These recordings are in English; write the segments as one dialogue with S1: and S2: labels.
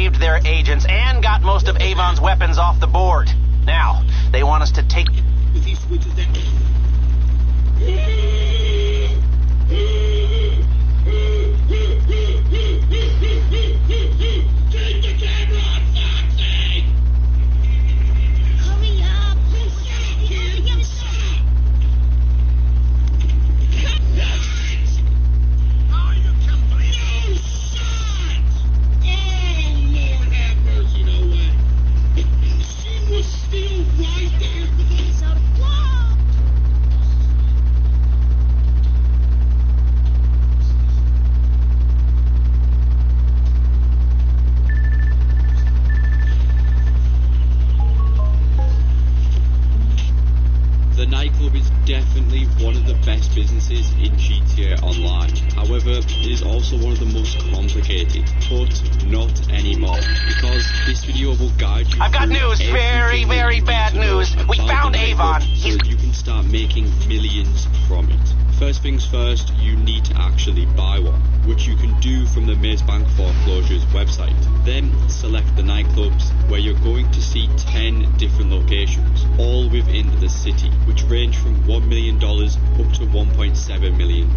S1: saved their agents and got most of Avon's weapons off the board. Now, they want us to take...
S2: If he switches that... Take the camera on Foxy!
S3: Hurry up!
S2: Are you complete? No shot! Oh, Lord have mercy, no way. She was still right there.
S3: He's out of wall!
S4: The nightclub is definitely one of the best businesses in GTA Online. However, it is also one of the most complicated, but not anymore, because this video will guide you
S1: I've got
S4: through
S1: news, very,
S4: everything
S1: very
S4: you need
S1: bad
S4: to know
S1: news. We
S4: about
S1: found
S4: the nightclub
S1: Avon.
S4: so that you can start making millions from it. First things first, you need to actually buy one, which you can do from the Maze Bank Foreclosures website. Then select the nightclubs, where you're going to see 10 different locations, all within the city, which range from $1 million up to $1.7 million.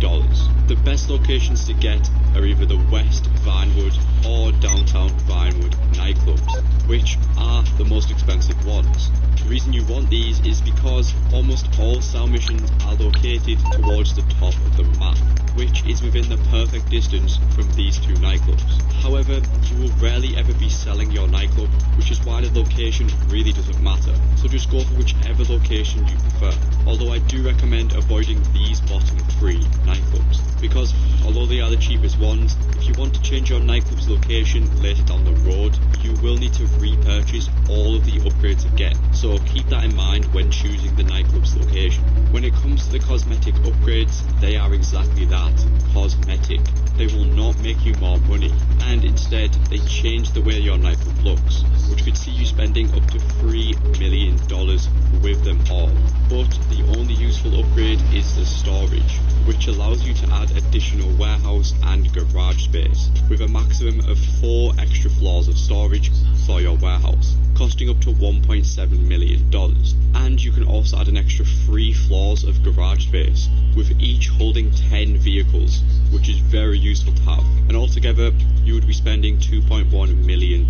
S4: The best locations to get are either the West Vinewood or downtown Vinewood nightclubs, which are the most expensive ones. The reason you want these is because almost all SAL missions are located towards the top of the map, which is within the perfect distance from these two nightclubs. However, you will rarely ever be selling your nightclub, which is why the location really doesn't matter, so just go for whichever location you prefer. Although I do recommend avoiding these bottom 3 nightclubs, because although they are the cheapest ones, if you want to change your nightclub's location later down the road, you will need to repurchase all of the upgrades again, so keep that in mind when choosing the nightclub's location. When it comes to the cosmetic upgrades, they are exactly that, cosmetic. They will not make you more money, and instead they change the way your nightclub looks, which could see you spending up to $3 million with them all. But the only useful upgrade is the storage, which allows you to add additional warehouse and garage space, with a maximum of 4 extra floors of storage for your warehouse, costing up to $1.7 million. And you can also add an extra 3 floors of garage space, with each holding 10 vehicles, which is very useful to have. And altogether, you would be spending $2.1 million.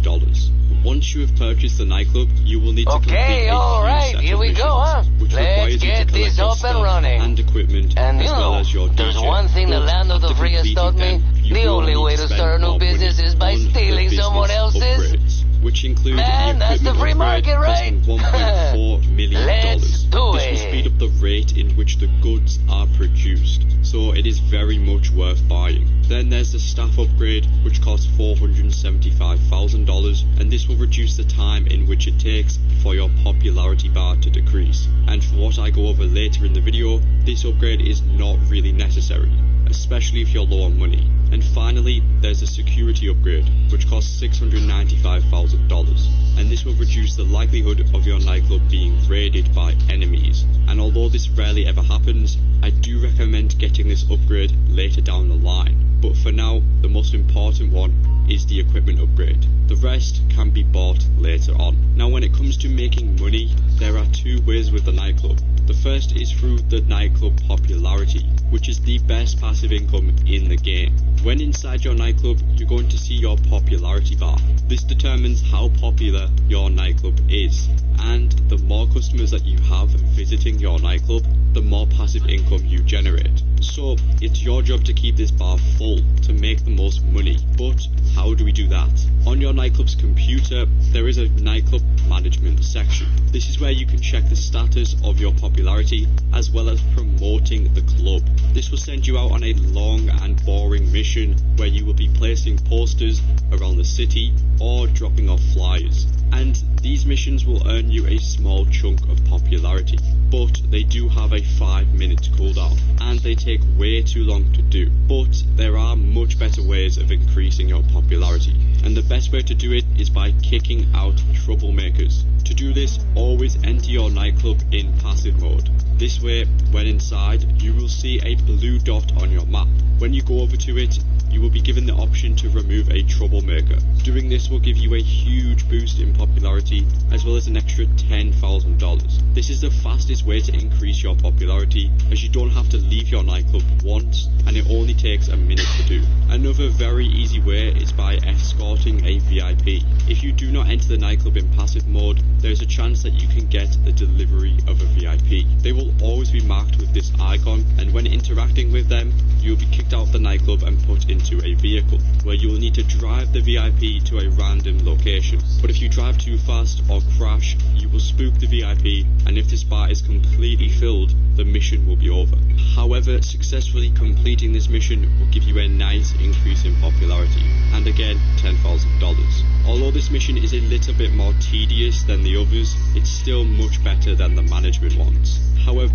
S4: Once you have purchased the nightclub, you will need to complete a
S5: alright,
S4: few
S5: here
S4: set
S5: we
S4: of
S5: go,
S4: missions,
S5: huh?
S4: which requires you to
S5: Let's get
S4: collect
S5: this
S4: your
S5: up and
S4: stuff
S5: running.
S4: and equipment,
S5: And
S4: as well as your
S5: there's
S4: DJ.
S5: one thing the
S4: But
S5: landlord of
S4: after
S5: Rhea
S4: completing
S5: taught me.
S4: them, you
S5: The
S4: will
S5: only
S4: need
S5: way
S4: to
S5: to
S4: spend
S5: start a new
S4: more money
S5: business is by
S4: on the
S5: stealing
S4: business
S5: someone else's.
S4: upgrades, which include
S5: Man,
S4: the
S5: that's the
S4: equipment
S5: free
S4: upgrade
S5: market, right?
S4: costing $1.4 million.
S5: Let's do
S4: This will
S5: it.
S4: speed up the rate in which the goods are produced, so it is very much worth buying. Then there's the staff upgrade, which costs $475,000, and this will reduce the time in which it takes for your popularity bar to decrease. And for what I go over later in the video, this upgrade is not really necessary, especially if you're low on money. And finally, there's a security upgrade, which costs $695,000, and this will reduce the likelihood of your nightclub being raided by enemies. And although this rarely ever happens, I do recommend getting this upgrade later down the line. But for now, the most important one is the equipment upgrade. The rest can be bought later on. Now when it comes to making money, there are 2 ways with the nightclub. The first is through the nightclub popularity, which is the best passive income in the game. When inside your nightclub, you're going to see your popularity bar. This determines how popular your nightclub is, and the more customers that you have visiting your nightclub, the more passive income you generate. So it's your job to keep this bar full to make the most money. But how do we do that? On your nightclub's computer, there is a nightclub management section. This is where you can check the status of your popularity as well as promoting the club. This will send you out on a long and boring mission where you will be placing posters around the city or dropping off flyers. And these missions will earn you a small chunk of popularity, but they do have a 5-minute cooldown, and they take way too long to do. But there are much better ways of increasing your popularity, and the best way to do it is by kicking out troublemakers. To do this, always enter your nightclub in passive mode. This way, when inside, you will see a blue dot on your map. When you go over to it, you will be given the option to remove a troublemaker. Doing this will give you a huge boost in popularity, as well as an extra $10,000. This is the fastest way to increase your popularity, as you don't have to leave your nightclub once, and it only takes a minute to do. Another very easy way is by escorting a VIP. If you do not enter the nightclub in passive mode, there is a chance that you can get the delivery of a VIP. They will always be marked with this icon, and when interacting with them, you will be kicked out of the nightclub and put into a vehicle, where you will need to drive the VIP to a random location. But if you drive too fast or crash, you will spook the VIP, and if this bar is completely filled, the mission will be over. However, successfully completing this mission will give you a nice increase in popularity, and again, $10,000. Although this mission is a little bit more tedious than the others, it's still much better than the management ones. However,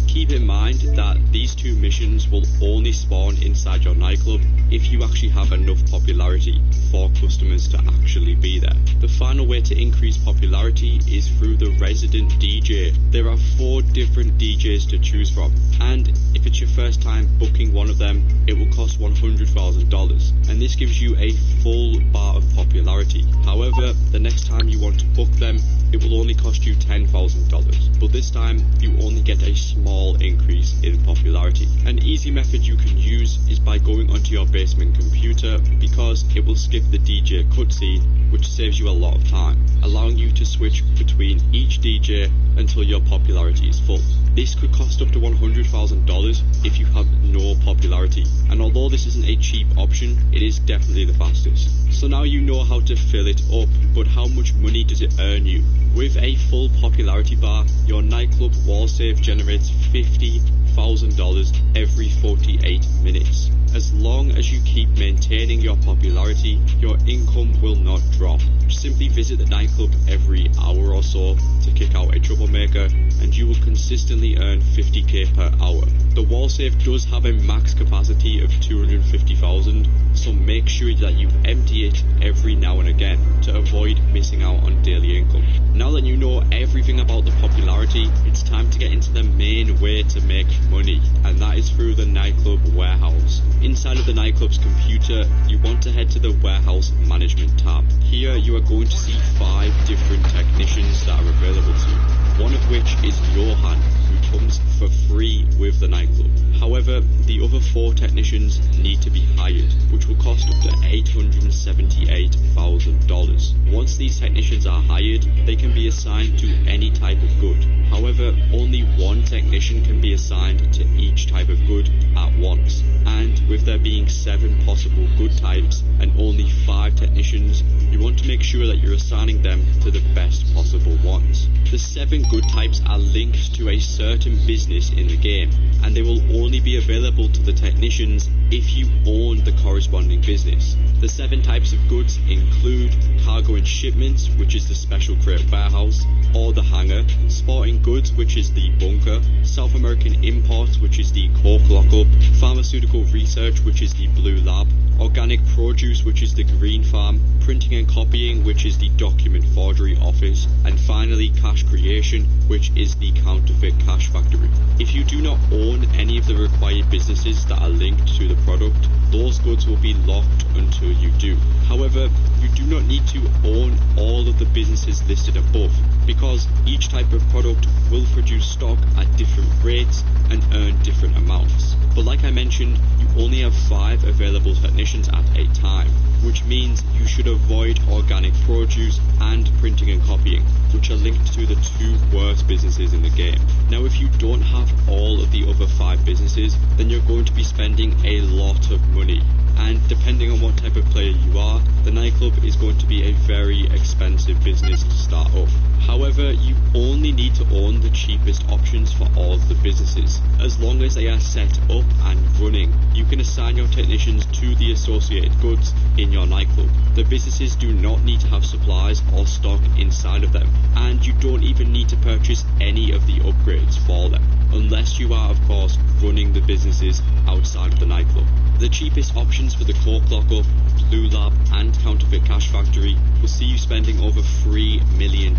S4: keep in mind that these two missions will only spawn inside your nightclub if you actually have enough popularity for customers to actually be there. The final way to increase popularity is through the resident DJ. There are 4 different DJs to choose from, and if it's your first time booking one of them, it will cost $100,000, and this gives you a full bar of popularity. However, the next time you want to book them, it will only cost you $10,000, but this time you only get a small increase in popularity. An easy method you can use is by going onto your basement computer, because it will skip the DJ cutscene, which saves you a lot of time, allowing you to switch between each DJ until your popularity is full. This could cost up to $100,000 if you have no popularity, and although this isn't a cheap option, it is definitely the fastest. So now you know how to fill it up, but how much money does it earn you? With a full popularity bar, your nightclub wall save generates $50,000 every 48 minutes. As long as you keep maintaining your popularity, your income will not drop. Simply visit the nightclub every hour or so to kick out a troublemaker, and you will consistently earn $50,000 per hour. The wall safe does have a max capacity of 250,000, so make sure that you empty it every now and again to avoid missing out on daily income. Now that you know everything about the popularity, it's time to get into the main way to make money, and that is through the nightclub warehouse. Inside of the nightclub's computer, you want to head to the warehouse management tab. Here you are going to see 5 different technicians that are available to you, one of which is Johan, who comes for free with the nightclub. However, the other 4 technicians need to be hired, which will cost up to $878,000. Once these technicians are hired, they can be assigned to any type of good. However, only 1 technician can be assigned to each type of good at once, and with there being 7 possible good types and only 5 technicians, you want to make sure that you're assigning them to the best possible ones. The 7 good types are linked to a certain business in the game, and they will only be available to the technicians if you own the corresponding business. The 7 types of goods include cargo and shipments, which is the special crate warehouse or the hangar, sporting goods, which is the bunker, South American imports, which is the coke lockup, pharmaceutical research, which is the blue lab, organic produce, which is the green farm, printing and copying, which is the document forgery office, and finally cash creation, which is the counterfeit cash factory. If you do not own any of the required businesses that are linked to the product, those goods will be locked until you do. However, you do not need to own all of the businesses listed above, because each type of product will produce stock at different rates and earn different amounts. But like I mentioned, you only have 5 available technicians at a time, which means you should avoid organic produce and printing and copying, which are linked to the 2 worst businesses in the game. Now, if you don't have all of the other 5 businesses, then you're going to be spending a lot of money. And depending on what type of player you are, the nightclub is going to be a very expensive business to start up. However, you only need to own the cheapest options for all of the businesses. As long as they are set up and running, you can assign your technicians to the associated goods in your nightclub. The businesses do not need to have supplies or stock inside of them, and you don't even need to purchase any of the upgrades for them, unless you are, of course, running the businesses outside of the nightclub. The cheapest options for the Coke Lockup, Blue Lab and Counterfeit Cash Factory will see you spending over $3 million,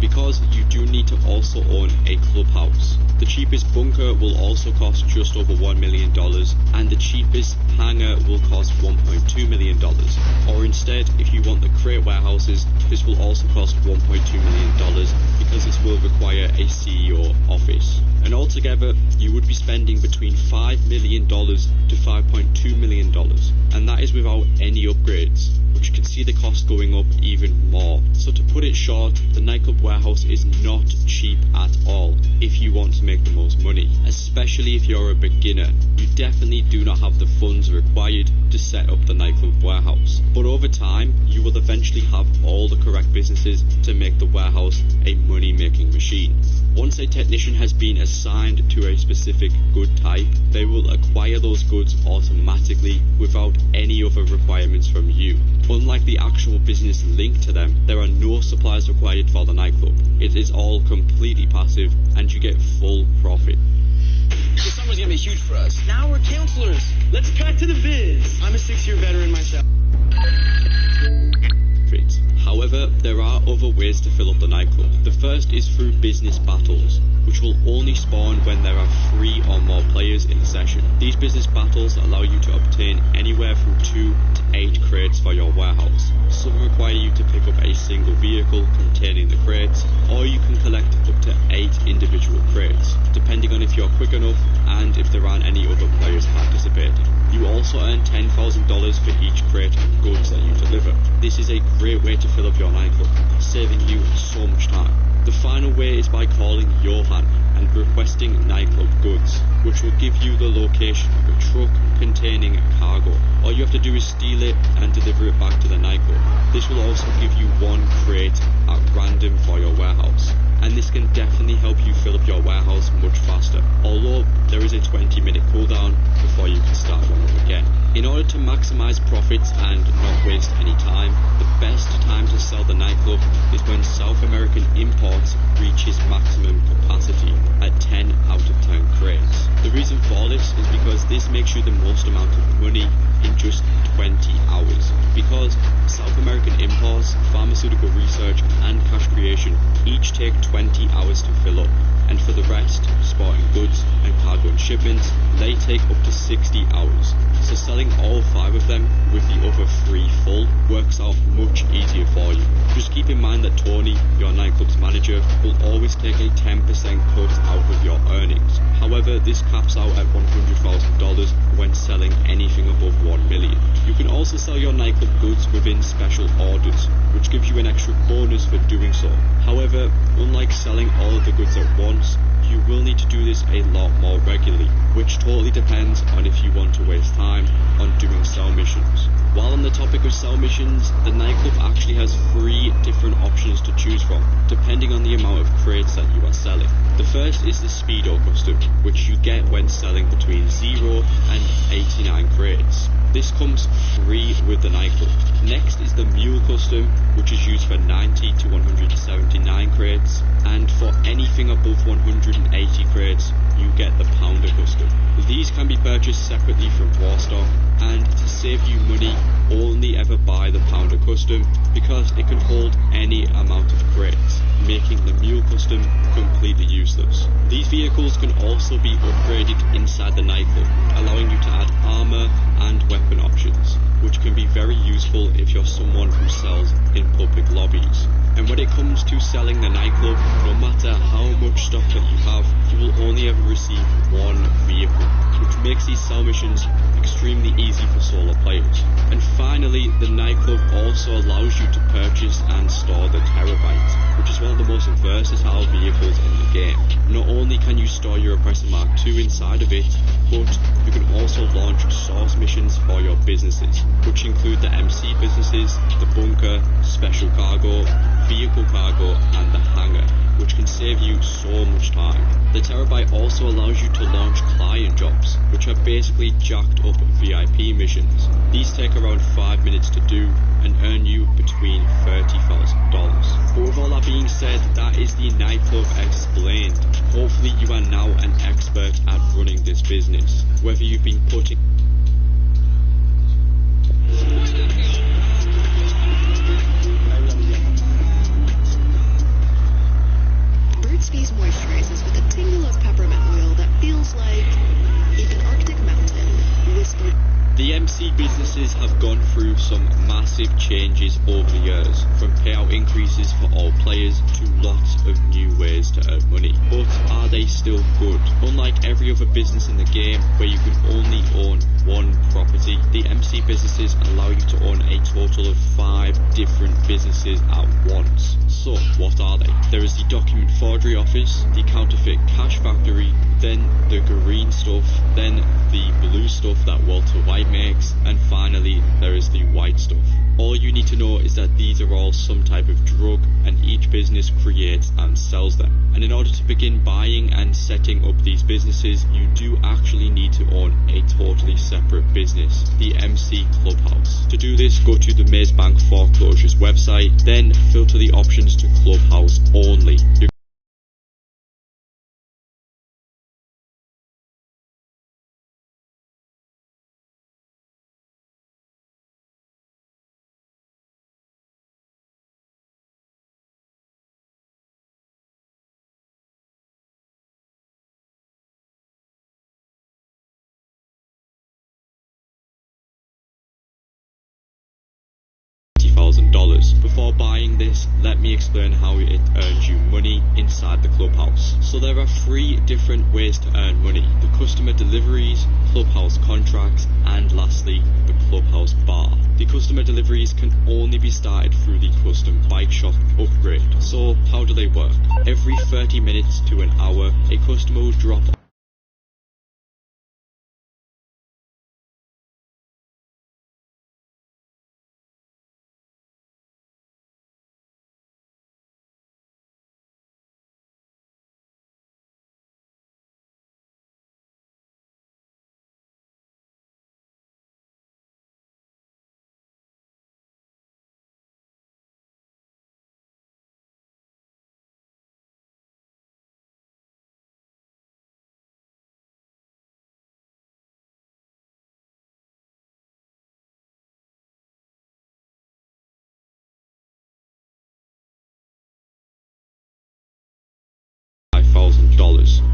S4: because you do need to also own a clubhouse. The cheapest bunker will also cost just over $1 million, and the cheapest hangar will cost $1.2 million. Or instead, if you want the crate warehouses, this will also cost $1.2 million, because this will require a CEO office. And altogether, you would be spending between $5 million to $5.2 million, and that is without any upgrades, which you can see the cost going up even more. So to put it short, the nightclub warehouse is not cheap at all if you want to make the most money, especially if you're a beginner. You definitely do not have the funds required to set up the nightclub warehouse, but over time you will eventually have all the correct businesses to make the warehouse a money-making machine. Once a technician has been assigned to a specific good type, they will acquire those goods automatically without any other requirements from you. Unlike the actual business linked to them, there are no supplies required for the nightclub. It is all completely passive, and you get full profit.
S3: This summer's gonna be huge for us. Now we're counselors. Let's cut to the biz. I'm a 6-year veteran myself.
S4: However, there are other ways to fill up the nightclub. The first is through business battles, which will only spawn when there are 3 or more players in a session. These business battles allow you to obtain anywhere from 2 to 8 crates for your warehouse. Some require you to pick up a single vehicle containing the crates, or you can collect up to 8 individual crates, depending on if you're quick enough and if there aren't any other players participating. You also earn $10,000 for each crate of goods that you deliver. This is a great way to fill up your nightclub, saving you so much time. The final way is by calling Johan and requesting nightclub goods, which will give you the location of a truck containing cargo. All you have to do is steal it and deliver it back to the nightclub. This will also give you 1 crate at random for your warehouse, and this can definitely help you fill up your warehouse much faster, although there is a 20-minute cooldown before you can start one up again. In order to maximize profits and not waste any time, the best time to sell the nightclub is when South American imports reaches maximum capacity at 10 out of 10 crates. The reason for this is because this makes you the most amount of money in just 20 hours. Because South American imports, pharmaceutical research and cash creation each take 20 hours to fill up, and for the rest, sporting goods and cargo and shipments, they take up to 60 hours. So selling all 5 of them with the other 3 full works out much easier for you. Just keep in mind that Tony, your nightclub's manager, will always take a 10% cut out of your earnings. However, this caps out at $100,000 when selling anything above $1 million. You can also sell your nightclub goods within special orders, which gives you an extra bonus for doing so. However, unlike selling all of the goods at once, you will need to do this a lot more regularly, which totally depends on if you want to waste time on doing sell missions. While on the topic of sell missions, the nightclub actually has 3 different options to choose from, depending on the amount of crates that you are selling. The first is the Speedo Custom, which you get when selling between 0 and 89 crates. This comes free with the nightclub. Next is the Mule Custom, which is used for 90 to 179 crates, and for anything above 180 crates, you get the Pounder Custom. These can be purchased separately from Warstock, and to save you money, only ever buy the Pounder Custom because it can hold any amount of crates, making the Mule Custom completely useless. These vehicles can also be upgraded inside the nightclub, allowing you to add armor and weapon options, which can be very useful if you're someone who sells in public lobbies. And when it comes to selling the nightclub, no matter how much stock that you have, you will only ever receive 1 vehicle, which makes these sell missions extremely easy for solo players. And finally, the nightclub also allows you to purchase and store the Terabyte, which is one of the most versatile vehicles in the game. Not only can can you store your Oppressor Mark II inside of it, but you can also launch source missions for your businesses, which include the MC businesses, the bunker, special cargo, vehicle cargo, and the hangar, which can save you so much time. The Terabyte also allows you to launch client jobs, which are basically jacked up VIP missions. These take around 5 minutes to do and earn you between $30,000. But with all that being said, that is the nightclub explained. Hopefully you are now an expert at running this business, whether you've been putting
S5: Burt's Bees moisturizes with a tingle of peppermint oil that feels like if an Arctic mountain whispered.
S4: The MC businesses have gone through some massive changes over the years, from payout increases for all players to lots of new ways to earn money. But are they still good? Unlike every other business in the game where you can only own one property, the MC businesses allow you to own a total of 5 different businesses at once. So what are they? There is the document forgery office, the counterfeit cash factory, then the green stuff, then the blue stuff that Walter White makes, and finally there is the white stuff. All you need to know is that these are all some type of drug, and each business creates and sells them. And in order to begin buying and setting up these businesses, you do actually need to own a totally separate business, the MC Clubhouse. To do this, go to the Maze Bank Foreclosures website, then filter the options to Clubhouse only. Before buying this, let me explain how it earns you money inside the Clubhouse. So there are 3 different ways to earn money: the customer deliveries, Clubhouse contracts, and lastly, the Clubhouse bar. The customer deliveries can only be started through the custom bike shop upgrade. So how do they work? Every 30 minutes to an hour, a customer will drop $5,000.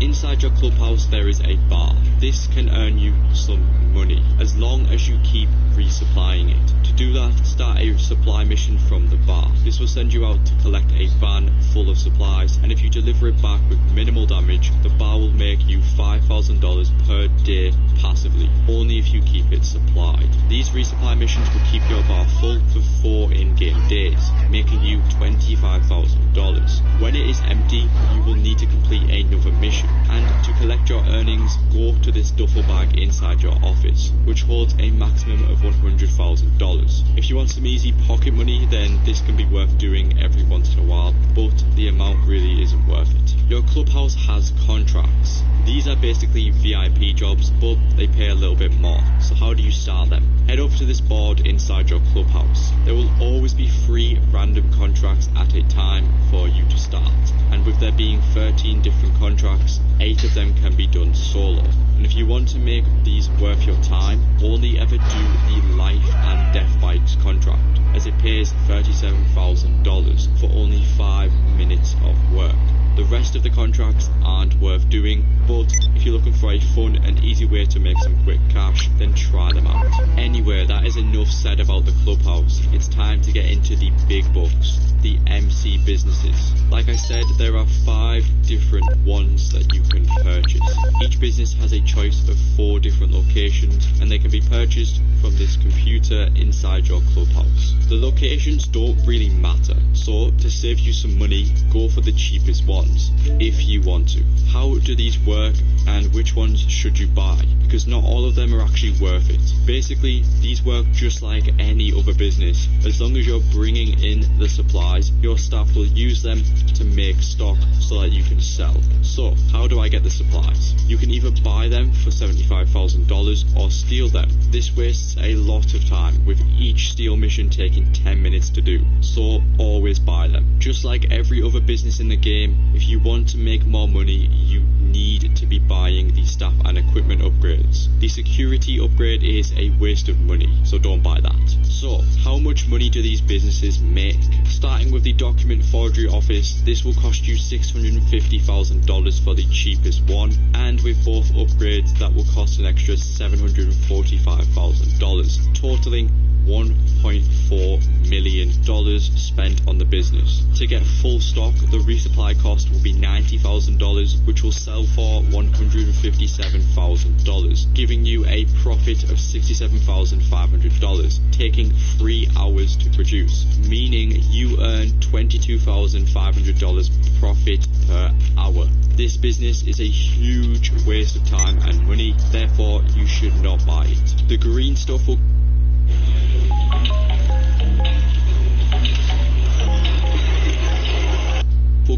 S4: Inside your Clubhouse there is a bar. This can earn you some money, as long as you keep resupplying it. To do that, start a supply mission from the bar. This will send you out to collect a van full of supplies, and if you deliver it back with minimal damage, the bar will make you $5,000 per day passively, only if you keep it supplied. These resupply missions will keep your bar full for 4 in-game days, making you $25,000. When it is empty, you will need to complete another mission, and to collect your earnings, go to this duffel bag inside your office, which holds a maximum of $100,000. If you want some easy pocket money, then this can be worth doing every once in a while, but the amount really isn't worth it. Your Clubhouse has contracts. These are basically VIP jobs, but they pay a little bit more. So how do you start them? Head over to this board inside your Clubhouse. There will always be 3 random contracts at a time for you to start, and with there being 13 different contracts, 8 of them can be done solo. And if you want to make these worth your time, only ever do the life and death bikes contract, as it pays $37,000 for only 5 minutes of work. The rest of the contracts aren't worth doing, but if you're looking for a fun and easy way to make some quick cash, then try them out. Anyway, that is enough said about the Clubhouse. It's time to get into the big bucks, the MC businesses. Like I said, there are 5 different ones that you can purchase. Each business has a choice of 4 different locations, and they can be purchased from this computer inside your Clubhouse. The locations don't really matter, so to save you some money, go for the cheapest ones, if you want to. How do these work and which ones should you buy? Because not all of them are actually worth it. Basically, these work just like any other business. As long as you're bringing in the supplies, your staff will use them to make stock so that you can sell. So, how do I get the supplies? You can either buy them for $75,000 or steal them. This wastes a lot of time, with each steal mission taking 10 minutes to do. So, always buy them. Just like every other business in the game, if you want to make more money, you need to be buying the staff and equipment upgrades. The security upgrade is a waste of money, so don't buy that. So, how much money do these businesses make? Starting with the document forgery office, this will cost you $650,000 for the cheapest one, and with both upgrades that will cost an extra $745,000, totaling $1.4 million spent on the business. To get full stock, the resupply cost will be $90,000, which will sell for $157,000, giving you a profit of $67,500, taking 3 hours to produce, meaning you earn $22,500 profit per hour. This business is a huge waste of time and money, therefore you should not buy it. The green stuff will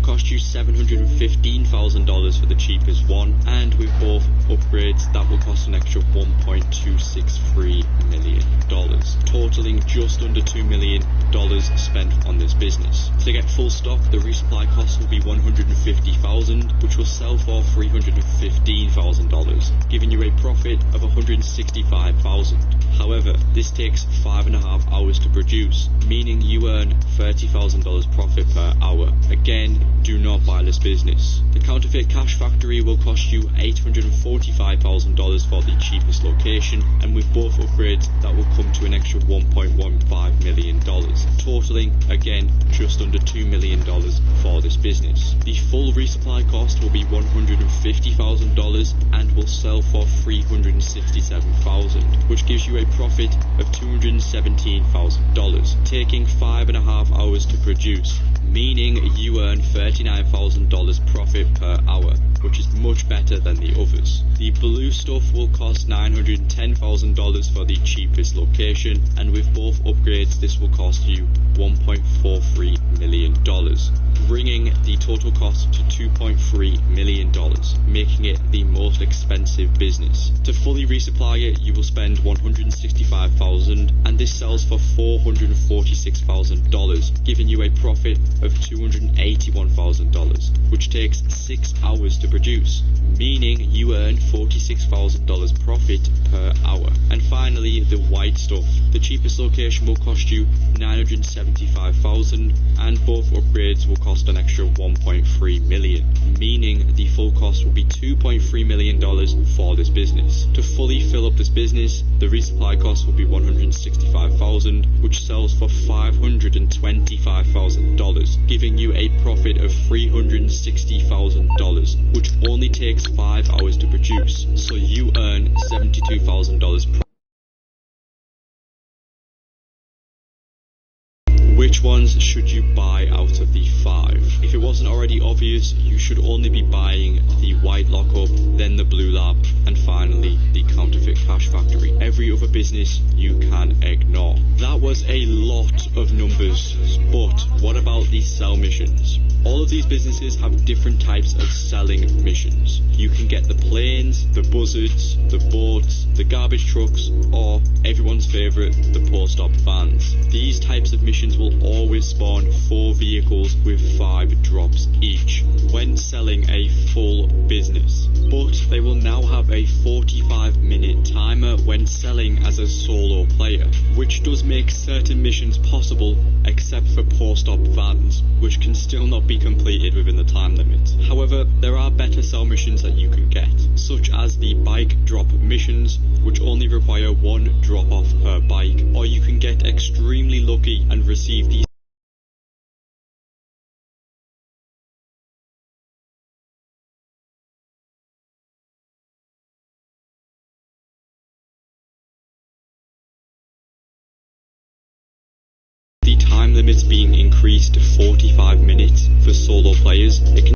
S4: cost you $715,000 for the cheapest one, and with both upgrades that will cost an extra $1.263 million, totaling just under $2 million spent on this business. To get full stock, the resupply cost will be $150,000, which will sell for $315,000, giving you a profit of $165,000. However, this takes 5.5 hours to produce, meaning you earn $30,000 profit per hour. Again, do not buy this business. The counterfeit cash factory will cost you $845,000 for the cheapest location, and with both upgrades that will come to an extra $1.15 million, totaling again just under $2 million for this business. The full resupply cost will be $150,000 and will sell for $367,000, which gives you a profit of $217,000, taking 5.5 hours to produce, meaning you earn $39,000 profit per hour, which is much better than the others. The blue stuff will cost $910,000 for the cheapest location, and with both upgrades this will cost you $1.43 million, bringing the total cost to $2.3 million, making it the most expensive business. To fully resupply it, you will spend $165,000, and this sells for $446,000, giving you a profit of $281,000, which takes 6 hours to produce, meaning you earn $46,000 profit per hour. And finally, the white stuff. The cheapest location will cost you $975,000, and both upgrades will cost an extra $1.3 million, meaning the full cost will be $2.3 million for this business. To fully fill up this business, the resupply cost will be $165,000, which sells for $525,000, giving you a profit of $360,000, which only takes 5 hours to produce, so you earn $72,000 profit. Which ones should you buy out of the 5? If it wasn't already obvious, you should only be buying the white lockup, then the blue lab, and finally the counterfeit cash factory. Every other business you can ignore. That was a lot of numbers, but what about the sell missions? All of these businesses have different types of selling missions. You can get the planes, the buzzards, the boats, the garbage trucks, or everyone's favourite, the post-op vans. These types of missions will always spawn 4 vehicles with 5 drops each when selling a full business, but they will now have a 45-minute timer when selling as a solo player, which does make certain missions possible except for post-op vans, which can still not be completed within the time limit. However, there are better sell missions that you can get, such as the bike drop missions, which only require 1 drop off per bike, or you can get extremely lucky and receive these time limits being increased to 45 minutes for solo players, it can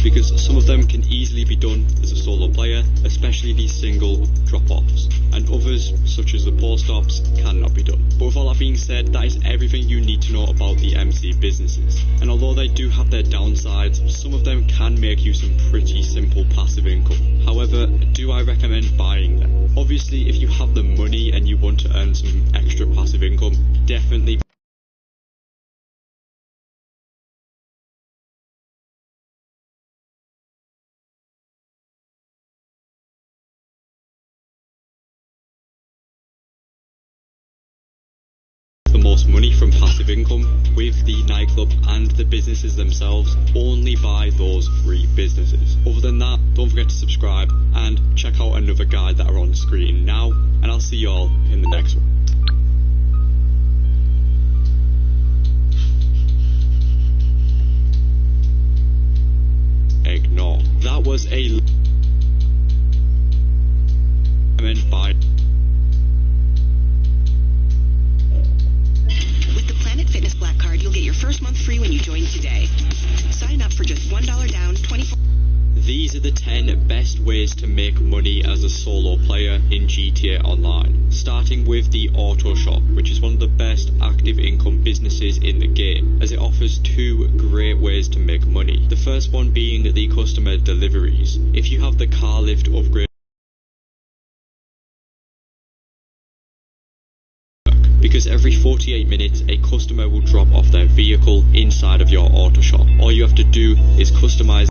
S4: because some of them can easily be done as a solo player, especially these single drop-offs, and others, such as the pause stops, cannot be done. But with all that being said, that is everything you need to know about the MC businesses, and although they do have their downsides, some of them can make you some pretty simple passive income. However, do I recommend buying them? Obviously, if you have the money and you want to earn some extra passive income, definitely the most money from passive income with the nightclub and the businesses themselves. Only buy those 3 businesses. Other than that, don't forget to subscribe and check out another guide that are on screen now, and I'll see you all in the next one. Ignore. That was a buy.
S6: Planet Fitness Black Card, you'll get your first month free when you join today. Sign up for just $1 down, 24.
S4: These are the 10 best ways to make money as a solo player in GTA Online. Starting with the Auto Shop, which is one of the best active income businesses in the game, as it offers 2 great ways to make money. The first one being the customer deliveries. If you have the car lift upgrade, because every 48 minutes a customer will drop off their vehicle inside of your auto shop. All you have to do is customize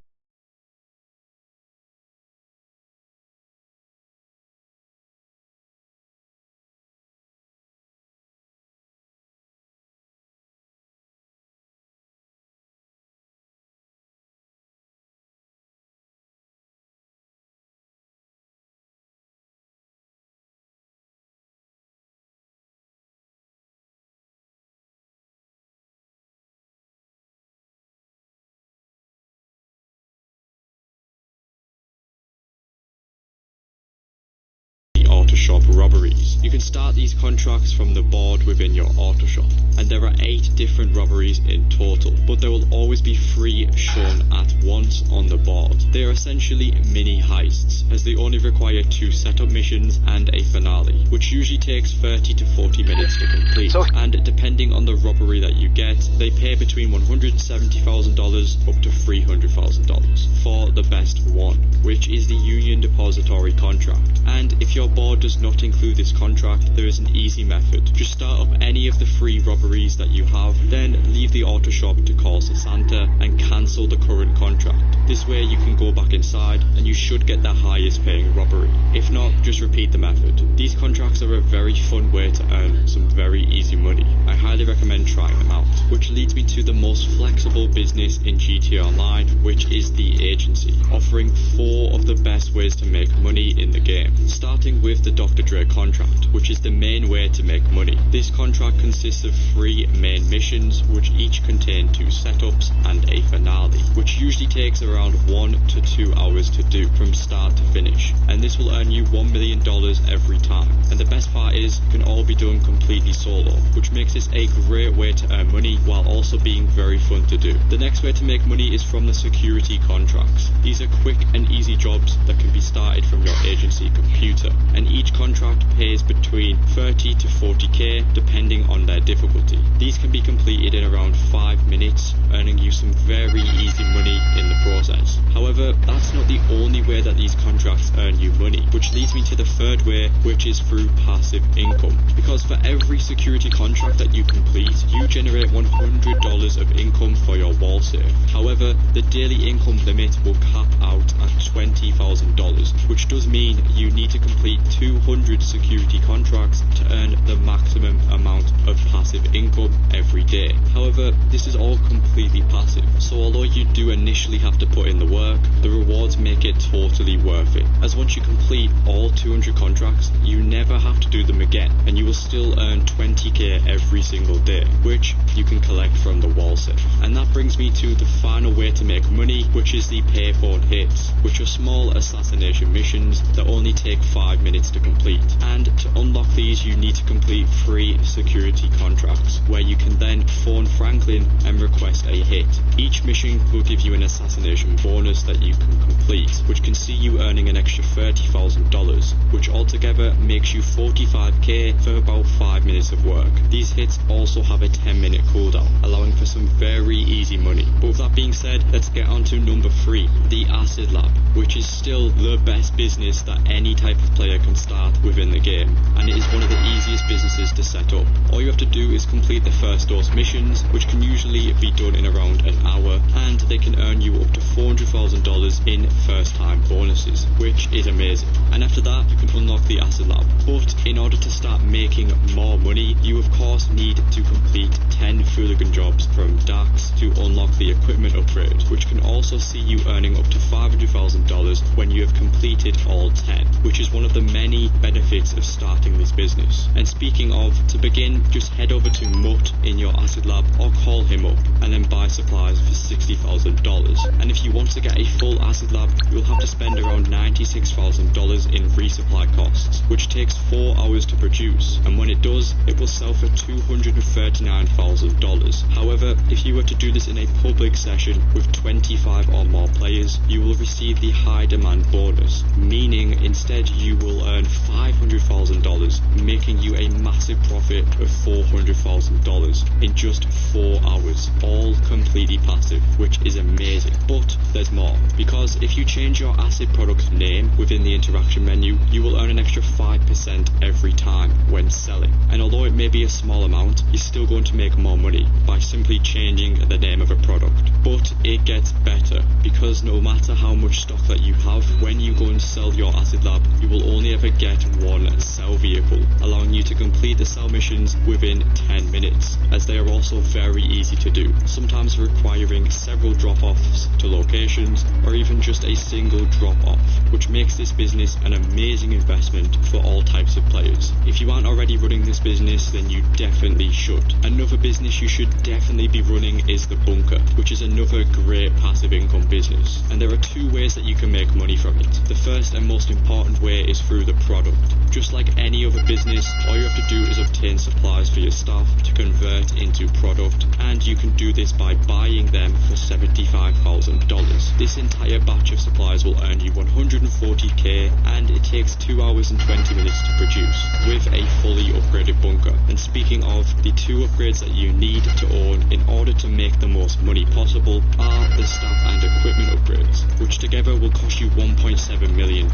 S4: shop robberies. You can start these contracts from the board within your auto shop, and there are 8 different robberies in total, but there will always be 3 shown at once on the board. They are essentially mini heists, as they only require 2 setup missions and a finale, which usually takes 30 to 40 minutes to complete. And depending on the robbery that you get, they pay between $170,000 up to $300,000 for the best one, which is the Union Depository contract. And if your board does not include this contract, there is an easy method. Just start up any of the 3 robberies that you have, then leave the auto shop to call Santa and cancel the current contract. This way you can go back inside and you should get the highest paying robbery. If not, just repeat the method. These contracts are a very fun way to earn some very easy money. I highly recommend trying them out. Which leads me to the most flexible business in GTA Online, which is the agency, offering 4 of the best ways to make money in the game. Starting with the Dr. Dre contract, which is the main way to make money. This contract consists of 3 main missions, which each contain 2 setups and a finale, which usually takes around 1 to 2 hours to do from start to finish, and this will earn you $1 million every time. And the best part is, it can all be done completely solo, which makes this a great way to earn money while also being very fun to do. The next way to make money is from the security contracts. These are quick and easy jobs that can be started from your agency computer, and each contract pays between 30 to 40k depending on their difficulty. These can be completed in around 5 minutes, earning you some very easy money in the process. However, that's not the only way that these contracts earn you money, which leads me to the third way, which is through passive income. Because for every security contract that you complete, you generate $100 of income for your wall safe. However, the daily income limit will cap out at $20,000, which does mean you need to complete 200 security contracts to earn the maximum amount of passive income every day. However, this is all completely passive, so although you do initially have to put in the work, the rewards make it totally worth it, as once you complete all 200 contracts, you never have to do them again, and you will still earn 20k every single day, which you can collect from the wall safe. And that brings me to the final way to make money, which is the payphone hits, which are small assassination missions that only take 5 minutes to complete. And to unlock these, you need to complete 3 security contracts, where you can then phone Franklin and request a hit. Each mission will give you an assassination bonus that you can complete, which can see you earning an extra $30,000, which altogether makes you 45k for about 5 minutes of work. These hits also have a 10-minute cooldown, allowing for some very easy money. But with that being said, let's get on to number 3, the Acid Lab, which is still the best business that any type of player can start within the game, and it is one of the easiest businesses to set up. All you have to do is complete the first dose missions, which can usually be done in around an hour, and they can earn you up to $400,000 in first time bonuses, which is amazing. And after that, you can unlock the Acid Lab. But in order to start making more money, you of course need to complete 10 Fooligan jobs from Dax to unlock the equipment upgrade, which can also see you earning up to $500,000 when you have completed all 10, which is one of the many benefits of starting this business. And speaking of, to begin, just head over to Mutt in your Acid Lab or call him up and then buy supplies for $60,000. And if you want to get a full Acid Lab, you'll have to spend around $96,000 in resupply costs, which takes 4 hours to produce, and when it does, it will sell for $239,000. However, if you were to do this in a public session with 25 or more players, you will receive the high demand bonus, meaning instead you will earn $500,000, making you a massive profit of $400,000 in just 4 hours, all completely passive, which is amazing. But there's more, because if you change your Acid product's name within the interaction menu, you will earn an extra 5% every time when selling. And although it may be a small amount, you're still going to make more money by simply changing the name of a product. But it gets better, because no matter how much stock that you have, when you go and sell your Acid Lab, you will only ever get one sell vehicle, allowing you to complete the sell missions within 10 minutes, as they are also very easy to do, sometimes requiring several drop-offs to locations, or even just a single drop-off, which makes this business an amazing investment for all types of players. If you aren't already running this business, then you definitely should. Another business you should definitely be running is the Bunker, which is another great passive income business, and there are 2 ways that you can make money from it. The first and most important way is through the product. Just like any other business, all you have to do is obtain supplies for your staff to convert into product, and you can do this by buying them for $75,000. This entire batch of supplies will earn you 140k, and it takes 2 hours and 20 minutes to produce, with a fully upgraded bunker. And speaking of, the 2 upgrades that you need to own in order to make the most money possible are the staff and equipment upgrades, which together will cost you $1.7 million.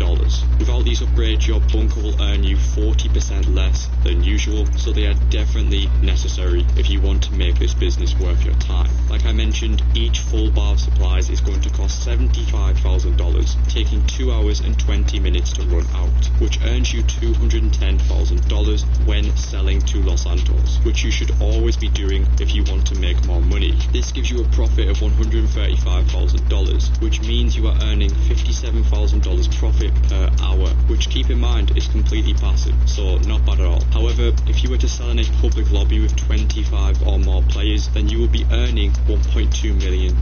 S4: Without these upgrades, your bunker will earn you 40% less than usual, so they are definitely necessary if you want to make this business worth your time. Like I mentioned, each full bar of supplies is going to cost $75,000, taking 2 hours and 20 minutes to run out, which earns you $210,000 when selling to Los Santos, which you should always be doing if you want to make more money. This gives you a profit of $135,000, which means you are earning $57,000 profit per hour, which, keep in mind, is completely passive, so not bad at all. However, if you were to sell in a public lobby with 25 or more players, then you will be earning $1.2 million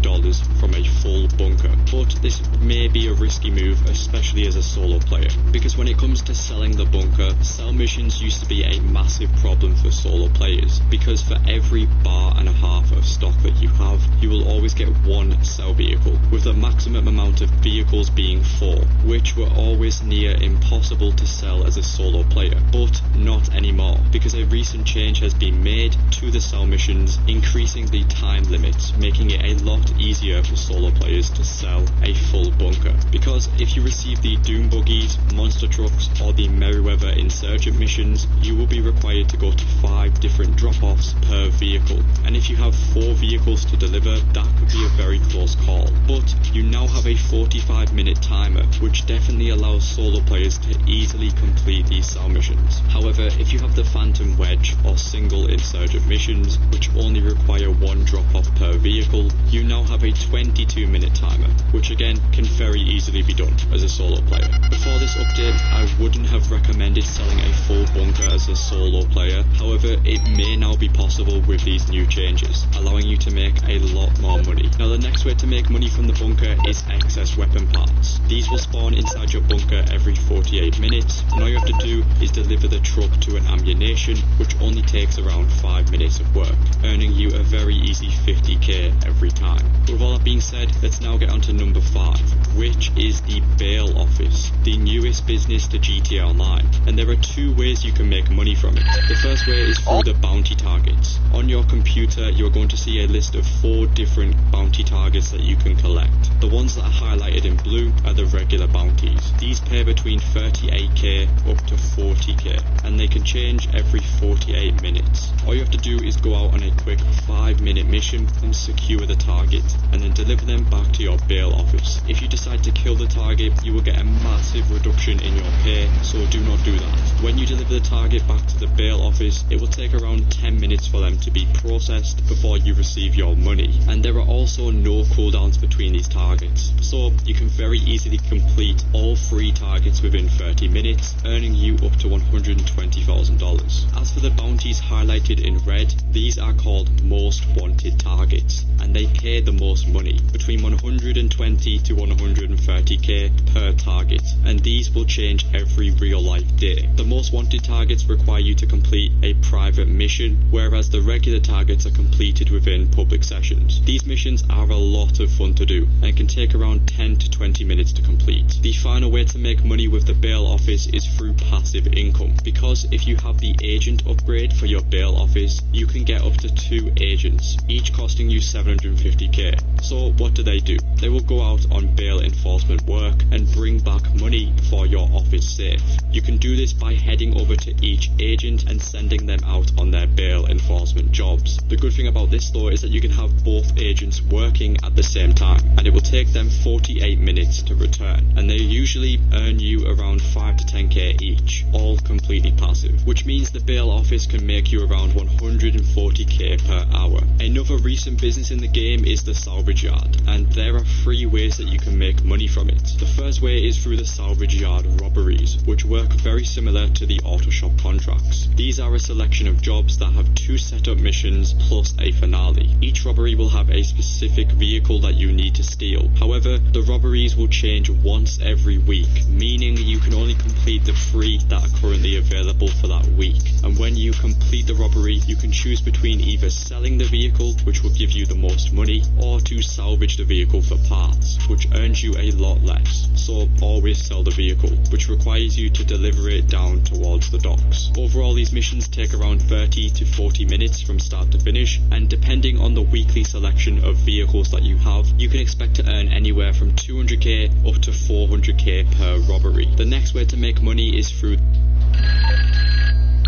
S4: from a full bunker. But this may be a risky move, especially as a solo player, because when it comes to selling the bunker, sell missions used to be a massive problem for solo players, because for every bar and a half of stock that you have, you will always get 1 sell vehicle, with the maximum amount of vehicles being 4, which were always near impossible to sell as a solo player. But not anymore, because a recent change has been made to the sell missions, increasing the time limits, making it a lot easier for solo players to sell a full bunker. Because if you receive the Doom Buggies, Monster Trucks, or the Merryweather Insurgent missions, you will be required to go to 5 different drop-offs per vehicle, and if you have 4 vehicles to deliver, that could be a very close call. But you now have a 45-minute timer, which definitely allows solo players to easily complete these sell missions. However, if you have the Phantom Wedge or single Insurgent missions, which only require require one drop-off per vehicle, you now have a 22-minute timer, which again can very easily be done as a solo player. Before this update, I wouldn't have recommended selling a full bunker as a solo player, however it may now be possible with these new changes, allowing you to make a lot more money. Now the next way to make money from the bunker is excess weapon parts. These will spawn inside your bunker every 48 minutes, and all you have to do is deliver the truck to an ammunition, which only takes around 5 minutes of work, earning you a very easy 50k every time. With all that being said, let's now get on to number 5, which is the bail office, the newest business to GTA Online, and there are 2 ways you can make money from it. The first way is through the bounty targets. On your computer, you're going to see a list of 4 different bounty targets that you can collect. The ones that are highlighted in blue are the regular bounties. These pay between 38k up to 40k, and they can change every 48 minutes. All you have to do is go out on a quick 5-minute mission and secure the target, and then deliver them back to your bail office. If you decide to kill the target, you will get a massive reduction in your pay, so do not do that. When you deliver the target back to the bail office, it will take around 10 minutes for them to be processed before you receive your money, and there are also no cooldowns between these targets, so you can very easily complete all 3 targets within 30 minutes, earning you up to $120,000. As for the bounties highlighted in red, these are called most wanted targets, and they pay the most money, between 120 to 130k per target, and these will change every real life day. The most wanted targets require you to complete a private mission, whereas the regular targets are completed within public sessions. These missions are a lot of fun to do and can take around 10 to 20 minutes to complete. The final way to make money with the bail office is through passive income, because if you have the agent upgrade for your bail office, you can get up to 2 agents, each costing you 750k. So what do? They will go out on bail enforcement work and bring back money for your office safe. You can do this by heading over to each agent and sending them out on their bail enforcement jobs. The good thing about this though is that you can have both agents working at the same time, and it will take them 48 minutes to return, and they usually earn you around 5 to 10k each, all completely passive, which means the bail office can make you around 140k per hour. Another recent business in the game is the salvage yard, and there are 3 ways that you can make money from it. The first way is through the salvage yard robberies, which work very similar to the auto shop contracts. These are a selection of jobs that have 2 setup missions plus a finale. Each robbery will have a specific vehicle that you need to steal. However, the robberies will change once every week, meaning you can only complete the 3 that are currently available for that week. And when you complete the robbery, you can choose between either selling the vehicle, which will give you the most money, or to salvage the vehicle for parts, which earns you a lot less. So always sell the vehicle, which requires you to deliver it down towards the docks. Overall, these missions take around 30 to 40 minutes from start to finish, and depending on the weekly selection of vehicles that you have, you can expect to earn anywhere from 200k up to 400k per robbery. The next way to make money is through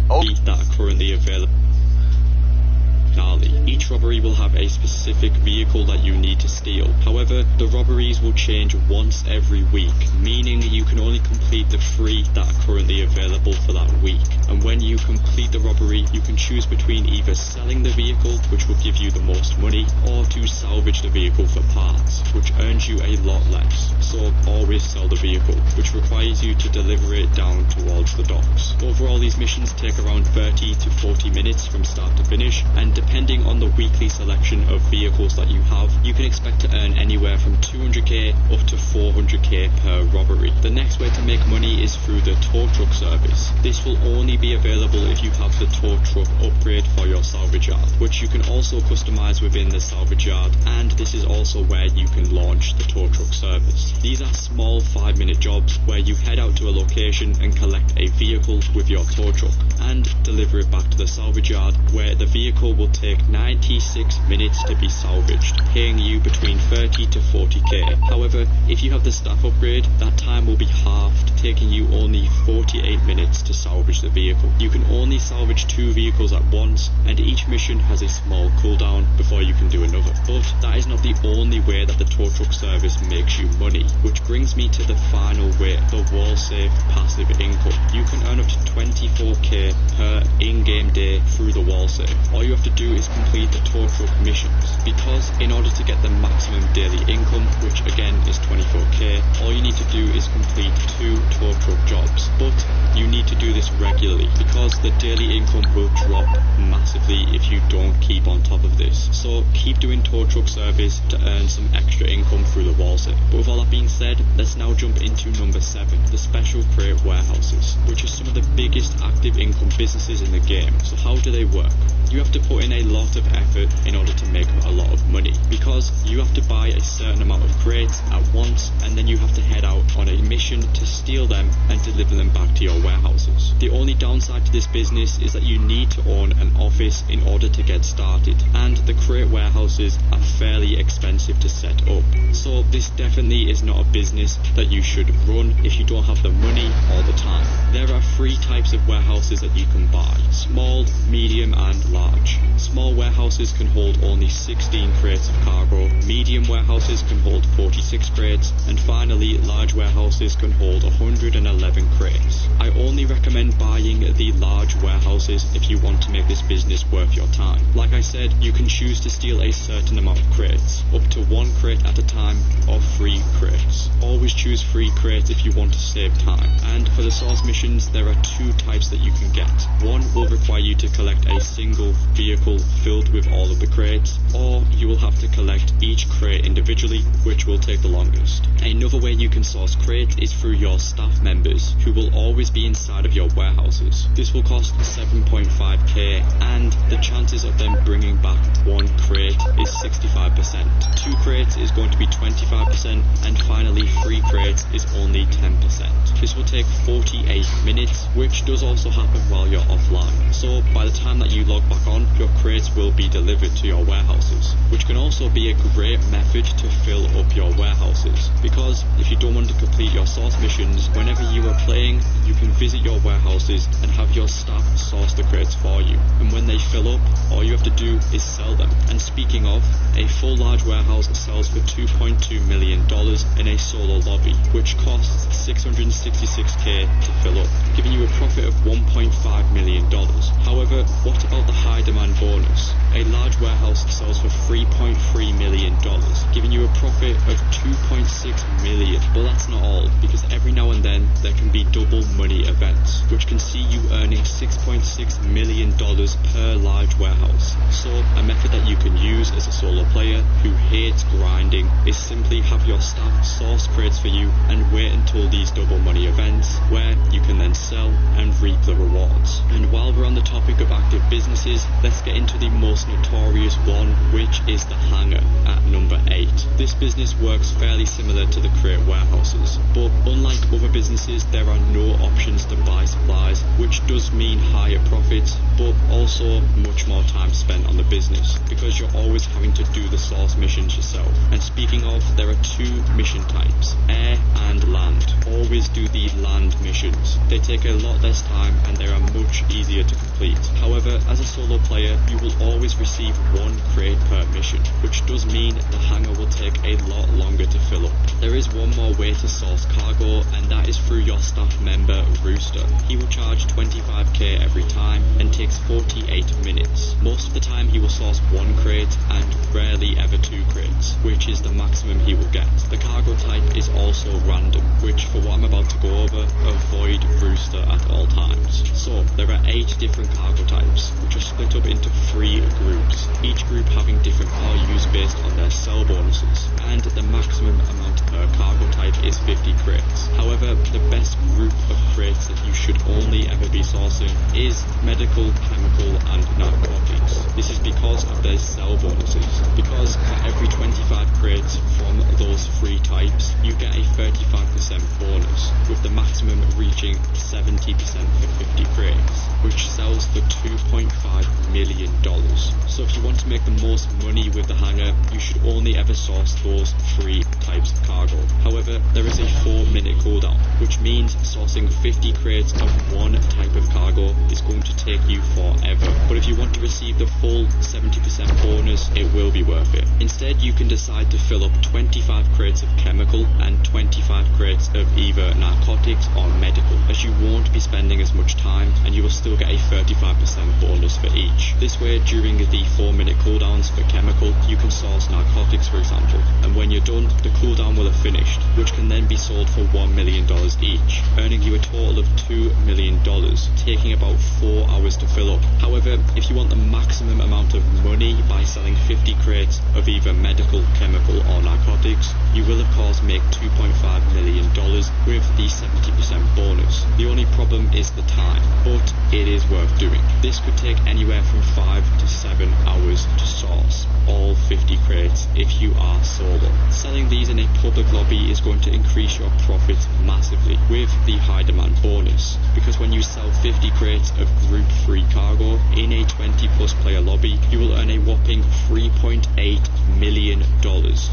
S4: that are currently available. Each robbery will have a specific vehicle that you need to steal. However, the robberies will change once every week, meaning you can only complete the 3 that are currently available for that week. And when you complete the robbery, you can choose between either selling the vehicle, which will give you the most money, or to salvage the vehicle for parts, which earns you a lot less. So always sell the vehicle, which requires you to deliver it down towards the docks. Overall, these missions take around 30 to 40 minutes from start to finish, and depending on the weekly selection of vehicles that you have, you can expect to earn anywhere from 200k up to 400k per robbery. The next way to make money is through the tow truck service. This will only be available if you have the tow truck upgrade for your salvage yard, which you can also customize within the salvage yard, and this is also where you can launch the tow truck service. These are small 5-minute jobs where you head out to a location and collect a vehicle with your tow truck and deliver it back to the salvage yard, where the vehicle will take 96 minutes to be salvaged, paying you between 30 to 40k. However, if you have the staff upgrade, that time will be halved, taking you only 48 minutes to salvage the vehicle. You can only salvage 2 vehicles at once, and each mission has a small cooldown before you can do another. But that is not the only way that the tow truck service makes you money, which brings me to the final way, the wall-safe passive income. You can earn up to 24k per in-game day through the wall-safe. All you have to do is complete the tow truck missions, because in order to get the maximum daily income, which again is 24k, all you need to do is complete 2 tow truck jobs. But you need to do this regularly, because the daily income will drop massively if you don't keep on top of this. So keep doing tow truck service to earn some extra income through the wall-safe. But with all that being said, let's now jump into number 7, the special crate warehouses, which are some of the biggest active income businesses in the game. So how do they work? You have to put in a lot of effort in order to make a lot of money, because you have to buy a certain amount of crates at once, and then you have to head out on a mission to steal them and deliver them back to your warehouses. The only downside to this business is that you need to own an office in order to get started, and the crate warehouses are fairly expensive to set up. So this definitely is not a business that you should run if you don't have the money all the time. There are 3 types of warehouses that you can buy: small, medium and large. Small warehouses can hold only 16 crates of cargo, medium warehouses can hold 46 crates, and finally large warehouses can hold 111 crates. I only recommend buying the large warehouses if you want to make this business worth your time. Like I said, you can choose to steal a certain amount of crates, up to 1 crate at a time or 3 crates. Always choose 3 crates if you want to save time. And for the source missions, there are 2 types that you can get. One will require you to collect a single vehicle filled with all of the crates, or you will have to collect each crate individually, which will take the longest. Another way you can source crates is through your staff members, who will always be inside of your warehouses. This will cost 7.5k, and the chances of them bringing back 1 crate is 65%. 2 crates is going to be 25%, and finally 3 crates is only 10%. This will take 48 minutes, which does also happen while you're offline. So by the time that you log back on, your crates will be delivered to your warehouses, which can also be a great method to fill up your warehouses, because if you don't want to complete your source missions, whenever you are playing, you can visit your warehouses and have your staff source the crates for you, and when they fill up, all you have to do is sell them. And speaking of, a full large warehouse sells for $2.2 million in a solo lobby, which costs 666k to fill up, giving you a profit of $1.5 million. However, what about the high demand bonus? A large warehouse sells for $3.3 million, giving you a profit of $2.6 million. But that's not all, because every now and then there can be double money events, which can see you earning $6.6 million per large warehouse. So a method that you can use as a solo player who hates grinding is simply have your staff source crates for you and wait until these double money events, where you can then sell and reap the rewards. And while we're on the topic of active businesses, let's get into the most notorious one, which is the hangar at number 8. This business works fairly similar to the crate warehouses, but unlike other businesses, there are no options to buy supplies, which does mean higher profits, but also much more time spent on the business, because you're always having to do the source missions yourself. And speaking of, there are 2 mission types, air and land. Always do the land missions. They take a lot less time and they are much easier to complete. However, as a solo player, you will always receive 1 crate per mission, which does mean the hangar will take a lot longer to fill up. There is one more way to source cargo, and that is through your staff member Rooster. He will charge 25k every time and takes 48 minutes. Most of the time he will source 1 crate and rarely ever 2 crates, which is the maximum he will get. The cargo type is also random, which for what I'm about to go over, avoid Rooster at all times. So there are 8 different cargo types, which are split up into 3 groups, each group having different values based on their sell bonuses, and the maximum amount per cargo type is 50 crates. However, the best group of crates that you should only ever be sourcing is medical, chemical and narcotics. This is because of their sell bonuses, because for every 25 crates from those 3 types, you get a 35% bonus, with the maximum reaching 70% for 50 crates, which sells for $2.5 million. So if you want to make the most money with the hangar, you should only ever source those 3 types of cargo. However, there is a 4-minute cooldown, which means sourcing 50 crates of one type of cargo is going to take you forever. But if you want to receive the full 70% bonus, it will be worth it. Instead, you can decide to fill up 25 crates of chemical and 25 crates of either narcotics or medical, as you won't be spending as much time and you will still get a 35% bonus for each. This way, during the 4-minute cooldowns for chemical, you can source narcotics, for example, and when you're done, the cooldown will have finished, which can then be sold for $1 million each, earning you a total of $2 million, taking about 4 hours to fill up. However, if you want the maximum amount of money by selling 50 crates of either medical, chemical or narcotics, you will of course make $2.5 million with the 70% bonus. The only problem is the time, but it is worth doing. This could take anywhere from 5 to 7 hours to source all 50 crates if you are solo. Selling these in a public lobby is going to increase your profits massively with the high demand bonus, because when you sell 50 crates of group 3 cargo in a 20+ player lobby, you will earn a whopping $3.8 million.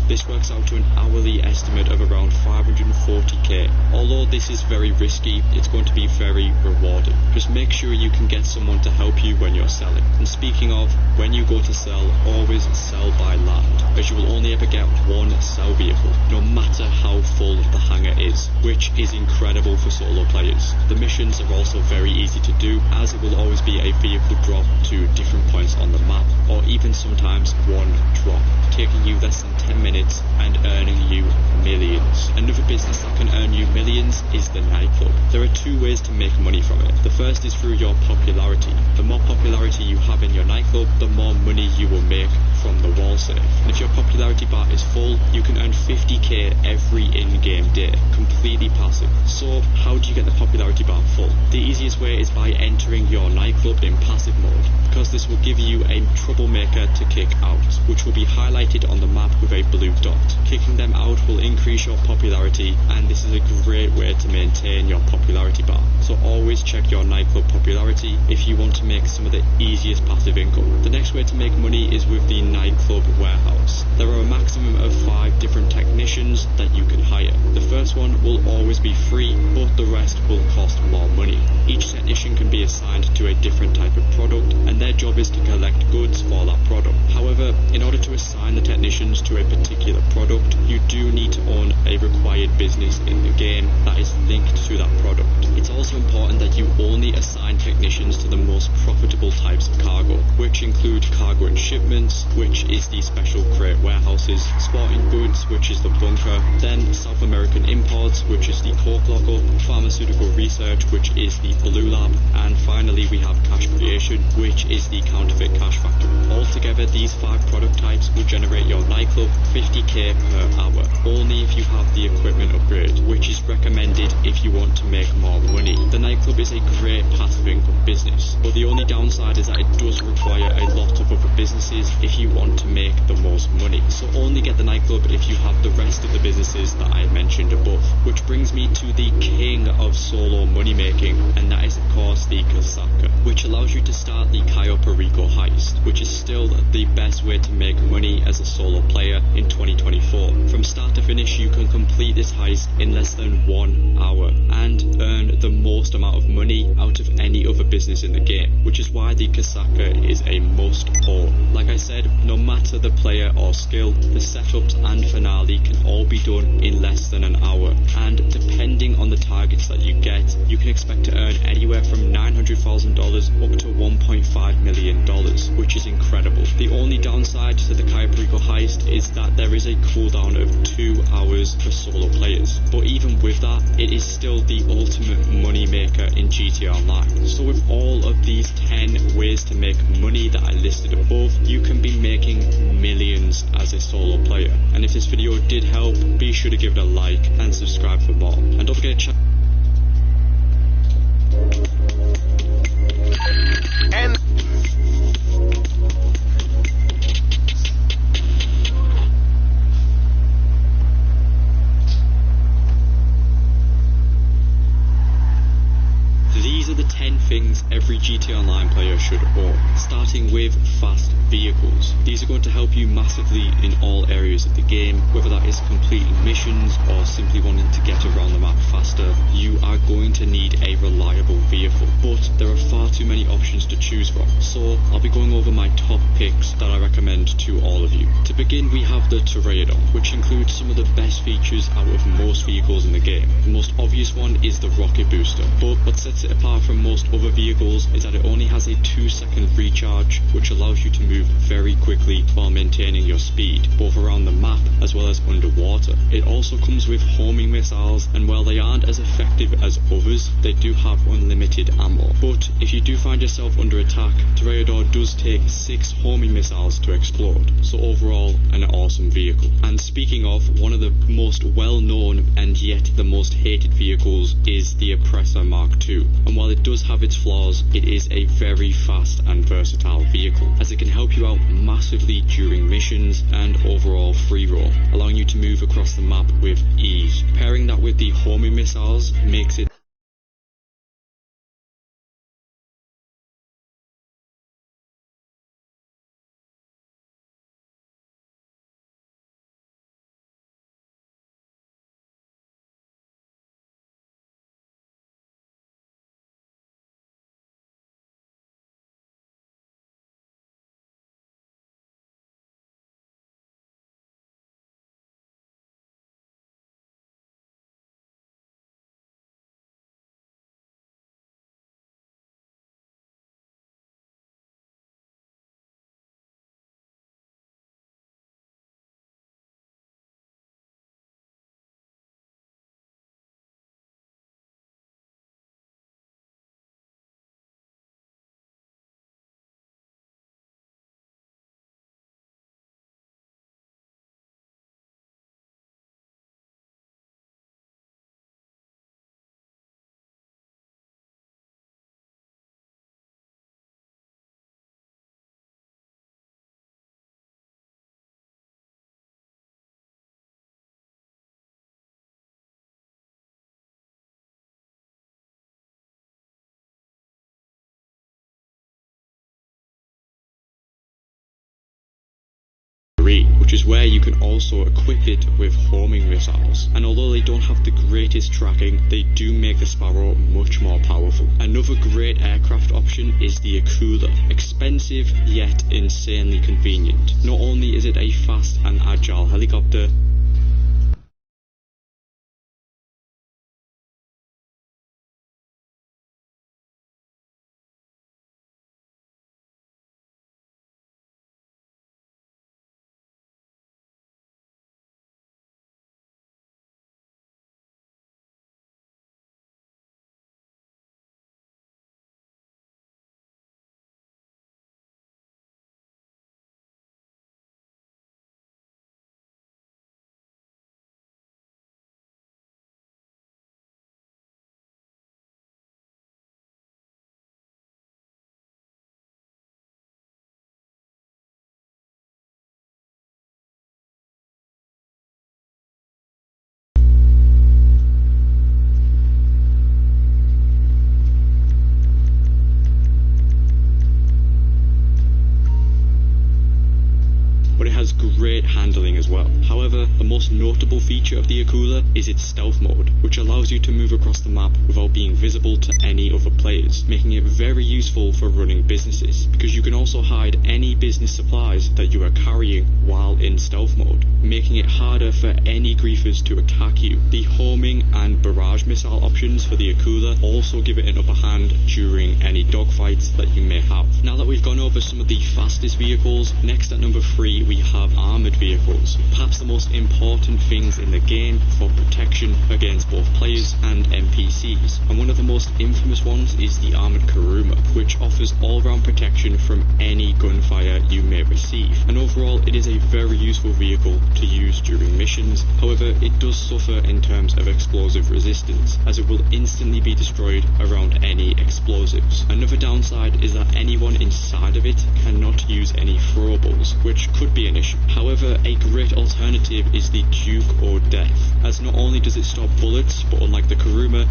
S4: This works out to an hourly estimate of around 540k. Although this is very risky, it's going to be very rewarding. Just make sure you can get someone to help you when you're selling. And speaking of, when you go to sell, always sell by land, as you will only ever get one sell vehicle, no matter how full the hangar is, which is incredible for solo players. The missions are also very easy to do, as it will always be a vehicle drop to different points on the map, or even sometimes one drop, taking you less than 10 minutes and earning you millions. Another business that can earn you millions is the nightclub. There are 2 ways to make money from it. The first is through your popularity. The more popularity you have in your nightclub, the more money you will make from the wall safe. And if your popularity bar is full, you can earn 50k every in-game day, completely passive. So how do you get the popularity bar full? The easiest way is by entering your nightclub in passive mode, because this will give you a troublemaker to kick out, which will be highlighted on the map with a blue dot. Kicking them out will increase your popularity, and this is a great way to maintain your popularity bar. So always check your nightclub popularity if you want to make some of the easiest passive income. The next way to make money is with the nightclub warehouse. There are a maximum of 5 different technicians that you can hire. The first one will always be free, but the rest will cost more money. Each technician can be assigned to a different type of product, and their job is to collect goods for that product. However, in order to assign the technicians to a particular product, you do need to own a required business in the game that is linked to that product. It's also important that you only assign technicians to the most profitable types of cargo, which include cargo and shipments, which is the special crate warehouses, sporting goods, which is the bunker, then South American imports, which is the coke locker, pharmaceutical research, which is the blue lab, and finally we have cash creation, which is the counterfeit cash factory. Altogether, these 5 product types will generate your nightclub 50k per hour, only if you have the equipment upgrade, which is recommended if you want to make more money. The nightclub is a great passive income business, but the only downside is that it does require a lot of other businesses if you want to make the most money. So only get the nightclub if you have the rest of the businesses that I mentioned above. Which brings me to the king of solo money making, and that is of course the Kasaka, which allows you to start the Cayo Perico heist, which is still the best way to make money as a solo player in 2024. From start to finish, you can complete this heist in less than 1 hour and earn the most amount of money out of any other business in the game, which is why the Kasaka is a must own. Like I said, no matter the player or skill, the setups and finale can all be done in less than an hour, and depending on the targets that you get, you can expect to earn anywhere from $900,000 up to $1.5 million, which is incredible. The only downside to the Cayo Perico heist is that there is a cooldown of 2 hours for solo players, but even with that, it is still the ultimate money maker in GTA Online. So with all of these 10 ways to make money that I listed above, you can be making millions as a solo player. And if this video did help, be sure to give it a like and subscribe for more. And don't forget to check.
S1: And
S4: These are the 10 things every GTA Online player should own, starting with fast vehicles. These are going to help you massively in all areas of the game, whether that is completing missions or simply wanting to get around the map faster. You are going to need a reliable vehicle, but there are far too many options to choose from, so I'll be going over my top picks that I recommend to all of you. To begin, we have the Toreador, which includes some of the best features out of most vehicles in the game. The most obvious one is the rocket booster, but what sets it apart from most other vehicles is that it only has a 2-second recharge, which allows you to move very quickly while maintaining your speed, both around the map as well as underwater. It also comes with homing missiles, and while they aren't as effective as others, they do have unlimited ammo. But if you do find yourself under attack, Toreador does take 6 homing missiles to explode, so overall an awesome vehicle. And speaking of, one of the most well-known and yet the most hated vehicles is the Oppressor Mark II, and while it does have its flaws, it is a very fast and versatile vehicle, as it can help you out massively during missions and overall free roam, allowing you to move across the map with ease. Pairing that with the homing missiles makes it which is where you can also equip it with homing missiles, and although they don't have the greatest tracking, they do make the Sparrow much more powerful. Another great aircraft option is the Akula, expensive yet insanely convenient. Not only is it a fast and agile helicopter, great handling as well. However, the most notable feature of the Akula is its stealth mode, which allows you to move across the map without being visible to any other players, making it very useful for running businesses, because you can also hide any business supplies that you are carrying while in stealth mode, making it harder for any griefers to attack you. The homing and barrage missile options for the Akula also give it an upper hand during any dogfights that you may have. Now that we've gone over some of the fastest vehicles, next at number 3 we have armoured vehicles, perhaps the most important things in the game for protection against both players and NPCs, and one of the most infamous ones is the armoured Kuruma, which offers all-round protection from any gunfire you may receive, and overall it is a very useful vehicle to use during missions. However, it does suffer in terms of explosive resistance, as it will instantly be destroyed around any explosives. Another downside is that anyone inside of it cannot use any throwables, which could be an issue. However, a great alternative is the Duke or Death, as not only does it stop bullets, but unlike the Kuruma,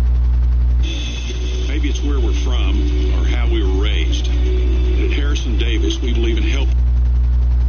S2: maybe it's where we're from or how we were raised. At Harrison Davis, we believe in help.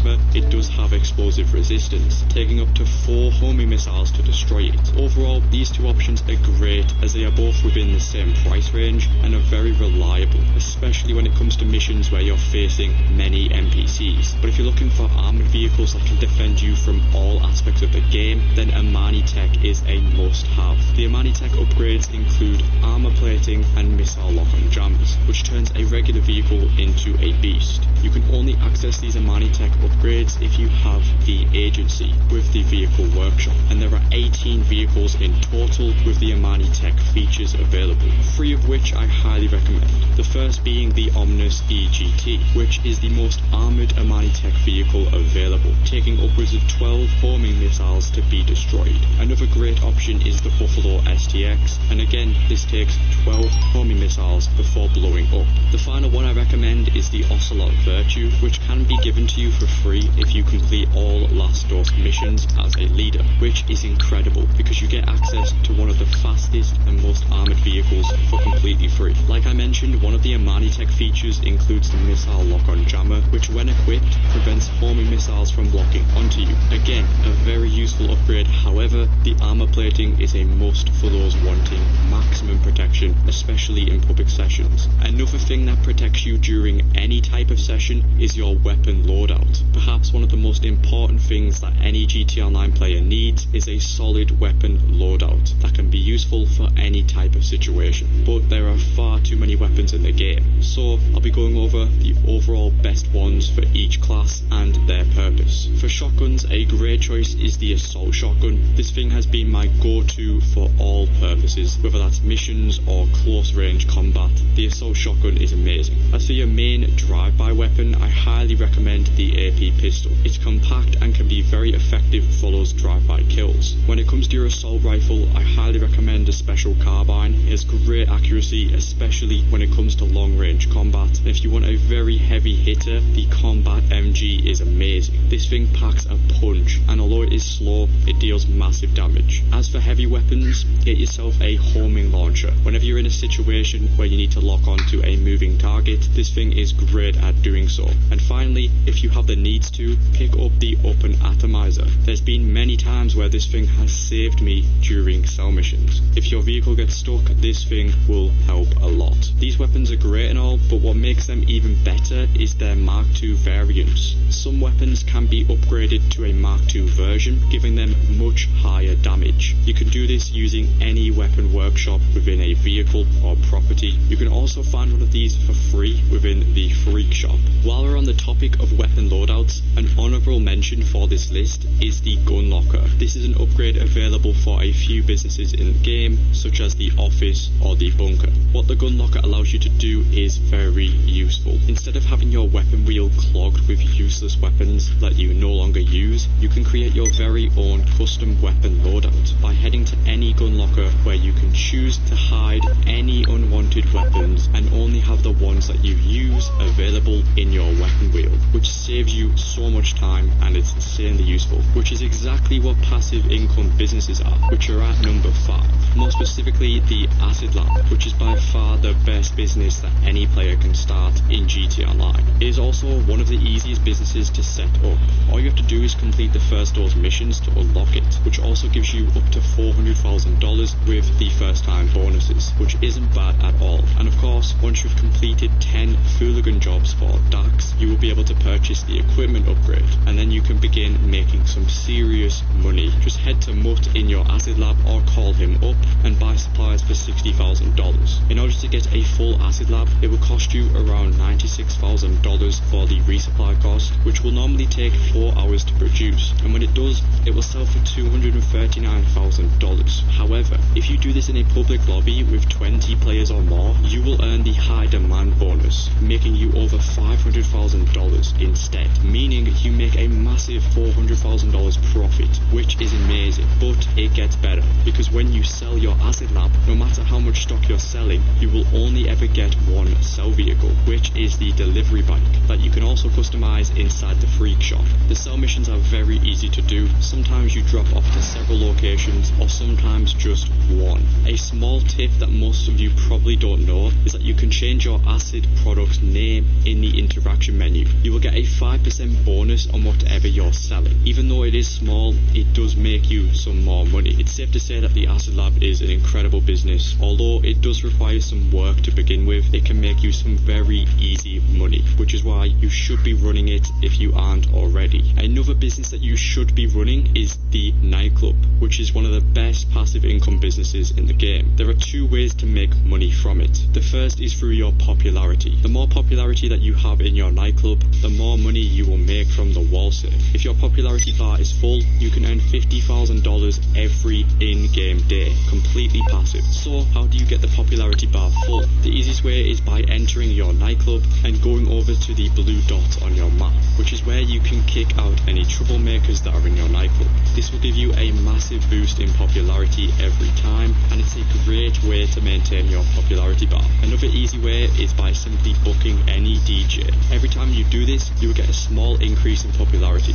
S4: However, it does have explosive resistance, taking up to 4 homing missiles to destroy it. Overall, these two options are great as they are both within the same price range and are very reliable, especially when it comes to missions where you're facing many NPCs. But if you're looking for armoured vehicles that can defend you from all aspects of the game, then Amani Tech is a must-have. The Amani Tech upgrades include armour plating and missile lock-on jammers, which turns a regular vehicle into a beast. You can only access these Amani Tech upgrades if you have the agency with the vehicle workshop, and there are 18 vehicles in total with the Amani Tech features available, 3 of which I highly recommend. The first being the Omnis EGT, which is the most armoured Amani Tech vehicle available, taking upwards of 12 homing missiles to be destroyed. Another great option is the Buffalo STX, and again this takes 12 homing missiles before blowing up. The final one I recommend is the Ocelot Virtue, which can be given to you for free if you complete all Last Dose missions as a leader, which is incredible because you get access to one of the fastest and most armoured vehicles for completely free. Like I mentioned, one of the Amani Tech features includes the missile lock-on jammer, which when equipped prevents homing missiles from locking onto you. Again, a very useful upgrade. However, the armour plating is a must for those wanting maximum protection, especially in public sessions. Another thing that protects you during any type of session is your weapon loadout. Perhaps one of the most important things that any GTA Online player needs is a solid weapon loadout that can be useful for any type of situation. But there are far too many weapons in the game, so I'll be going over the overall best ones for each class and their purpose. For shotguns, a great choice is the assault shotgun. This thing has been my go-to for all purposes, whether that's missions or close range combat. The assault shotgun is amazing. As for your main drive-by weapon, I highly recommend the AP pistol. It's compact and can be very effective for those drive-by kills. When it comes to your assault rifle, I highly recommend a special carbine. It has great accuracy, especially when it comes to long-range combat. And if you want a very heavy hitter, the Combat MG is amazing. This thing packs a punch, and although it is slow, it deals massive damage. As for heavy weapons, get yourself a homing launcher. Whenever you're in a situation where you need to lock onto a moving target, this thing is great at doing so. And finally, if you have the needs to, pick up the Open Atomizer. There's been many times where this thing has saved me during cell missions. If your vehicle gets stuck, this thing will help a lot. These weapons are great and all, but what makes them even better is their Mark II variants. Some weapons can be upgraded to a Mark II version, giving them much higher damage. You can do this using any weapon workshop within a vehicle or property. You can also find one of these for free within the Freak Shop. While we're on the topic of weapon loadouts, an honourable mention for this list is the Gun Locker. This is an upgrade available for a few businesses in the game, such as the office or the bunker. What the Gun Locker allows you to do is very useful. Instead of having your weapon wheel clogged with useless weapons that you no longer use, you can create your very own custom weapon loadout by heading to any Gun Locker where you can choose to hide any unwanted weapons and only have the ones that you use available in your weapon wheel, which saves you so much time and it's insanely useful, which is exactly what passive income businesses are, which are at number 5. More specifically, the Acid Lab, which is by far the best business that any player can start in GTA Online. It is also one of the easiest businesses to set up. All you have to do is complete the first door's missions to unlock it, which also gives you up to $400,000 with the first time bonuses, which isn't bad at all. And of course, once you've completed 10 Fooligan jobs for Dax, you will be able to purchase the equipment upgrade, and then you can begin making some serious money. Just head to Mutt in your Acid Lab or call him up and buy supplies for $60,000. In order to get a full Acid Lab, it will cost you around $96,000 for the resupply cost, which will normally take 4 hours to produce, and when it does, it will sell for $239,000. However, if you do this in a public lobby with 20 players or more, you will earn the high demand bonus, making you over $500,000 instead, meaning you make a massive $400,000 $100,000 profit, which is amazing. But it gets better, because when you sell your Acid Lab, no matter how much stock you're selling, you will only ever get one sell vehicle, which is the delivery bike, that you can also customize inside the Freak Shop. The sell missions are very easy to do. Sometimes you drop off to several locations, or sometimes just one. A small tip that most of you probably don't know is that you can change your Acid product's name in the interaction menu. You will get a 5% bonus on whatever you're selling. Even though it is small, it does make you some more money. It's safe to say that the Acid Lab is an incredible business. Although it does require some work to begin with, it can make you some very easy money, which is why you should be running it if you aren't already. Another business that you should be running is the nightclub, which is one of the best passive income businesses in the game. There are two ways to make money from it. The first is through your popularity. The more popularity that you have in your nightclub, the more money you will make from the wall save. If your popularity bar is full, you can earn $50,000 every in-game day, completely passive. So how do you get the popularity bar full? The easiest way is by entering your nightclub and going over to the blue dot on your map, which is where you can kick out any troublemakers that are in your nightclub. This will give you a massive boost in popularity every time, and it's a great way to maintain your popularity bar. Another easy way is by simply booking any DJ. Every time you do this, you will get a small increase in popularity.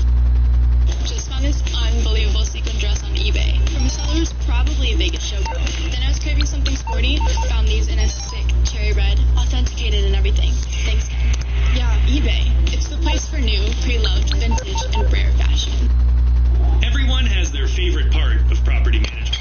S7: Just found this unbelievable sequin dress on eBay. From a seller who's probably a Vegas showgirl. Then I was craving something sporty, found these in a sick cherry red, authenticated and everything. Thanks, Ken. Yeah, eBay. It's the place for new, pre-loved, vintage, and rare fashion.
S8: Everyone has their favorite part of property management.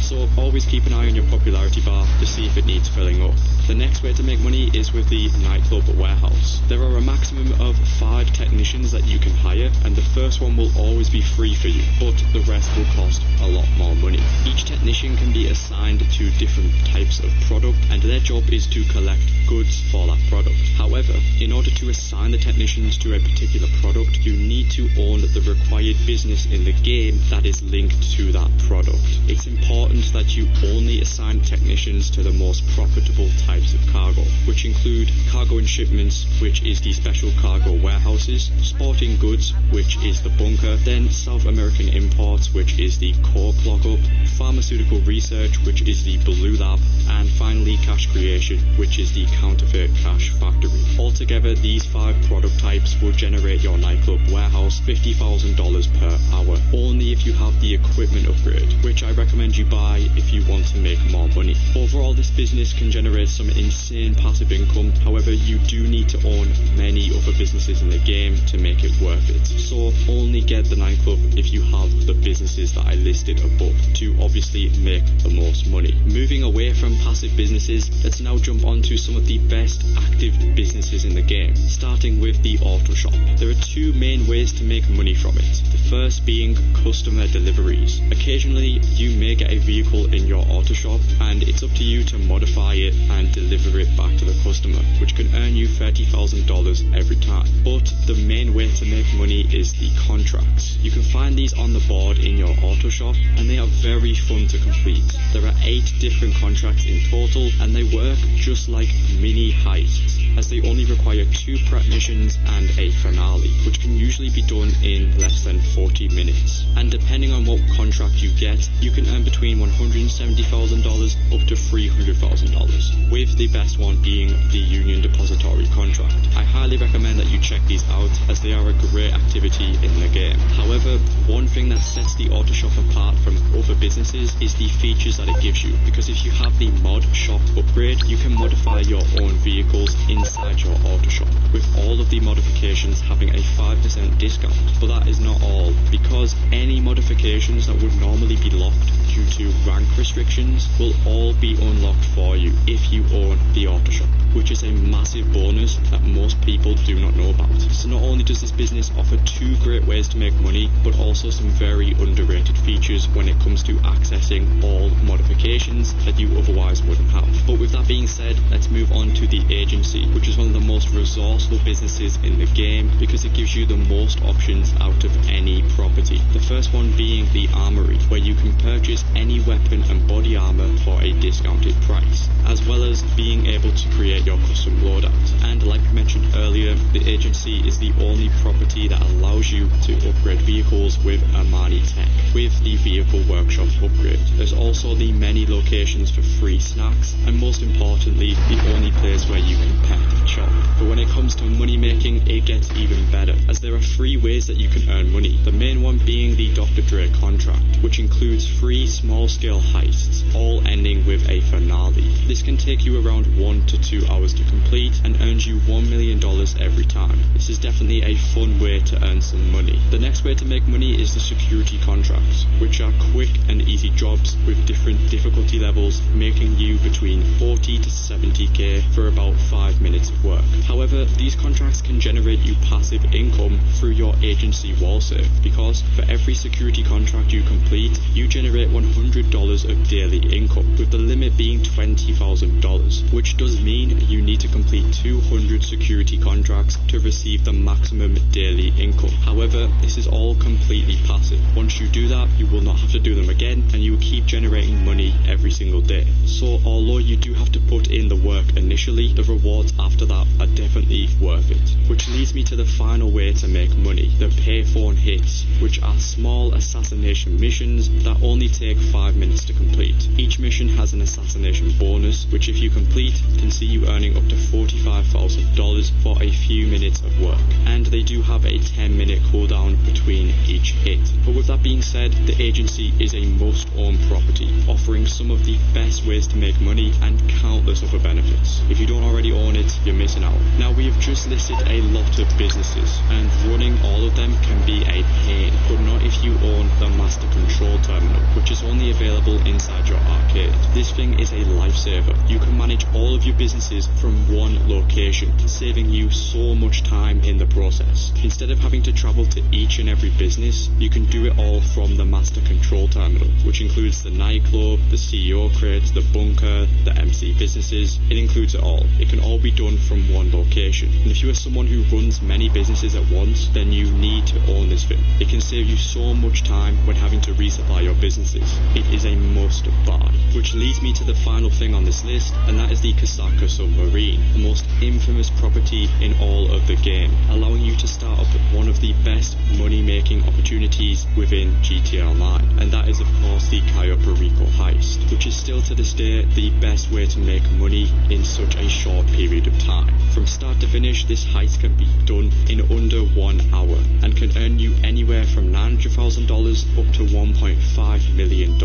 S4: So always keep an eye on your popularity bar to see if it needs filling up. The next way to make money is with the nightclub warehouse. There are a maximum of 5 technicians that you can hire, and the first one will always be free for you, but the rest will cost a lot more money. Each technician can be assigned to different types of product, and their job is to collect goods for that product. However, in order to assign the technicians to a particular product, you need to own the required business in the game that is linked to that product. It's important that you only assign technicians to the most profitable types of cargo, which include cargo and shipments, which is the special cargo warehouses, sporting goods, which is the bunker, then South American imports, which is the cork lockup, pharmaceutical research, which is the blue lab, and finally cash creation, which is the counterfeit cash factory. Altogether, these 5 product types will generate your nightclub warehouse $50,000 per hour, only if you have the equipment upgrade, which I recommend you buy if you want to make more money. Overall, this business can generate some insane passive income. However, you do need to own many other businesses in the game to make it worth it. So only get the nightclub if you have the businesses that I listed above to obviously make the most money. Moving away from passive businesses, let's now jump on to some of the best active businesses in the game, starting with the auto shop. There are 2 main ways to make money from it. The first being customer deliveries. Occasionally, you may get a vehicle in your auto shop, and it's up to you to modify it and deliver it back to the customer, which can earn you $30,000 every time. But the main way to make money is the contracts. You can find these on the board in your auto shop, and they are very fun to complete. There are 8 different contracts in total, and they work just like mini heists, as they only require 2 prep missions and a finale, which can usually be done in less than 40 minutes. And depending on what contract you get, you can earn between $170,000 up to $300,000, with the best one being the Union Depository contract. I highly recommend that you check these out, as they are a great activity in the game. However, one thing that sets the auto shop apart from other businesses is the features that it gives you, because if you have the mod shop upgrade, you can modify your own vehicles inside your auto shop, with all of the modifications having a 5% discount. But that is not all, because any modifications that would normally be locked due to rank restrictions will all be unlocked for you if you own the auto shop, which is a massive bonus that most people do not know about. So not only does this business offer 2 great ways to make money, but also some very underrated features when it comes to accessing all modifications that you otherwise wouldn't have. But with that being said, let's move on to the agency, which is one of the most resourceful businesses in the game, because it gives you the most options out of any property. The first one being the armory, where you can purchase any weapon and body armor for a discounted price, as well as being able to create your custom loadout. And like I mentioned earlier, the agency is the only property that allows you to upgrade vehicles with Armani Tech, with the Vehicle Workshop upgrade. There's also the many locations for free snacks, and most importantly, the only place where you can pet shop. But when it comes to money making, it gets even better, as there are 3 ways that you can earn money. The main one being the Dr. Dre contract, which includes 3 small-scale heists, all ending with a finale. This can take you around 1 to 2 hours to complete and earns you $1 million every time. This is definitely a fun way to earn some money. The next way to make money is the security contracts, which are quick and easy jobs with different difficulty levels, making you between 40 to 70k for about 5 minutes of work. However, these contracts can generate you passive income through your agency wall save, because for every security contract you complete, you generate $100 of daily income, with the limit being $20,000, which does mean you need to complete 200 security contracts to receive the maximum daily income. However, this is all completely passive. Once you do that, you will not have to do them again, and you will keep generating money every single day. So although you do have to put in the work initially, the rewards after that are definitely worth it. Which leads me to the final way to make money, the payphone hits, which are small assassination missions that only take 5 minutes to complete. Each mission has an assassination bonus, which if you complete, can see you earning up to $45,000 for a few minutes of work. And they do have a 10-minute cooldown between each hit. But with that being said, the agency is a must-own property, offering some of the best ways to make money and countless other benefits. If you don't already own it, you're missing out. Now, we have just listed a lot of businesses, and running all of them can be a pain, but not if you own the Master Control Terminal, which is only available inside your arcade. This thing is a lifesaver. You can manage all of your businesses from one location, saving you so much time in the process. Instead of having to travel to each and every business, you can do it all from the Master Control Terminal, which includes the nightclub, the CEO crates, the bunker, the MC businesses. It includes it all. It can all be done from one location. And if you are someone who runs many businesses at once, then you need to own this thing. It can save you so much time when having to resupply your businesses. It is a must buy. Which leads me to the final thing on this list, and that is the Kosatka Submarine, the most infamous property in all of the game, allowing you to start up one of the best money-making opportunities within GTA Online, and that is of course the Cayo Perico heist, which is still to this day the best way to make money in such a short period of time. From start to finish, this heist can be done in under 1 hour, and can earn you anywhere from $900,000 up to $1.5 million,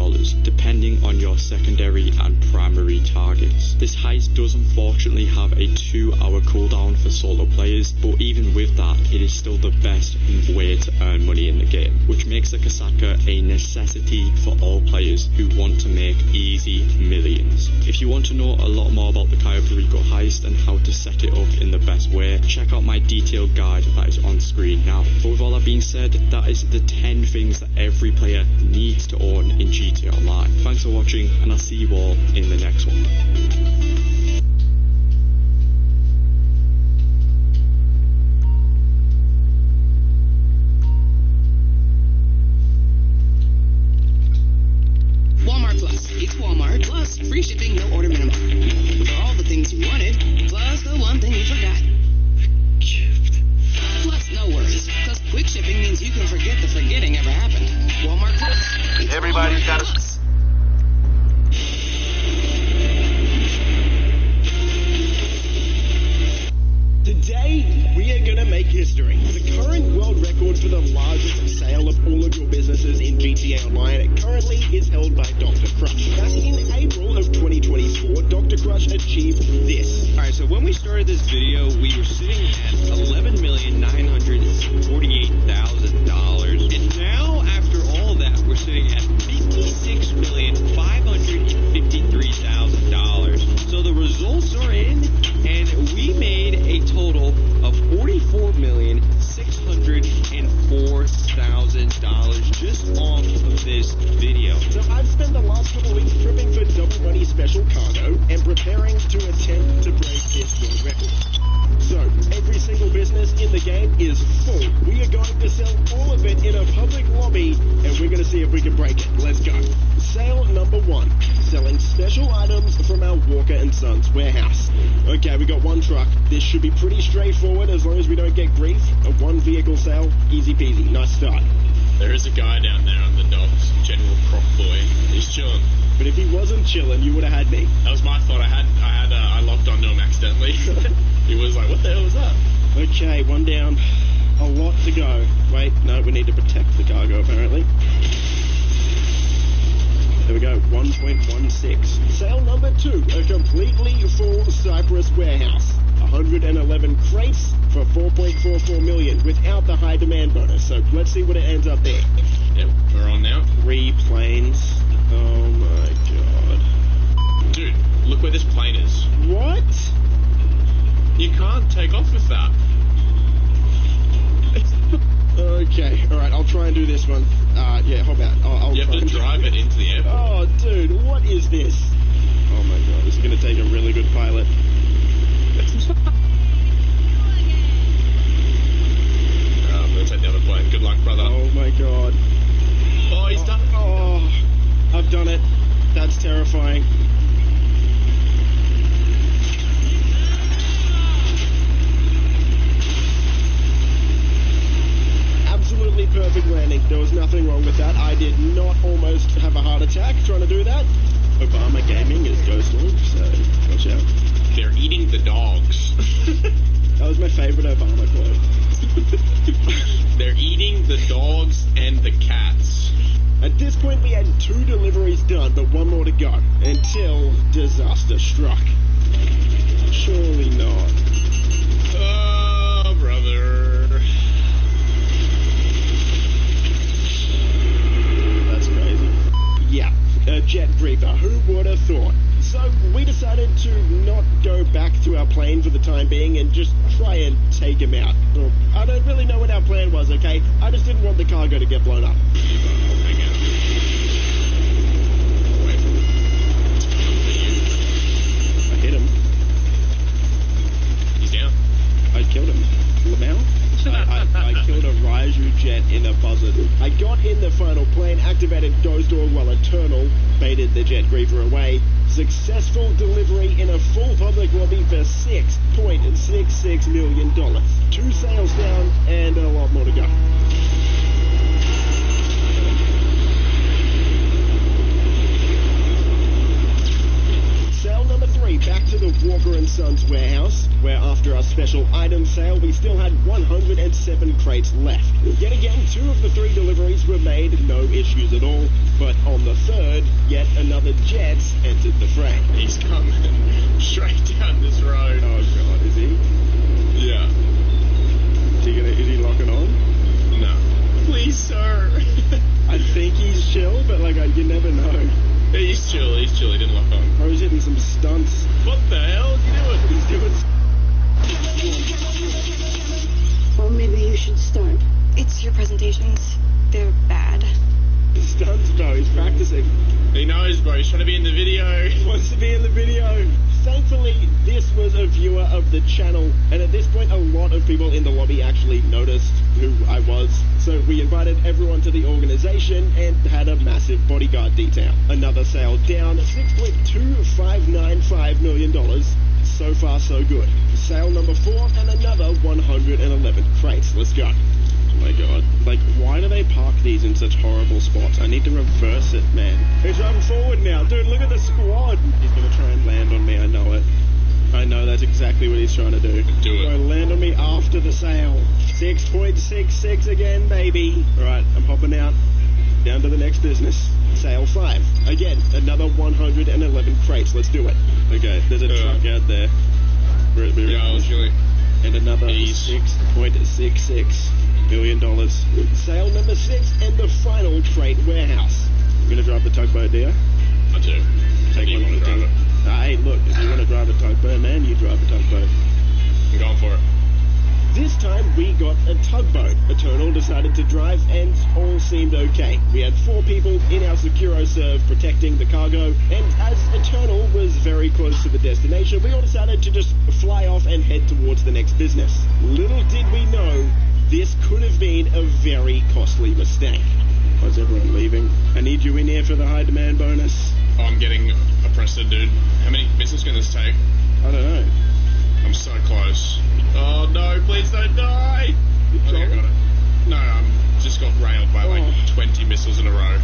S4: depending on your secondary and primary targets. This heist does unfortunately have a 2-hour cooldown for solo players, but even with that, it is still the best way to earn money in the game, which makes the Kosatka a necessity for all players who want to make easy millions. If you want to know a lot more about the Cayo Perico heist and how to set it up in the best way, check out my detailed guide that is on screen now. But with all that being said, that is the 10 things that every player needs to own in GTA Online. Thanks for watching, and I'll see you all in the next one.
S6: Walmart Plus. It's Walmart Plus. Free shipping, no order minimum. For all the things you wanted, plus the one thing you forgot. Gift. Plus, no worries, because quick shipping means you can forget the forgetting ever happened. Walmart Plus. It's
S1: Everybody's
S6: Walmart
S1: got
S6: Plus.
S1: a...
S9: Today, we are going to make history. The current world record for the largest sale of all of your businesses in GTA Online currently is held by Dr. Crush. Back in April of 2024, Dr. Crush achieved this.
S3: Alright, so when we started this video, we were sitting at $11,948,000. And now, after all that, we're sitting at $56,553,000. So the results are in, and we made a total of $44,604,000 just off of this video.
S9: So I've spent the last couple of weeks prepping for Double Money Special Cargo and preparing to attempt to break this world record. So, every single business in the game is full. We are going to sell all of it in a public lobby, and we're going to see if we can break it. Let's go. Sale number 1. Selling special items from our Walker & Sons warehouse. Okay, we got one truck. This should be pretty straightforward as long as we don't get grief. A one vehicle sale, easy peasy. Nice start.
S3: There is a guy down there on the docks, General Croc Boy. He's chilling.
S9: But if he wasn't chilling, you would have had me.
S3: That was my fault. I locked onto him accidentally. He was like, what the hell was that?
S9: Okay, one down. A lot to go. Wait, no, we need to protect the cargo apparently. There we go, 1.16. Sale number 2, a completely full Cypress warehouse. 111 crates for 4.44 million without the high demand bonus. So let's see what it ends up there.
S3: Yep, we're on now.
S9: 3 planes. Oh my god.
S3: Dude, look where this plane is.
S9: What?
S3: You can't take off with that.
S9: Okay, alright, I'll try and do this one. Yeah, how about? I'll
S3: You have to drive it into the airport.
S9: Oh, dude, what is this? Oh my god, this is going to take a really good pilot.
S3: I'm going to take the other plane. Good luck, brother.
S9: Oh my god.
S3: Oh, he's done it.
S9: Oh, I've done it. That's terrifying. Absolutely perfect landing. There was nothing wrong with that. I did not almost have a heart attack trying to do that. Obama Gaming is ghosting, so watch out.
S3: They're eating the dogs.
S9: That was my favorite Obama quote.
S3: They're eating the dogs and the cats.
S9: At this point, we had 2 deliveries done, but 1 more to go, until disaster struck. Surely not.
S3: Oh, brother.
S9: That's crazy. Yeah, a jet reaper. Who would have thought? So we decided to not go back to our plane for the time being and just try and take him out. Well, I don't really know what our plan was, okay? I just didn't want the cargo to get blown up.
S3: Hang out. Wait.
S9: I hit him.
S3: He's down.
S9: I killed him. Lamau? I killed a Raiju jet in a buzzard. I got in the final plane, activated Ghost Door while Eternal baited the jet griever away. Successful delivery in a full public lobby for $6.66 million. 2 sales down and a lot more to go. Sale number 3, back to the Walker & Sons warehouse, where after our special item sale, we still had 107 crates left. Yet again, 2 of the 3 deliveries were made, no issues at all, but on the 3rd, yet another jet entered the fray.
S3: He's coming straight down this road.
S9: Oh god, is he?
S3: Yeah.
S9: Is he locking on?
S3: No. Please, sir.
S9: I think he's chill, but like, you never know.
S3: He's chill, he didn't lock on.
S9: Or he's hitting some stunts.
S3: What the hell is he doing?
S9: He's doing...
S10: Well, maybe you should start.
S5: It's your presentations. They're bad.
S9: Stunts, bro. He's practicing.
S3: He knows, bro. He's trying to be in the video.
S9: He wants to be in the video. Thankfully, this was a viewer of the channel, and at this point, a lot of people in the lobby actually noticed who I was. So we invited everyone to the organization and had a massive bodyguard detail. Another sale down, $6.2595 million. So far, so good. Sale number 4 and another 111 crates. Let's go. Oh my god. Like, why do they park these in such horrible spots? I need to reverse it, man. He's driving forward now. Dude, look at the squad. He's gonna try and land on me, I know it. I know that's exactly what he's trying to do.
S3: Do it.
S9: So land on me after the sale. 6.66 again, baby. Alright, I'm popping out. Down to the next business. Sale 5. Again, another 111 crates. Let's do it. Okay, there's a truck out there.
S3: Yeah, I was really...
S9: And another $6.66 million. Sale number 6 and the final crate warehouse. You gonna drive the tugboat, dear?
S3: I do.
S9: Take
S3: you
S9: one
S3: want
S9: of
S3: to
S9: the
S3: drive
S9: two.
S3: it?
S9: Hey, look, if you want to drive a tugboat, man, you drive a tugboat.
S3: I'm going for it.
S9: This time we got a tugboat. Eternal decided to drive and all seemed okay. We had 4 people in our SecuroServe protecting the cargo, and as Eternal was very close to the destination, we all decided to just fly off and head towards the next business. Little did we know, this could have been a very costly mistake. Why is everyone leaving? I need you in here for the high demand bonus.
S11: Oh, I'm getting oppressed, dude. How many missiles can this take?
S9: I don't know.
S11: I'm so close. Oh no, please don't die! Okay, I got it. No, I'm just got railed by like 20 missiles in a row.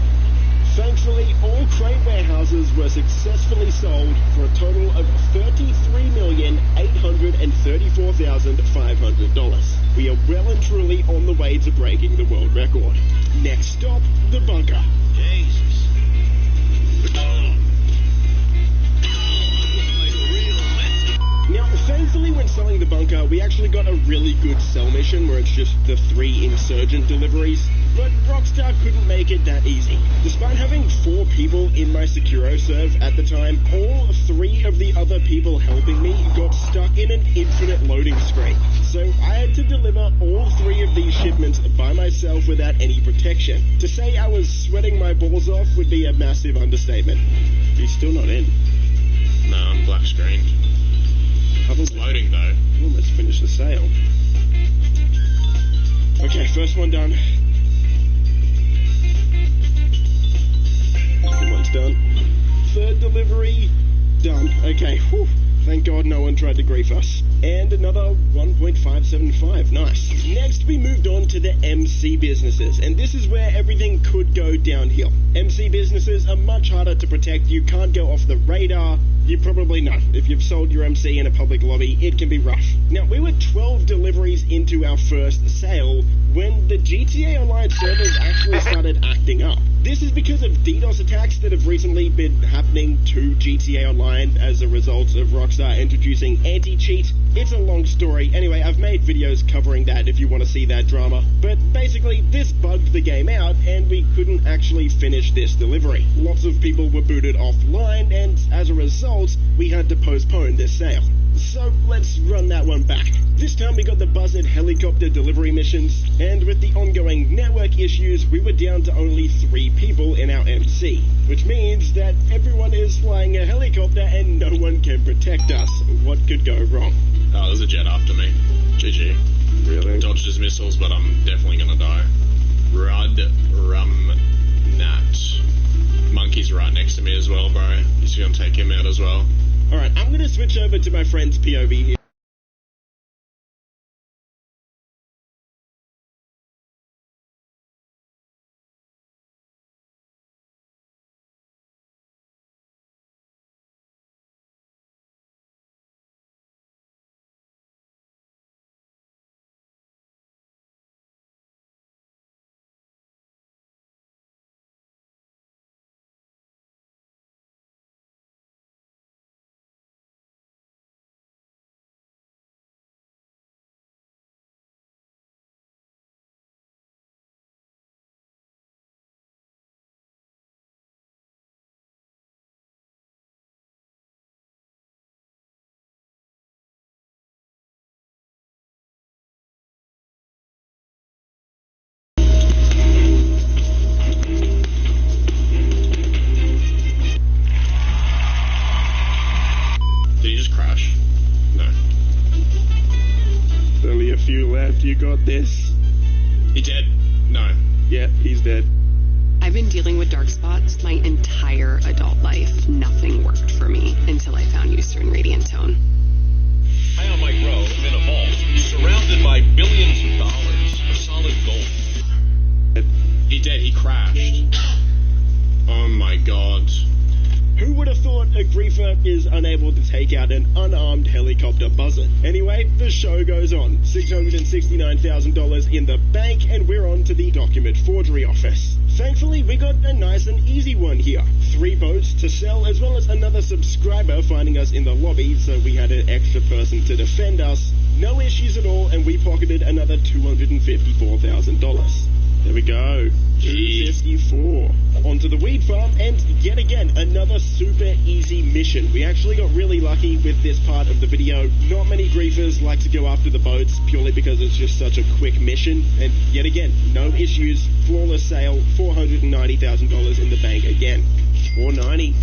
S9: Thankfully, all crate warehouses were successfully sold for a total of $33,834,500. We are well and truly on the way to breaking the world record. Next stop, the bunker.
S2: Jesus.
S9: Now, thankfully, when selling the bunker, we actually got a really good sell mission where it's just the 3 insurgent deliveries, but Rockstar couldn't make it that easy. Despite having 4 people in my Securo serve at the time, all 3 of the other people helping me got stuck in an infinite loading screen. So I had to deliver all 3 of these shipments by myself without any protection. To say I was sweating my balls off would be a massive understatement. He's still not in.
S11: No, I'm black screened. It's loading though.
S9: Almost finished the sale. Okay, first one done. Second one's done. Third delivery, done. Okay, whew. Thank God no one tried to grief us. And another 1.575, nice. Next we moved on to the MC businesses, and this is where everything could go downhill. MC businesses are much harder to protect, you can't go off the radar. You probably know, if you've sold your MC in a public lobby, it can be rough. Now, we were 12 deliveries into our first sale when the GTA Online servers actually started acting up. This is because of DDoS attacks that have recently been happening to GTA Online as a result of Rockstar introducing anti-cheat. It's a long story. Anyway, I've made videos covering that if you want to see that drama. But basically, this bugged the game out, and we couldn't actually finish this delivery. Lots of people were booted offline, and as a result, we had to postpone this sale. So let's run that one back. This time we got the Buzzard helicopter delivery missions, and with the ongoing network issues, we were down to only 3 people in our MC, which means that everyone is flying a helicopter and no one can protect us. What could go wrong?
S11: Oh, there's a jet after me. GG.
S9: Really?
S11: Dodged his missiles, but I'm definitely gonna die. Rud Rum Nat. Monkey's right next to me as well, bro. He's gonna take him out as well.
S9: Alright, I'm gonna switch over to my friend's POV here. You got this.
S11: He dead? No.
S9: Yeah, he's dead.
S12: I've been dealing with dark spots my entire adult life. Nothing worked for me until I found Eucer and Radiant Tone.
S13: Hi, I'm Mike Rowe. I'm in a vault, surrounded by billions of dollars of solid gold.
S11: He dead. He crashed. Oh my God.
S9: Who would have thought a griefer is unable to take out an unarmed helicopter buzzard? Anyway, the show goes on. $669,000 in the bank, and we're on to the document forgery office. Thankfully, we got a nice and easy one here. 3 boats to sell, as well as another subscriber finding us in the lobby, so we had an extra person to defend us. No issues at all, and we pocketed another $254,000. There we go. 254. Onto the weed farm, and yet again, another super easy mission. We actually got really lucky with this part of the video. Not many griefers like to go after the boats, purely because it's just such a quick mission. And yet again, no issues, flawless sale, $490,000 in the bank again. $490.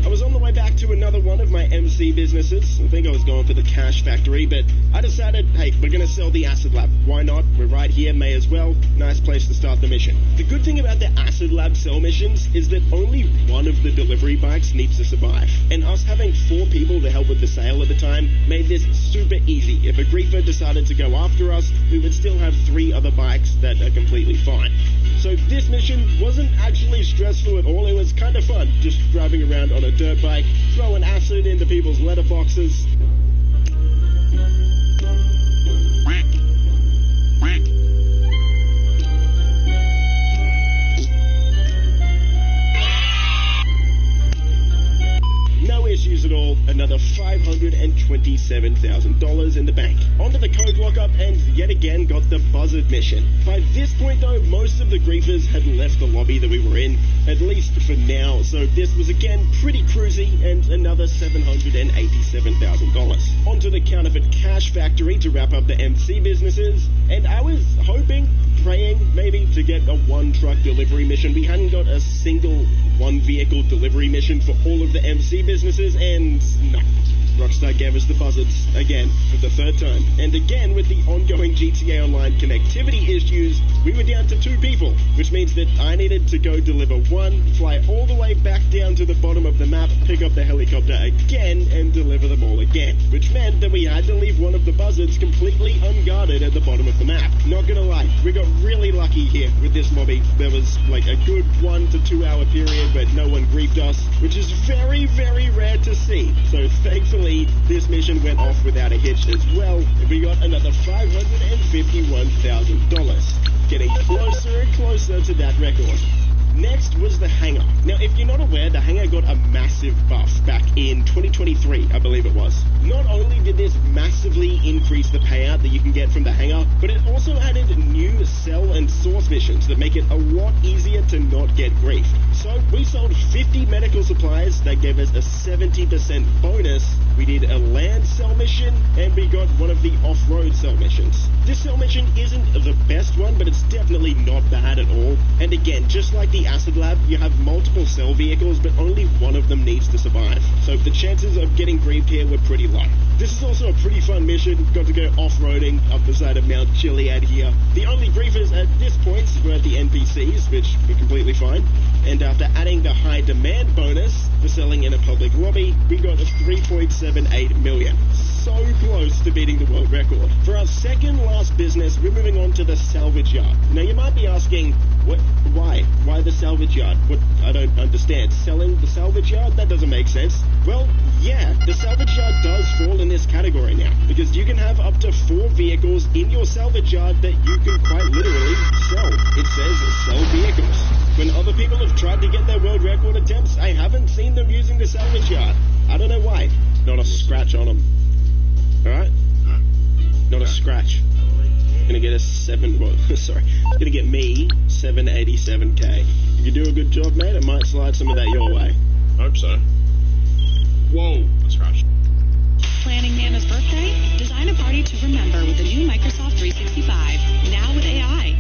S9: I was on the way back to another one of my MC businesses. I think I was going for the Cash Factory, but I decided, hey, we're going to sell the Acid Lab. Why not? We're right here, may as well. Nice place to start the mission. The good thing about the Acid Lab sell missions is that only one of the delivery bikes needs to survive. And us having 4 people to help with the sale at the time made this super easy. If a griefer decided to go after us, we would still have 3 other bikes that are completely fine. So this mission wasn't actually stressful at all. It was kind of fun, just driving around on a dirt bike, throwing acid into people's letterboxes. No issues at all. Another $527,000 in the bank. Onto the code lockup and yet again got the buzzard mission. By this point though, most of the griefers had left the lobby that we were in, at least for now, so this was again pretty cruisy and another $787,000. Onto the Counterfeit Cash Factory to wrap up the MC businesses, and I was hoping, praying maybe to get a 1-truck delivery mission. We hadn't got a single 1-vehicle delivery mission for all of the MC businesses, and no. Rockstar gave us the buzzards again for the 3rd time. And again, with the ongoing GTA Online connectivity issues, we were down to 2 people, which means that I needed to go deliver 1, fly all the way back down to the bottom of the map, pick up the helicopter again, and deliver them all again, which meant that we had to leave one of the buzzards completely unguarded at the bottom of the map. Not gonna lie, we got really lucky here with this lobby. There was like a good 1 to 2 hour period where no one griefed us, which is very, very rare to see. So thankfully, this mission went off without a hitch as well, and we got another $551,000, getting closer and closer to that record. Next was the hangar. Now, if you're not aware, the hangar got a massive buff back in 2023, I believe it was. Not only did this massively increase the payout that you can get from the hangar, but it also added new sell and source missions that make it a lot easier to not get grief. So we sold 50 medical supplies that gave us a 70% bonus. We did a land sell mission, and we got one of the off-road sell missions. This sell mission isn't the best one, but it's definitely not bad at all. And again, just like the Acid Lab, you have multiple sell vehicles, but only one of them needs to survive. So the chances of getting griefed here were pretty low. This is also a pretty fun mission. Got to go off-roading up the side of Mount Chiliad here. The only griefers at this point were the NPCs, which were completely fine. And after adding the high demand bonus for selling in a public lobby, we got a 3.78 million. So close to beating the world record. For our second last business, we're moving on to the salvage yard. Now you might be asking, why? Why the salvage yard? What? I don't understand. Selling the salvage yard? That doesn't make sense. Well, yeah, the salvage yard does fall in this category now, because you can have up to 4 vehicles in your salvage yard that you can quite literally sell. It says sell vehicles. When other people have tried to get their world record attempts, I haven't seen them using the salvage yard. I don't know why. Not a scratch on them. Alright? Not a scratch. Gonna get a gonna get me 787k. If you do a good job, mate, I might slide some of that your way.
S11: Hope so. Whoa, a scratch.
S14: Planning Nana's birthday? Design a party to remember with the new Microsoft 365, now with AI.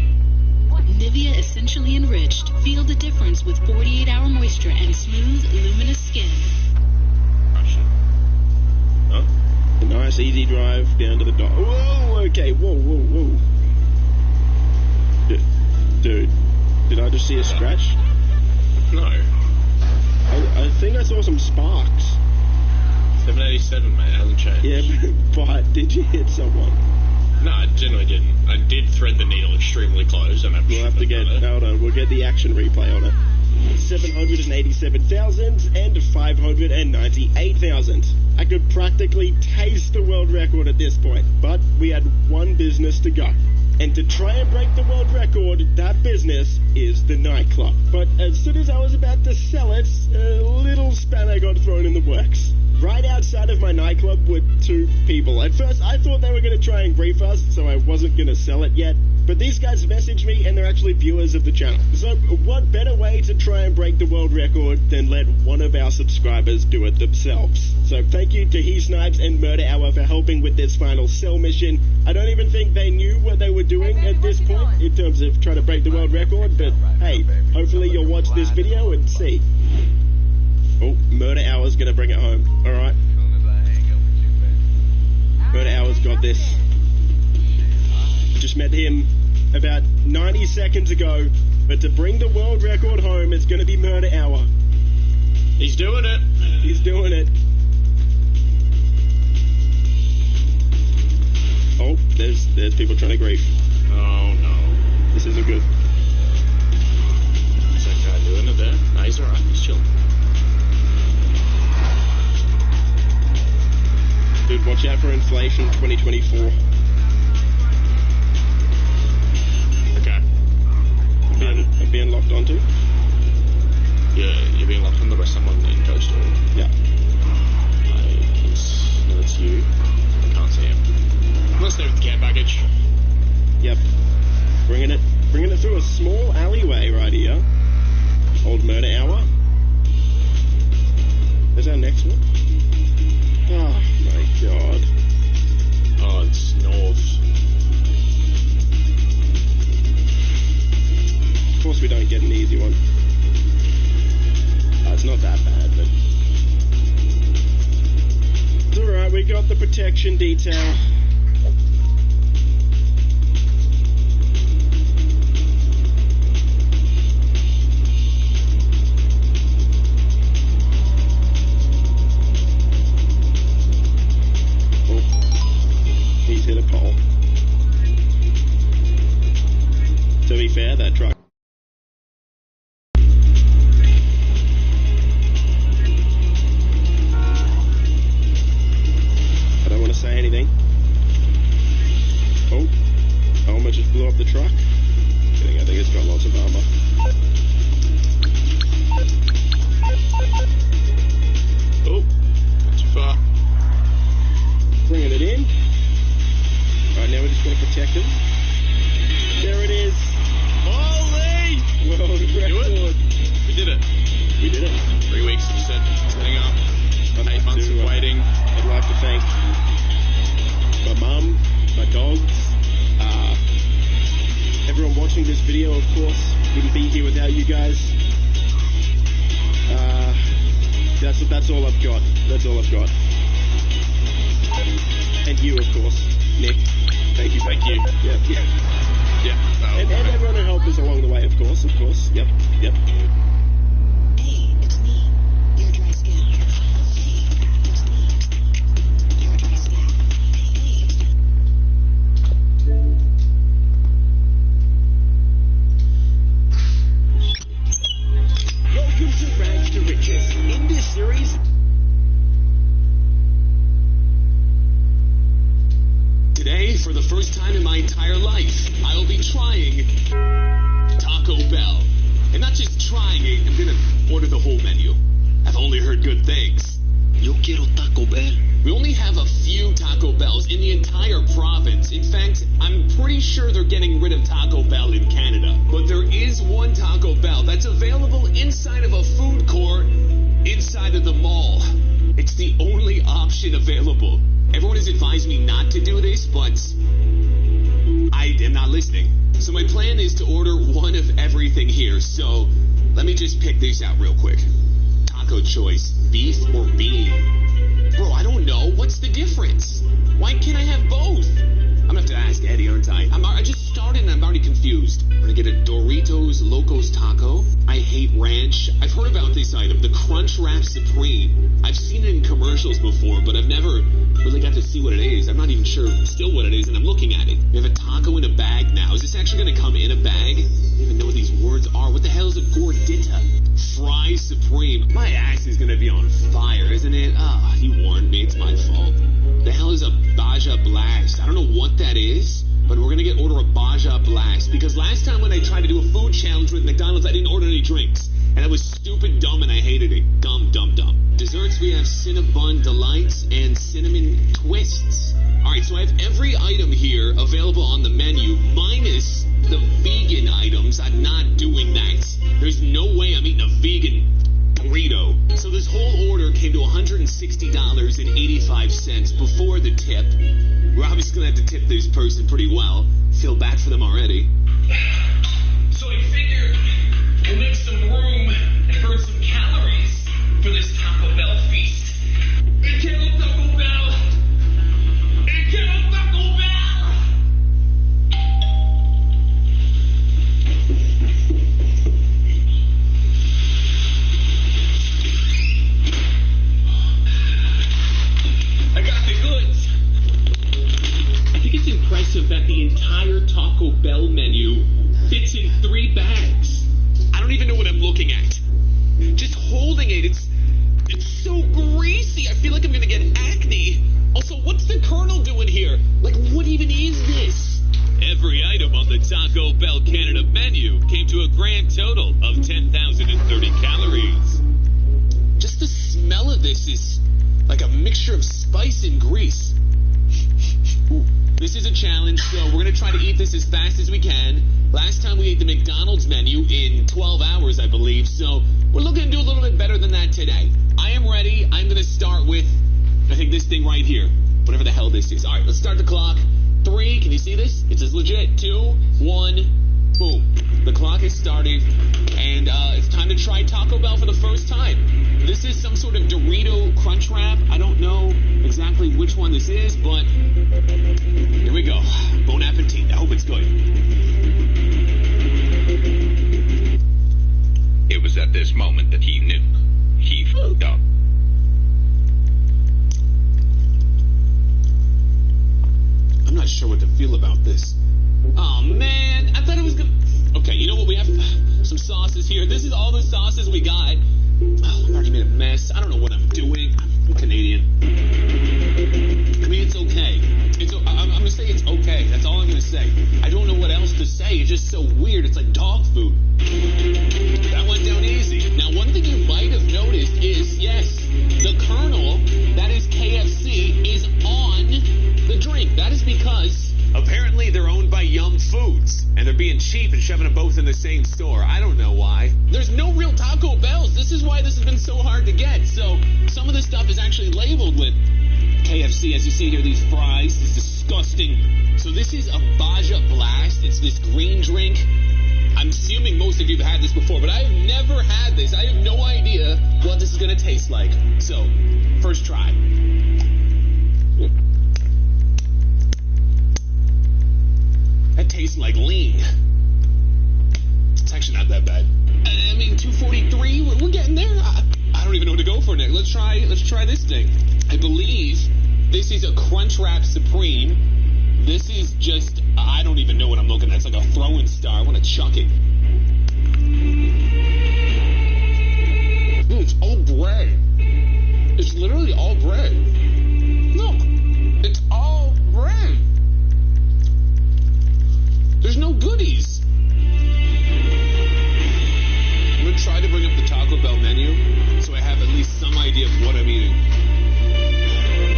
S14: Nivea Essentially Enriched. Feel the difference with 48-hour moisture and smooth, luminous skin.
S11: Huh?
S9: A nice easy drive down to the dock. Whoa, okay, whoa. Dude, did I just see a scratch?
S11: No.
S9: I think I saw some sparks.
S11: 787, mate, it hasn't changed.
S9: Yeah, but did you hit someone?
S11: No, I genuinely didn't. I did thread the needle extremely close, and
S9: we'll have to get, hold on, we'll get the action replay on it. 787,000 and 598,000. I could practically taste the world record at this point, but we had one business to go. And to try and break the world record, that business is the nightclub. But as soon as I was about to sell it, a little spanner got thrown in the works. Right outside of my nightclub were 2 people. At first, I thought they were going to try and grief us, so I wasn't going to sell it yet. But these guys messaged me, and they're actually viewers of the channel. So what better way to try and break the world record than let one of our subscribers do it themselves? So thank you to He Snipes and Murder Hour for helping with this final sell mission. I don't even think they knew what they were doing at this point in terms of trying to break the world record, but hey, hopefully you'll watch this video and see. Oh, Murder Hour's gonna bring it home. Alright. Murder Hour's got this. Just met him about 90 seconds ago, but to bring the world record home, it's gonna be Murder Hour.
S11: He's doing it.
S9: He's doing it. Oh, there's people trying to grief.
S11: Oh no.
S9: This isn't good.
S11: What's that guy doing it there? No, he's alright. He's chilling.
S9: Dude, watch out for inflation 2024.
S11: Okay.
S9: I'm being locked onto?
S11: Yeah, you're being locked on by someone in Toy Story.
S9: Yeah.
S11: No, it's you. I can't see him. I'm gonna stay with the care package.
S9: Yep. Bringing it through a small alleyway right here. Old Murder Hour. There's our next one. Oh my god.
S11: Oh, it's north.
S9: Of course we don't get an easy one. It's not that bad, but... It's alright, we got the protection detail. He's hit a pole. To be fair, that truck... I don't want to say anything. Oh, Elmer just blew up the truck. I think it's got lots of armor.
S11: Oh, not too far.
S9: Bringing it in. Alright, now we're just going to protect him. There it is.
S11: Holy!
S9: World record.
S11: We did it.
S9: We did it.
S11: 3 weeks of setting up. 8 months of waiting.
S9: I'd like to thank my mum, my dogs, everyone watching this video, of course. Wouldn't be here without you guys. That's all I've got. That's all I've got. And you, of course, Nick. Thank you. Yeah. And everyone who helped us along the way, of course. Yep.
S5: Hey, it's me. Your dry skin. Hey, it's me. Your dry skin.
S9: Welcome to Rags to Riches. In this series...
S3: Today, for the first time in my entire life, I'll be trying Taco Bell. And not just trying it, I'm gonna order the whole menu. I've only heard good things. Yo quiero Taco Bell. We only have a few Taco Bells in the entire province. In fact, I'm pretty sure they're getting rid of Taco Bell in Canada. But there is one Taco Bell that's available inside of a food court inside of the mall. It's the only option available. Everyone has advised me not to do this, but I am not listening. So my plan is to order one of everything here. So let me just pick these out real quick. Taco choice, beef or bean? Bro, I don't know. What's the difference? Why can't I have both? I'm gonna have to ask Eddie, aren't I? I just started and I'm already confused. I'm gonna get a Doritos Locos Taco. I hate ranch. I've heard about this item, the Crunch Wrap Supreme. I've seen it in commercials before, but I've never really got to see what it is. I'm not even sure still what it is, and I'm looking at it. We have a taco in a bag now. Is this actually gonna come in a bag? I don't even know what these words are. What the hell is a gordita? Fries Supreme. My ass is gonna be on fire, isn't it? He warned me. It's my fault. The hell is a Baja Blast? I don't know what that is, but we're gonna order a Baja Blast, because last time when I tried to do a food challenge with McDonald's, I didn't order any drinks, and it was stupid, dumb, and I hated it. Dumb. Desserts, we have Cinnabon Delights and Cinnamon Twists. Alright, so I have every item here available on the menu, minus the vegan items. I'm not doing that. There's no way I'm eating a vegan burrito. So this whole order came to $160.85 before the tip. We're obviously gonna have to tip this person pretty well. Feel bad for them already.
S8: So I figured we'll make some room and burn some calories for this
S3: McDonald's menu in 12 hours, I believe, so we're looking to do a little bit better than that today. I am ready. I'm going to start with, I think, this thing right here. Whatever the hell this is. All right, let's start the clock. 3, can you see this? It's as legit. 2, 1, boom. The clock is started, and it's time to try Taco Bell for the first time. This is some sort of Dorito Crunch Wrap. I don't know exactly which one this is, but here we go. Bon appetit. I hope it's good.
S15: It was at this moment that he knew. He fucked up.
S3: I'm not sure what to feel about this. Oh, man. I thought it was good. Okay, you know what? We have some sauces here. This is all the sauces we got. Oh, I've already made a mess. I don't know what I'm doing. I'm Canadian. I mean, it's okay. I'm going to say it's okay. That's all I'm going to say. I don't know what else to say. It's just so weird. It's like dog food. That went down easy. Now, one thing you might have noticed is, yes, the Colonel, that is KFC, is on the drink. That is because apparently they're owned by Yum Foods, and they're being cheap and shoving them both in the same store. I don't know why. There's no real Taco Bells. This is why this has been so hard to get. So some of this stuff is actually labeled with KFC. As you see here, these fries is disgusting. So this is a Baja Blast. It's this green drink. I'm assuming most of you have had this before, but I have never had this. I have no idea what this is going to taste like. So, first try. That tastes like lean. It's actually not that bad. I mean, 243, we're getting there. I don't even know what to go for next. Let's try this thing. I believe this is a Crunch Wrap Supreme. This is just, I don't even know what I'm looking at. It's like a throwing star. I want to chuck it. Dude, it's all bread. It's literally all bread. Look, it's all bread. There's no goodies. I'm going to try to bring up the Taco Bell menu so I have at least some idea of what I'm eating.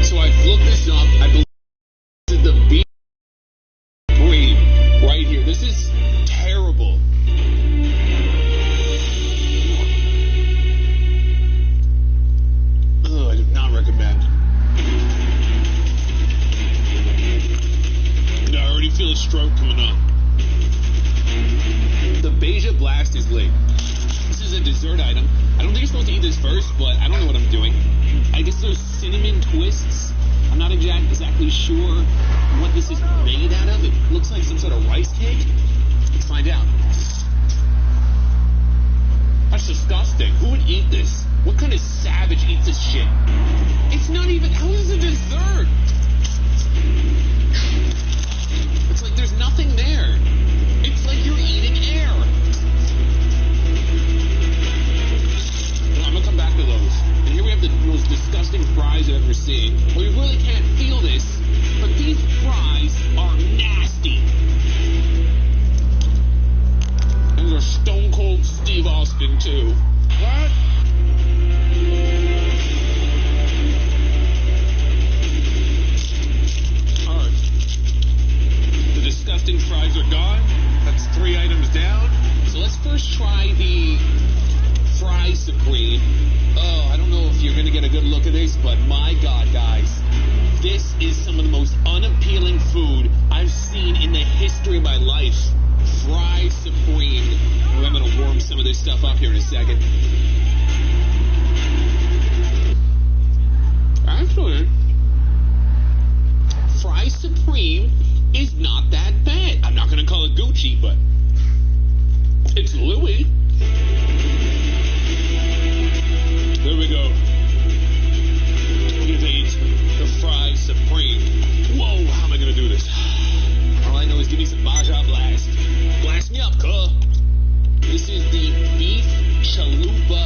S3: So I've looked this up. I believe this is the beef breed right here. This is terrible. Oh, I do not recommend. No, I already feel a stroke coming up. The Baja Blast is lit. This is a dessert item. I don't think you're supposed to eat this first, but I don't know what I'm doing. I guess there's cinnamon twists. I'm not exactly sure what this is made out of. It looks like some sort of rice cake. Let's find out. That's disgusting. Who would eat this? What kind of savage eats this shit? It's not even... How is it a dessert? It's like there's nothing there. It's like you're eating air. I'm gonna come back to those. And here we have the most disgusting fries I've ever seen. Well, you really can't feel this, but these fries are nasty. And they're Stone Cold Steve Austin, too. What? Alright. The disgusting fries are gone. That's 3 items down. So let's first try the Fry Supreme. Oh, I don't know if you're going to get a good look at this, but my God, guys. This is some of the most unappealing food I've seen in the history of my life. Fry Supreme. Well, I'm going to warm some of this stuff up here in a second. Actually, Fry Supreme is not that bad. I'm not going to call it Gucci, but it's Louis. There we go. I'm going to eat the Fry Supreme. Whoa, how am I going to do this? All I know is give me some Baja Blast. Blast me up, cuh. This is the beef chalupa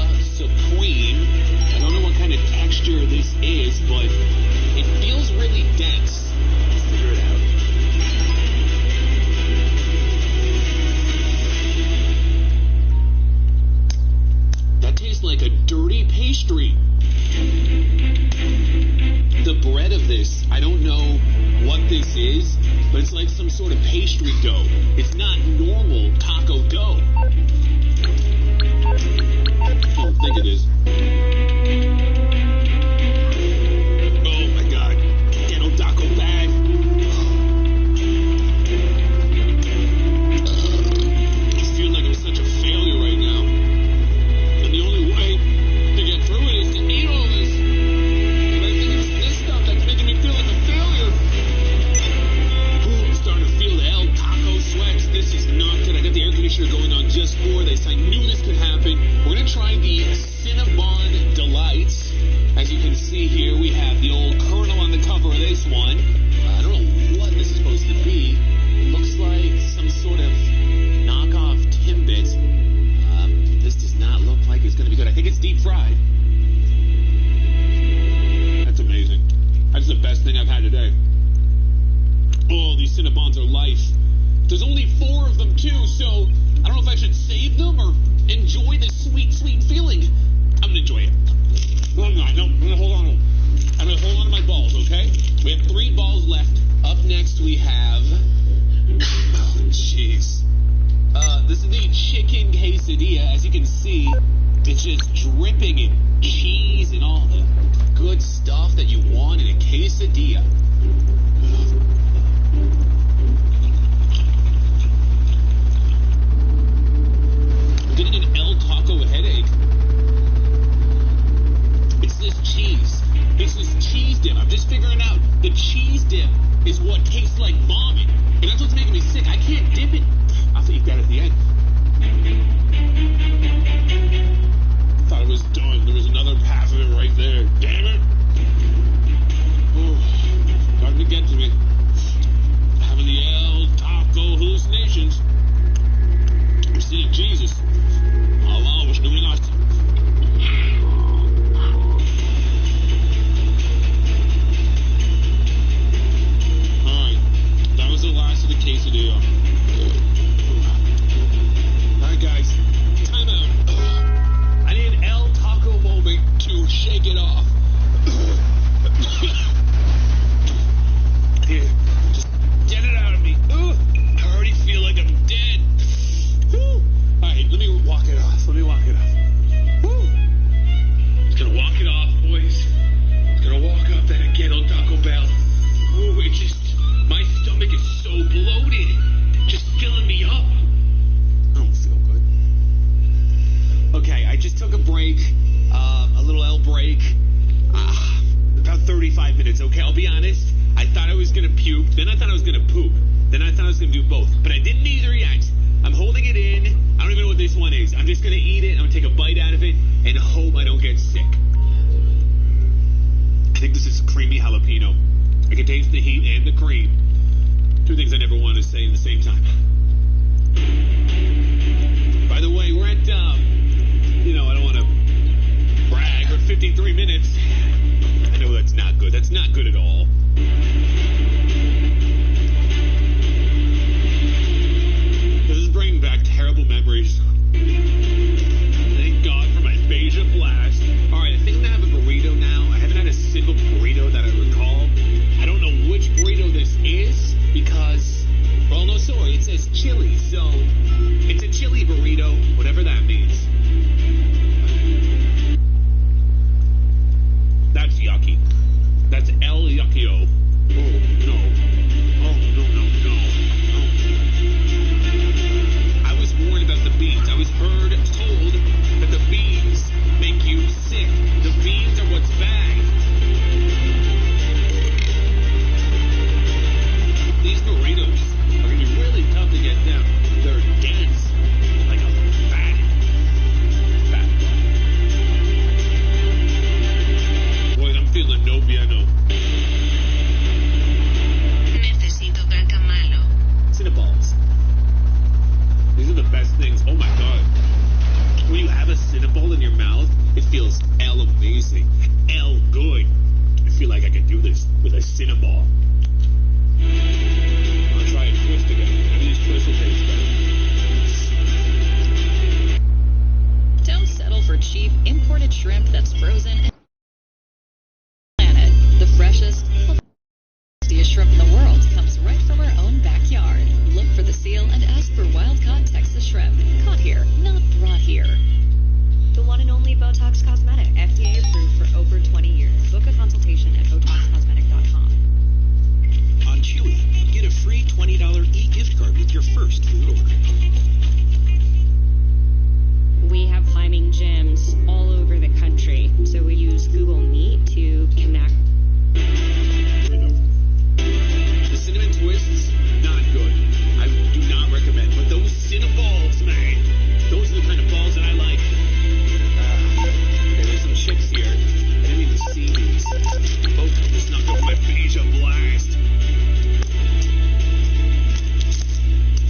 S3: quesadilla, as you can see, it's just dripping in cheese and all the good stuff that you want in a quesadilla. I'm getting an El Taco headache. It's this cheese. It's this cheese dip. I'm just figuring out the cheese dip is what tastes like vomit. And that's what's making me sick. I can't dip it. I'll have to eat that at the end. Thought it was done. There was another half of it right there. Damn it. Oh, starting to get to me. Having the El Taco hallucinations. I'm seeing Jesus. Allah was doing us. Alright. That was the last of the quesadilla. Alright, guys. Time out. I need an El Taco moment to shake it off. Here, just get it out of me. I already feel like I'm dead. Alright, let me walk it off. Just gonna walk it off, boys. Just gonna walk up that again on Taco Bell. Ooh, it just, my stomach is so bloated. Just filling me up. I don't feel good. Okay, I just took a break, a little L break, about 35 minutes, okay? I'll be honest, I thought I was going to puke, then I thought I was going to poop, then I thought I was going to do both, but I didn't either yet. I'm holding it in. I don't even know what this one is. I'm just going to eat it, I'm going to take a bite out of it, and hope I don't get sick. I think this is creamy jalapeno. I can taste the heat and the cream. Two things I never wanted to say at the same time. By the way, we're at, I don't want to brag, we're at 53 minutes. I know that's not good. That's not good at all. This is bringing back terrible memories. Thank God for my Beja Blast. Alright, I think I'm going to have a burrito now. I haven't had a single burrito that I recall. I don't know which burrito this is because, well, no, sorry, it says chili, so it's a chili burrito, whatever that means. That's yucky. That's El Yuckio. Oh, no. Oh, no. I was warned about the beans. I was told that the beans make you sick. The beans are what's bad. These burritos are going to be really tough to get down. They're dense, like a fat boy, I'm feeling no piano.
S16: Necesito guacamole.
S3: Cinnaballs. These are the best things. Oh my God. When you have a Cinnaball in your mouth, it feels L amazing. L good. I feel like I could do this with a Cinnaball. I'll try a twist again. Maybe these twists will taste better.
S14: Don't settle for cheap imported shrimp that's frozen and planet. The freshest, tastiest shrimp in the world comes right from our own backyard. Look for the seal and ask for wild-caught Texas shrimp. Caught here, not brought here.
S17: The one and only Botox Cosmetic, FDA approved for over 20 years. Book a consultation at BotoxCosmetic.com.
S18: On Chewy, get a free $20 e-gift card with your first food order.
S19: We have climbing gyms all over the country, so we use Google Meet to connect.
S3: The cinnamon twists, not good. I do not recommend. But those Cinnaballs, man, those are the kind of balls that I like. Okay, there's some chips here. I didn't even see these. Oh, this knocked over my Beja Blast.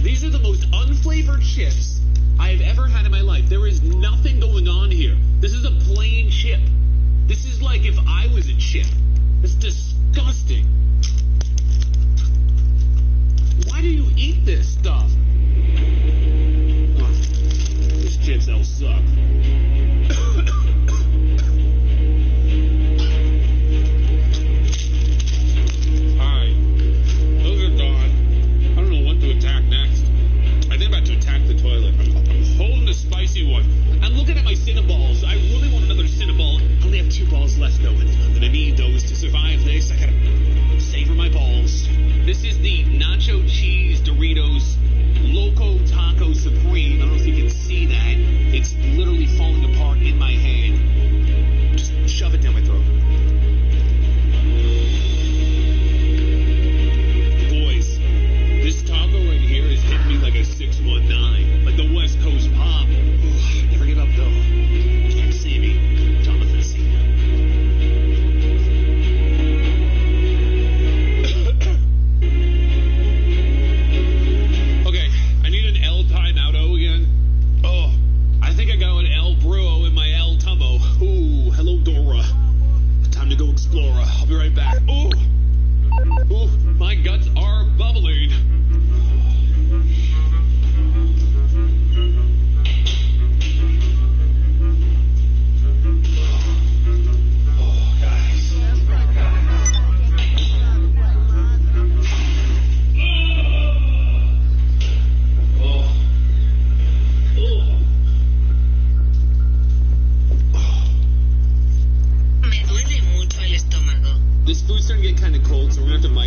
S3: These are the most unflavored chips I have ever had in my life. There is nothing going on here. This is a plain chip. This is like if I was a chip. It's disgusting. Why do you eat this stuff? Oh, these chips all suck. Alright. Those are gone. I don't know what to attack next. I think I'm about to attack the toilet. I'm holding the spicy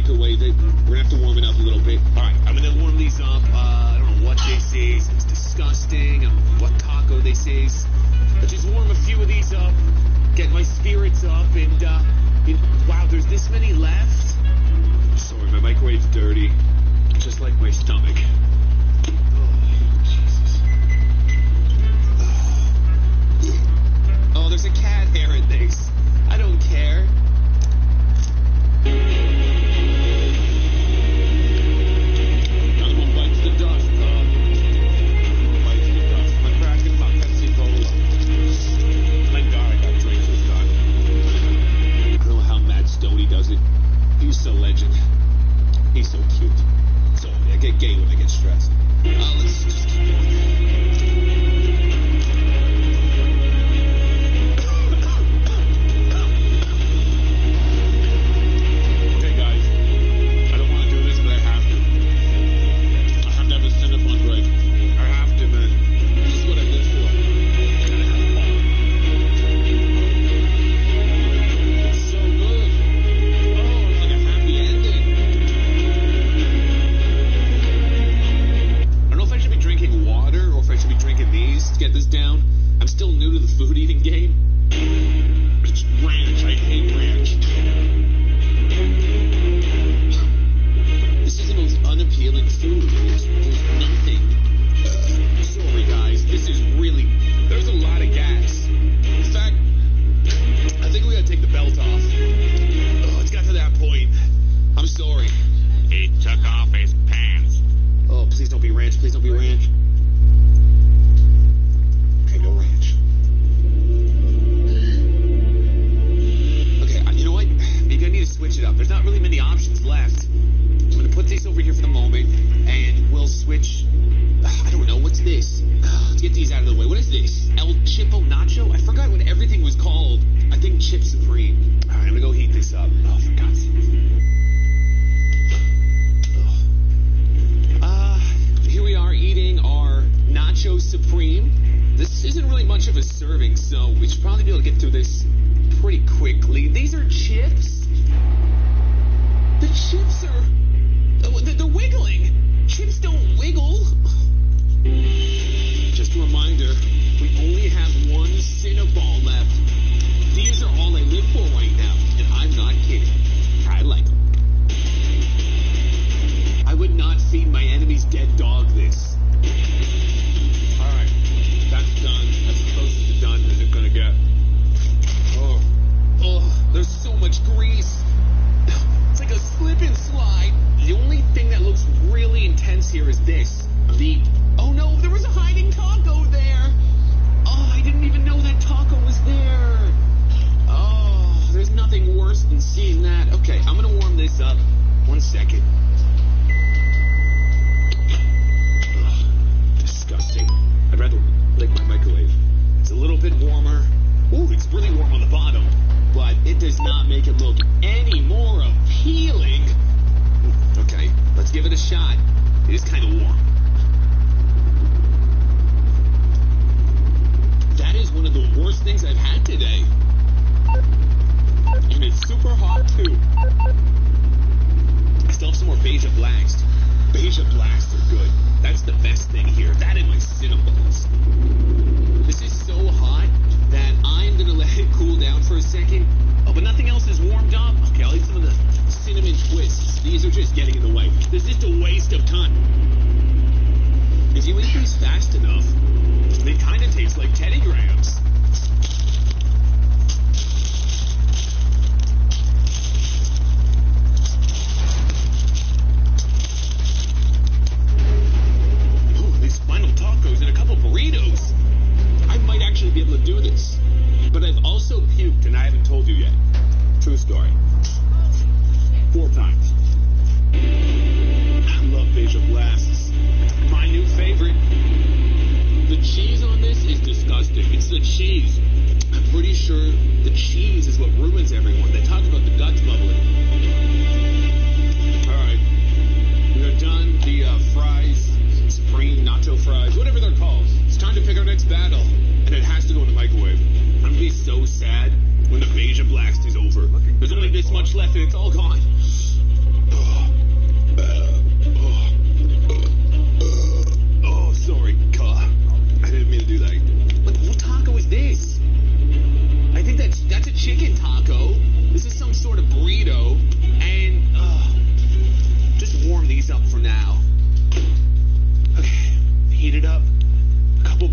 S3: microwave it. We're gonna have to warm it up a little bit.
S20: All right, I'm gonna warm these up. I don't know what this is. It's disgusting. I don't know what taco this is. But just warm a few of these up, get my spirits up, and wow, there's this many left.
S3: Sorry, my microwave's dirty, just like my stomach.
S20: Oh, there's a cat hair in this. I don't care.
S3: Another one bites the dust, bites the dust. I'm cracking my Pepsi Cola. Thank God I got drinks this time.
S20: I don't know how Matt Stoney does it. He's a legend. He's so cute. So I get gay when I get stressed. Let's just keep going. Here is this.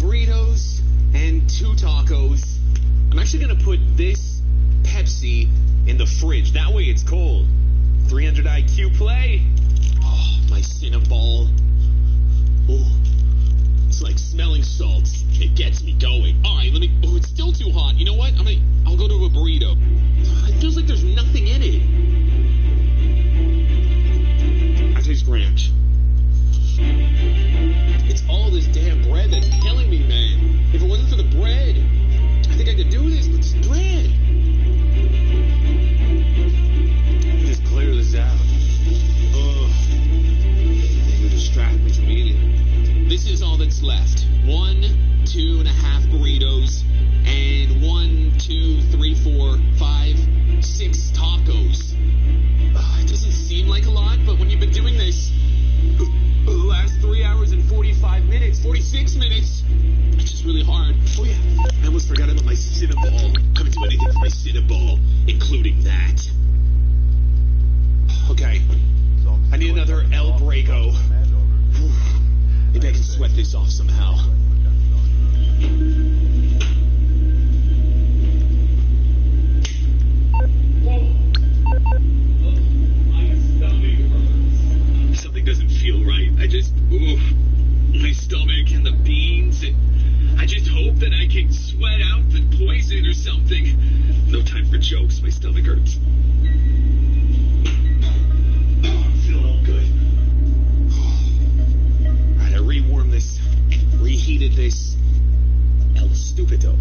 S20: burritos and 2 tacos. I'm actually gonna put this Pepsi in the fridge. That way it's cold. 300 IQ play. Oh, my Cinnaball. Oh, it's like smelling salts. It gets me going. All right, oh, it's still too hot. You know what? I'll go to a burrito. It feels like there's nothing in it. I taste ranch. It's all this damn bread that's killing me, man. If it wasn't for the bread, I think I could do this, but this bread. Let me just clear this out. Ugh. Anything to distract me from eating. This is all that's left. 1, 2.5 burritos, and 1, 2, 3, 4, 5, 6 tacos. It doesn't seem like a lot, but when you've been doing this the last 3 hours and 45 minutes, 46 minutes, it's just really hard. Oh yeah, I almost forgot about my Cinnaball. I haven't do anything for my Cinnaball, including that. Okay, I need another El Brago. Maybe I can sweat this off somehow.
S3: Something doesn't feel right. My stomach and the beans, and I just hope that I can sweat out the poison or something. No time for jokes. My stomach hurts. I'm feeling all good.
S20: All right, I rewarmed this, reheated this El Stupido.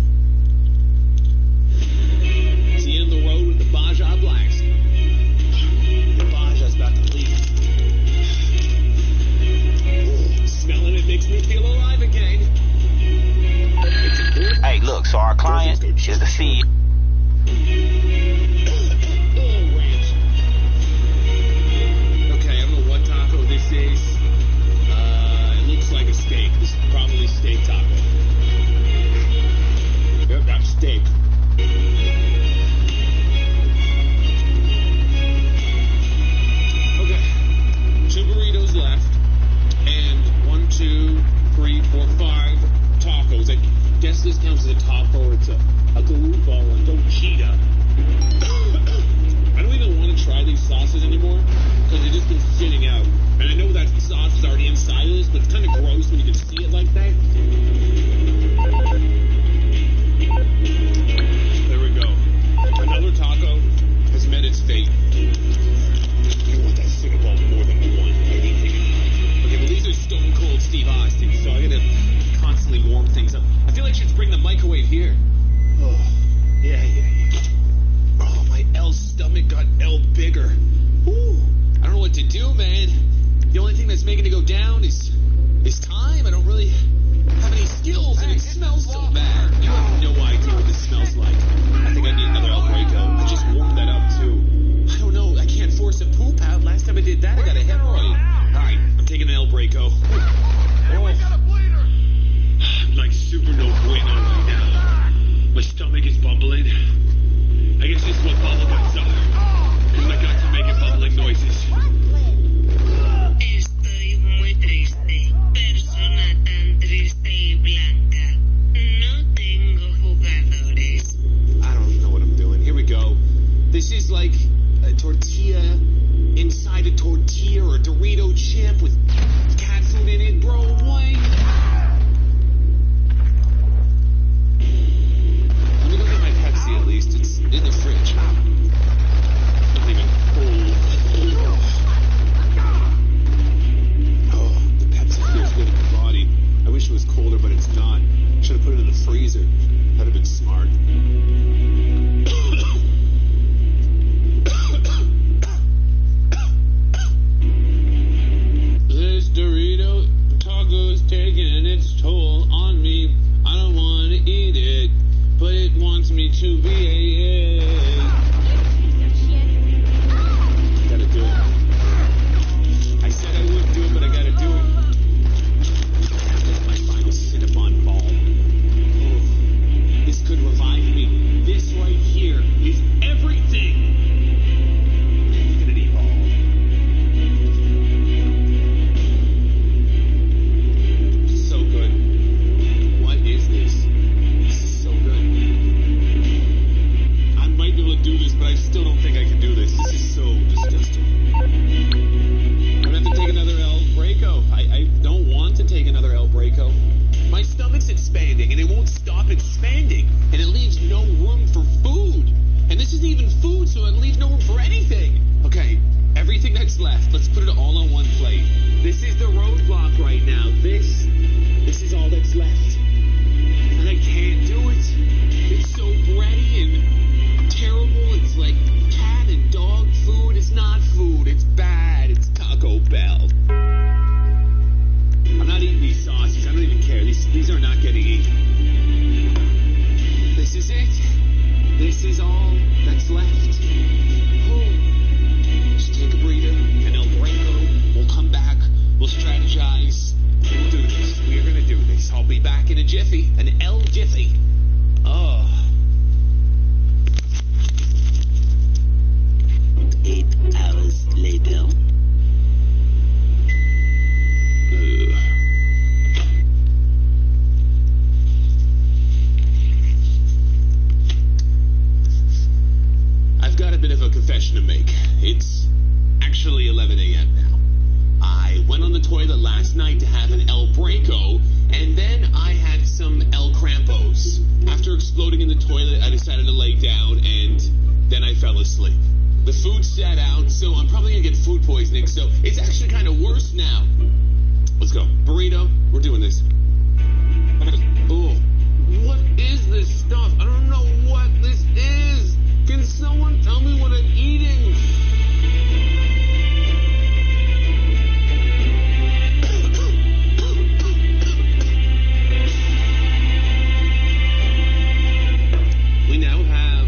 S20: It's the end of the road with the Baja Blast. The Baja's about to leave. Smelling it makes me feel alive again.
S1: Hey, look, so our client is the CEO.
S20: Okay, I don't know what taco this is. It looks like a steak. This is probably steak taco. Yep, that's steak. Okay, 2 burritos left. And 1, 2, 3, 4, 5 tacos. I guess this counts as a taco. It's a galupa or a tochita. I don't even want to try these sauces anymore because they've just been sitting out. And I know that the sauce is already inside of this, but it's kind of gross when you can see it like that. There we go. Another taco has met its fate. I want that Cinnaball more than one. Okay, but these are Stone Cold Steve Austin, so I gotta constantly warm things up. I feel like I should bring the microwave here. Oh, yeah. Oh, my L stomach got L bigger. Woo. I don't know what to do, man. The only thing that's making it go down is time. I don't really have any skills, and it smells so bad. You have no idea what this smells like. I think I need another El Brago. I just warmed that up, too. I don't know. I can't force a poop out. Last time I did that, I got a hemorrhoid. All right, I'm taking an El Brago.
S3: I'm like super no bueno right now. My stomach is bubbling. I guess this is what bubble guts are. Because my guts are making bubbling noises.
S16: Estoy muy triste. Persona tan triste y blanca. No tengo jugadores.
S20: I don't know what I'm doing. Here we go. This is like a tortilla inside a tortilla or a Dorito chip with cat food in it, bro. What? Let me go get my Pepsi at least. It's in the fridge. Not even cold. Oh, the Pepsi feels good in my body. I wish it was colder, but it's not. Should have put it in the freezer. That'd have been smart. This Dorito taco's taking its toll on me. I don't want to eat it, but it wants me to be it. Gotta do it. I said I wouldn't do it, but I gotta do it. That's my final Cinnabon ball. Oh, this could revive me. expanding, and it won't stop expanding, and it leaves no room for food. And this isn't even food, so it leaves no room for anything. Okay, everything that's left, let's put it all on one plate. This is the roadblock right now. This is all that's left. And I can't do it. It's so bready and terrible. It's like cat and dog food. It's not food. It's bad. It's Taco Bell. I'm not eating these sausages. I don't even care. These are not getting eaten. This is it. This is all that's left. Oh. Just take a breather, and El Branco will come back. We'll strategize. We'll do this. We are going to do this. I'll be back in a jiffy. An El Jiffy. Oh.
S21: 8 hours later.
S20: I've got a bit of a confession to make. It's actually 11 a.m. now. I went on the toilet last night to have an El Branco, and then I had some El Crampos. After exploding in the toilet, I decided to lay down, and then I fell asleep. The food sat out, so I'm probably going to get food poisoning, so it's actually kind of worse now. Let's go. Burrito, we're doing this. Oh, what is this stuff? I don't know what this is. Can someone tell me what I'm eating? We now have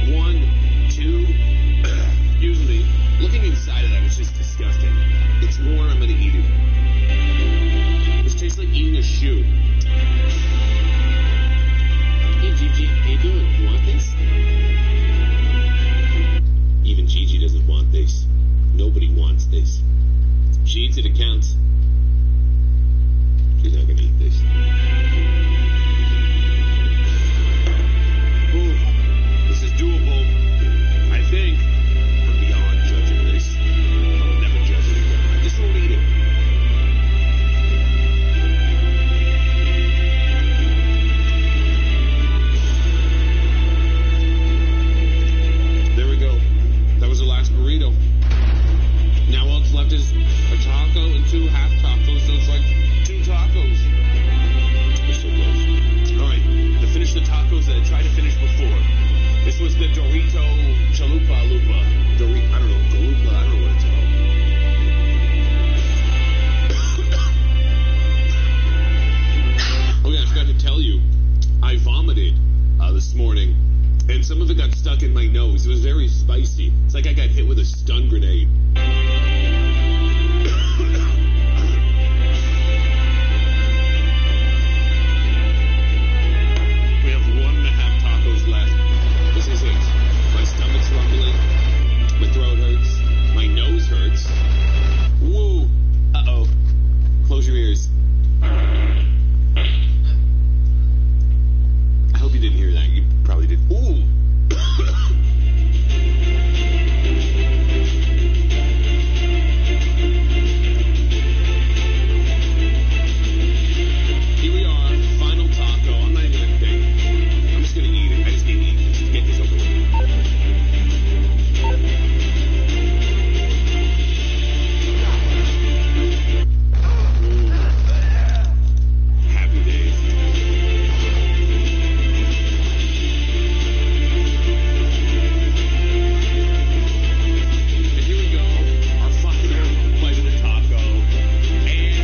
S20: 1, 2, excuse me. Looking inside of that is just disgusting. It's more, I'm gonna eat it. This tastes like eating a shoe. Hey Gigi, how you doing? You want this? Even Gigi doesn't want this. Nobody wants this. She eats it, it counts. She's not gonna eat this. Ooh, this is doable. I think. I'm beyond judging this. I'll never judge it again. I just won't eat it. There we go. That was the last burrito. Now all that's left is a taco and 2 half tacos, so it's like 2 tacos. We're so close. Alright, to finish the tacos that I tried to finish before. This was the Dorito Chalupa Lupa. I don't know, Galupa, I don't know what it's called. Oh yeah, I forgot to tell you, I vomited this morning, and some of it got stuck in my nose. It was very spicy. It's like I got hit with a stun grenade. We have 1.5 tacos left. This is it. My stomach's rumbling. My throat hurts. My nose hurts. Whoa. Uh-oh. Close your ears. I hope you didn't hear that. You probably did. Ooh. Here we are. Final taco. I'm not even gonna think. I'm just gonna eat it. I just need to eat this to get this over with. Happy days. And here we go, our final bite of the taco, and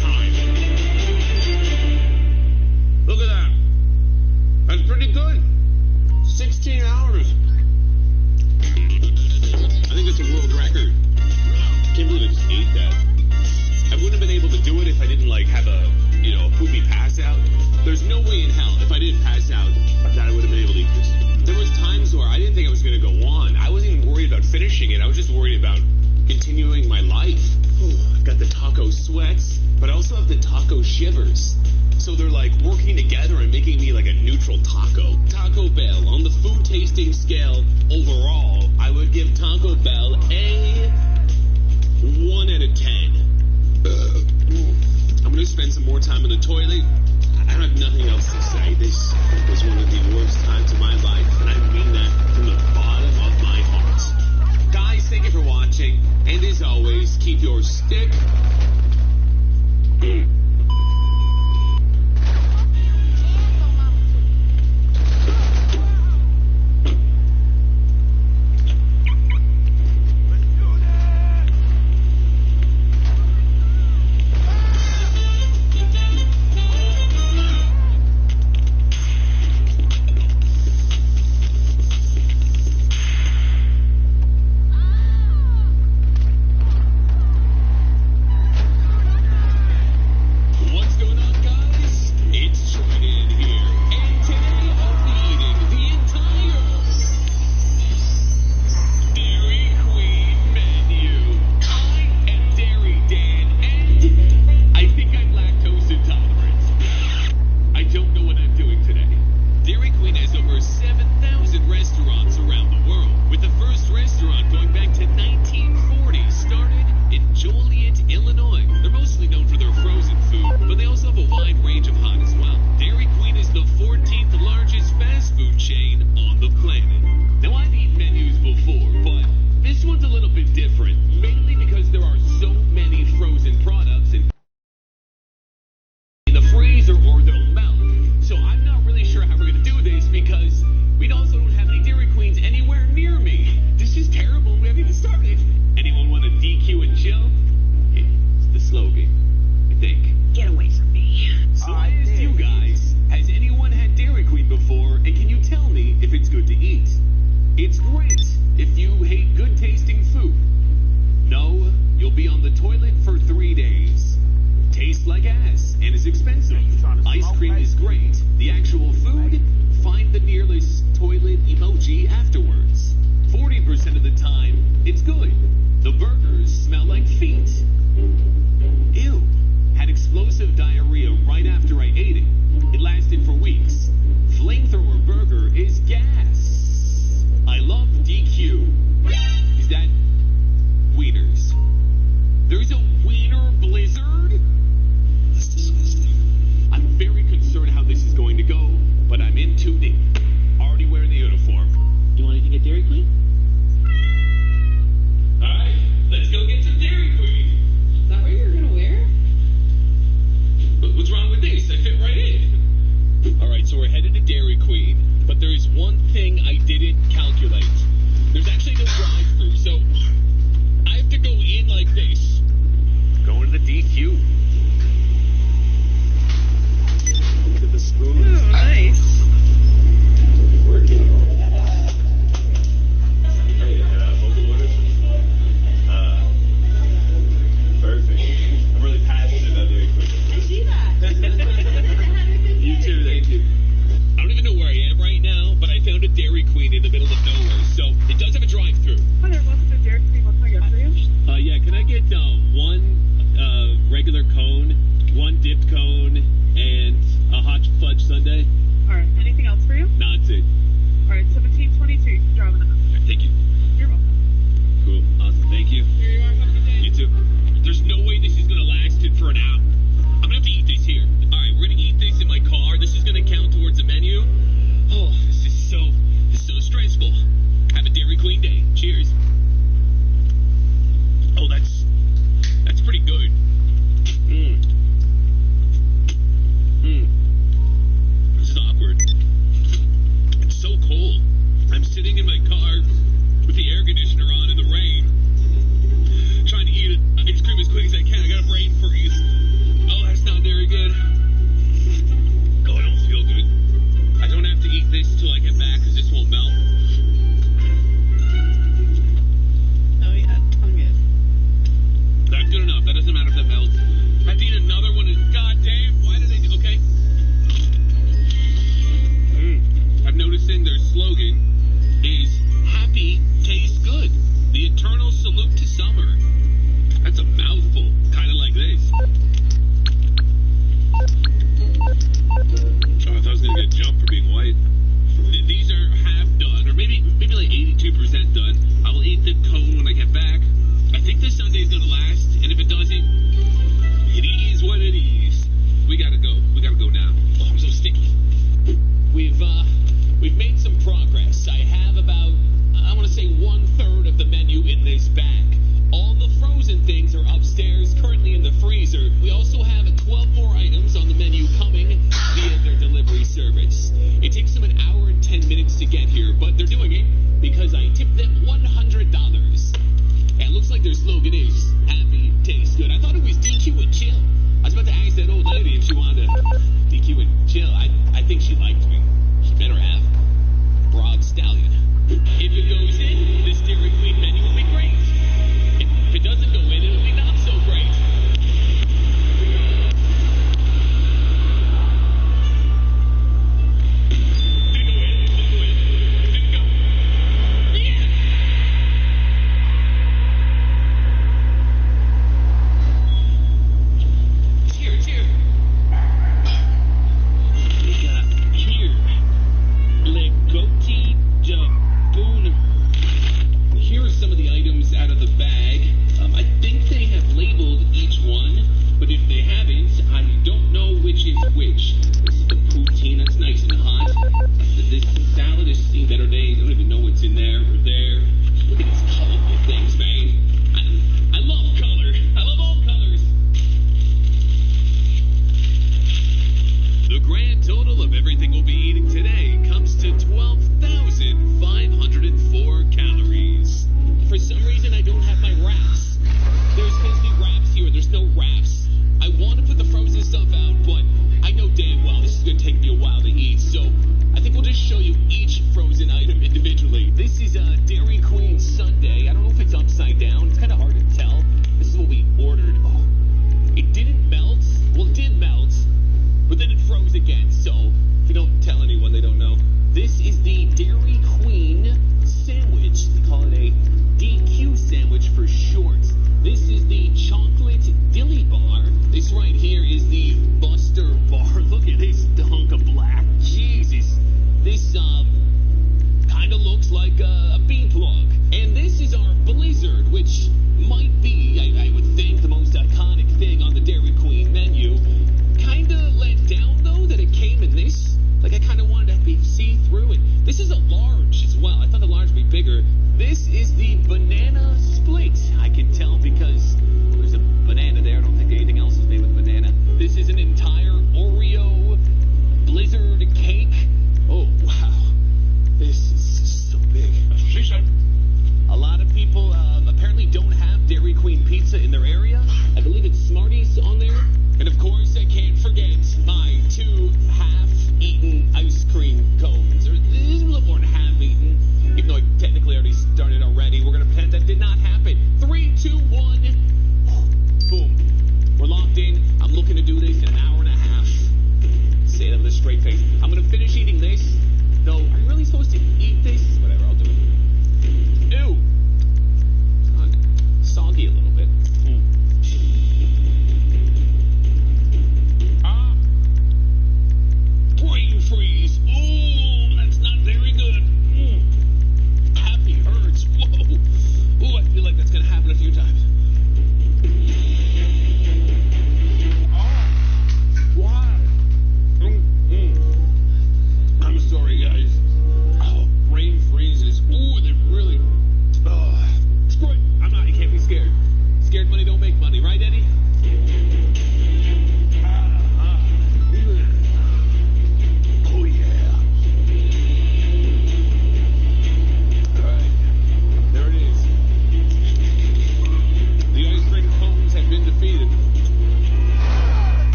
S20: time. Look at that. That's pretty good. 16 hours. I think that's a world record. I can't believe I just ate that. I wouldn't have been able to do it if I didn't have a poopy pass out. There's no way in hell if I didn't pass out that I would have been able to eat this. There was times where I didn't think I was going to go on. I wasn't even worried about finishing it. I was just worried about continuing my life. I've got the taco sweats, but I also have the taco shivers. So they're working together and making me like a neutral taco. Taco Bell, on the food tasting scale overall, I would give Taco Bell a 1 out of 10. spend some more time in the toilet. I have nothing else to say. This was one of the worst times of my life, and I mean that from the bottom of my heart. Guys, thank you for watching, and as always, keep your stick. But I'm in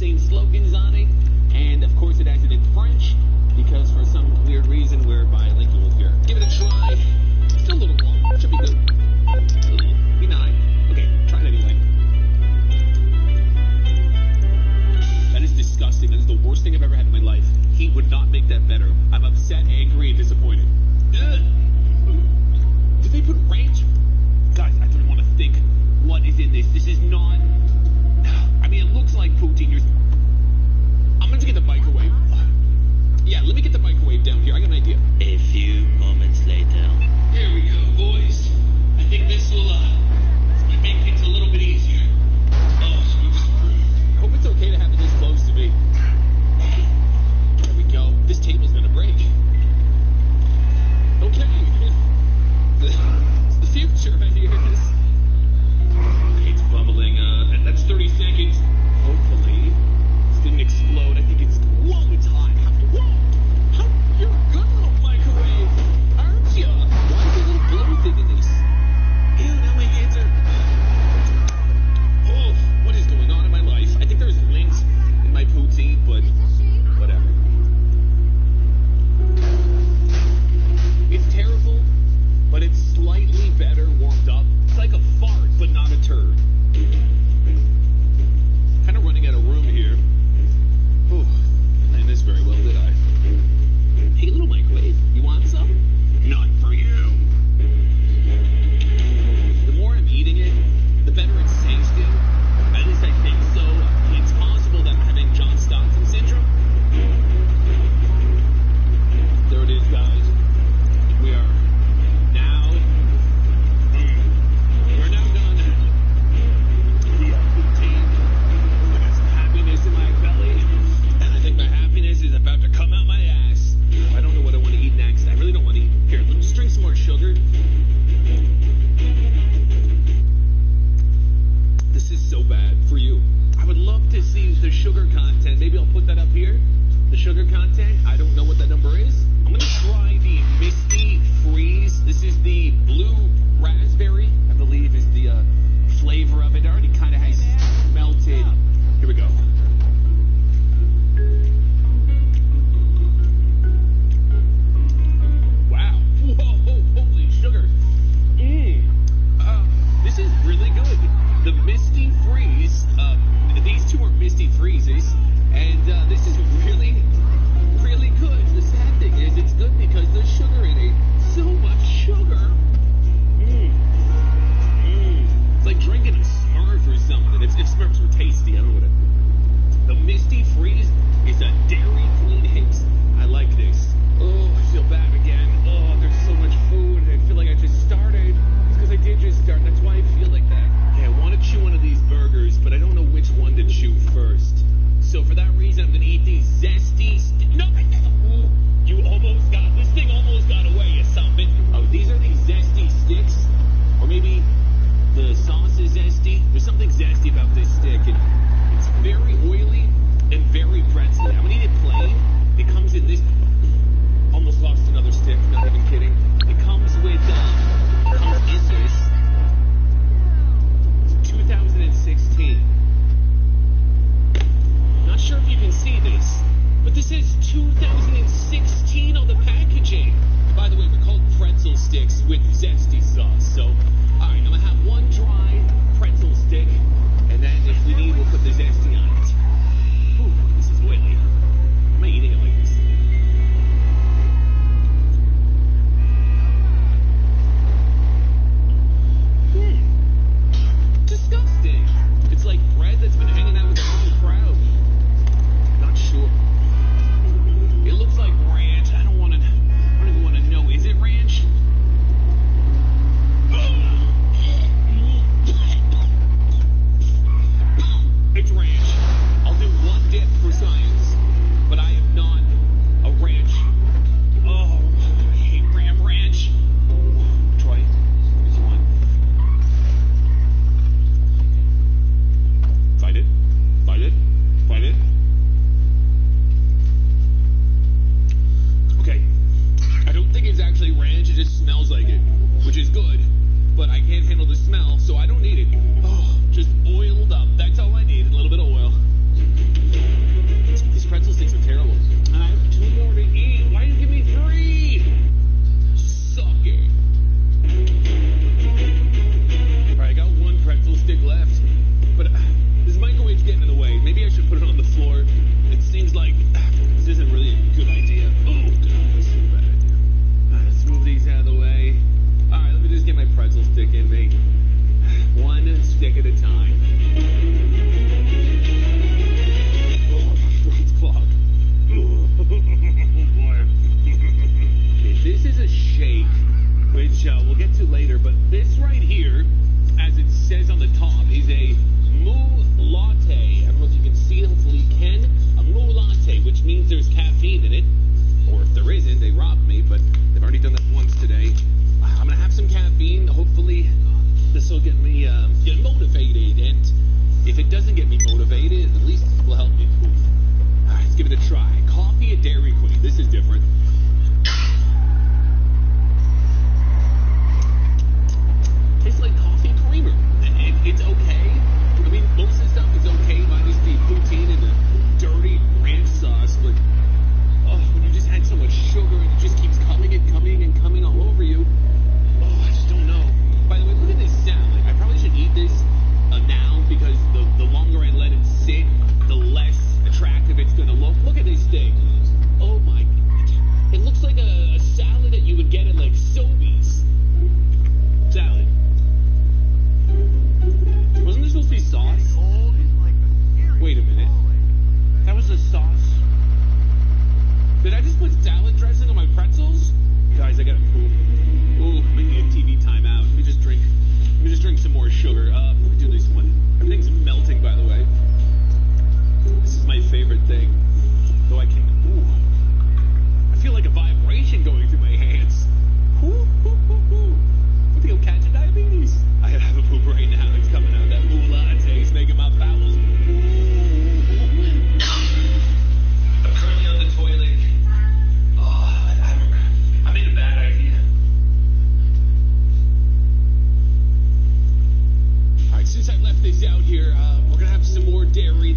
S20: same slogans on it, and of course it has it in French, because for some weird reason we're bilingual here. Give it a try. Still a little long. Should be good. Be 9. Okay, try it anyway. That is disgusting. That is the worst thing I've ever had in my life. Heat would not make that better. I'm upset, angry, and disappointed. Ugh. Did they put ranch? Guys, I don't want to think what is in this. This is not... I mean, it looks like poutine. I'm going to get the microwave. Yeah, let me get the microwave down here. I got an idea.
S21: A few moments later.
S13: Here we go, boys. I think this will make things a little bit easier. Oh, smooth as fruit.
S20: I hope it's okay to have it this close to me. There we go. This table's going to break. Okay. It's the future right here. It's bubbling. And that's 30 seconds. Hopefully. This didn't explode. I think it's... Whoa, it's hot. Whoa! You're a good little microwave, aren't you? Why is there a little blue thing in this? Ew, now my hands are... Oh, what is going on in my life? I think there's links in my poutine, but whatever. It's terrible, but it's slightly better warmed up. It's like a fart, but not a turd. Kind of running out of room here. Ooh, I didn't miss very well, did I? Hey, little microwave, you want some? Not for you. The more I'm eating it, the better it's tasting. At least I think so. It's possible that I'm having John Stockton syndrome. There it is, guys. We are now... We're now done. We are poutine. I got some happiness in my belly. And I think my happiness is about to come out my ass. I don't know what I want to eat next. I really don't want to eat. Here, let's drink some more sugar. This is so bad for you. I would love to see the sugar content. Maybe I'll put that up here. The sugar content. I don't know what that number is. I'm going to try the Misty Freeze. This is the blue raspberry, I believe, is the flavor of it. It already kind of has melted. Here we go. Wow. Whoa, holy sugar. This is really good. The Misty Freeze, these two are Misty Freezes, and this is really, really good. The sad thing is it's good because there's sugar in it. So much sugar. It's like drinking a Smurf or something. If Smurfs were tasty, I don't know what it... The Misty Freeze is a dairy-clean hit. I like this. Oh, I feel bad again. Oh, there's so much food, and I feel like I just started. It's because I did just start. That's why I feel like that. Okay, I want to chew one of these burgers, but I don't know which one to chew first. So for that reason, I'm going to eat these zesty... No! Ooh, you almost got... This thing almost got away, you something. Oh, these are these zesty sticks? Or maybe the sauce is zesty? There's something zesty about this stick. It's very oily and very pretzel. I'm going to eat it plain. It comes in this... Almost lost another stick, not even kidding. It comes with... comes in this... 2016. Not sure if you can see this.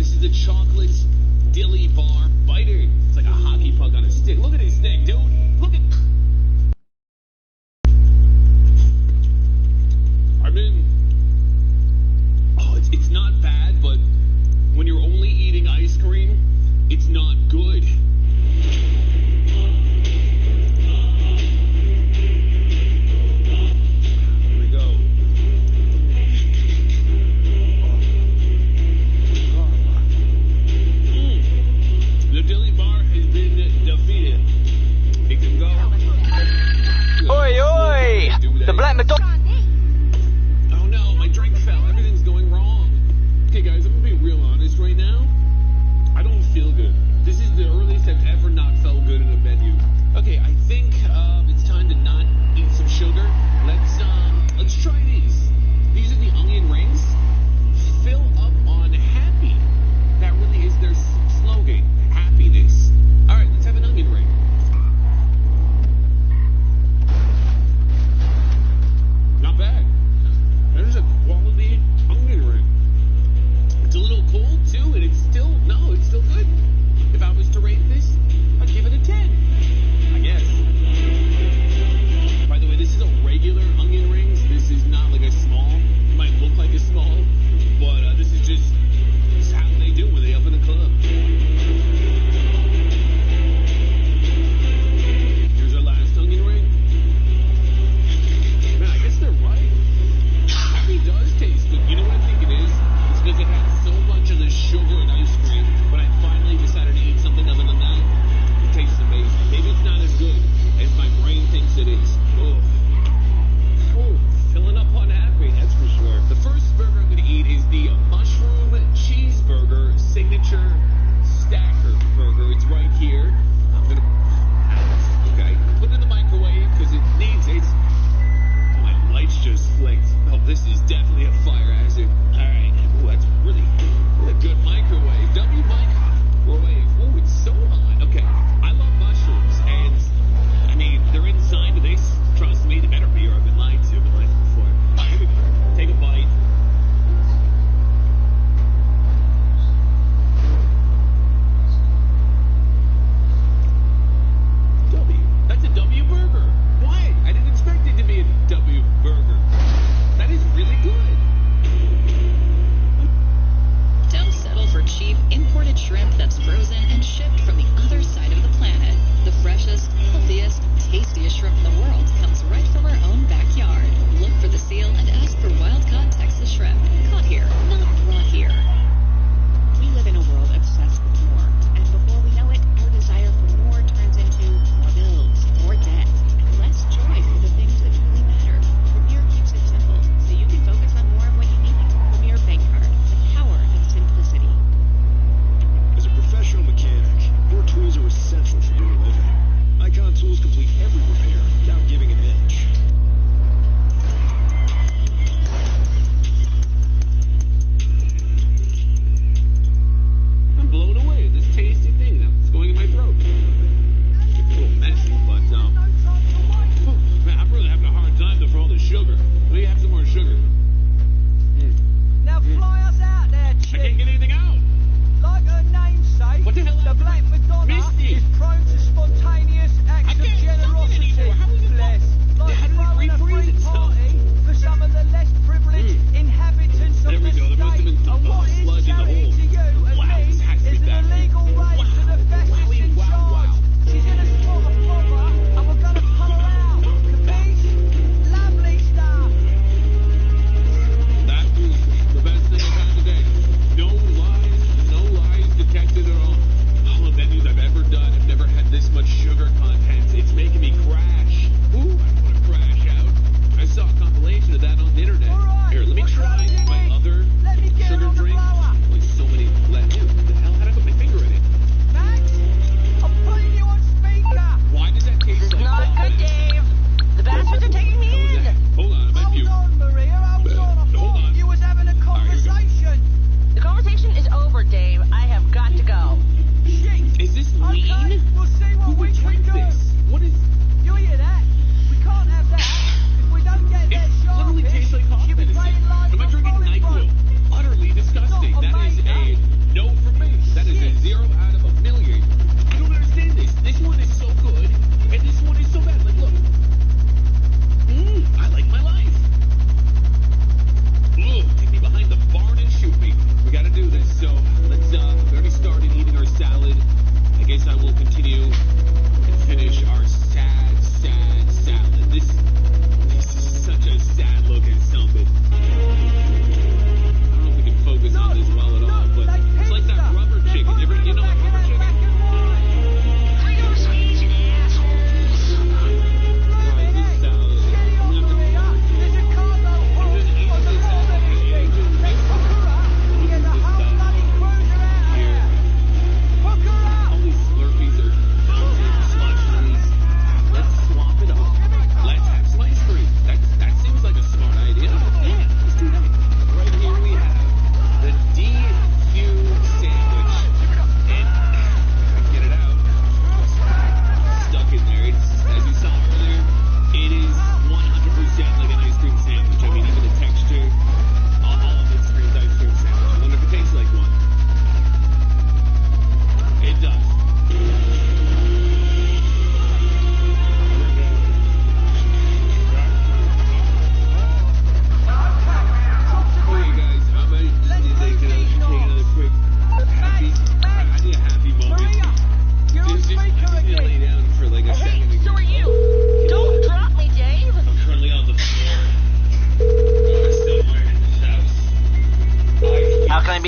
S20: This is the chocolate dilly bar. Bite it. It's like a hockey puck on a stick. Look at his neck, dude. Look at... It's not bad, but when you're only eating ice cream, it's not good. Here we go.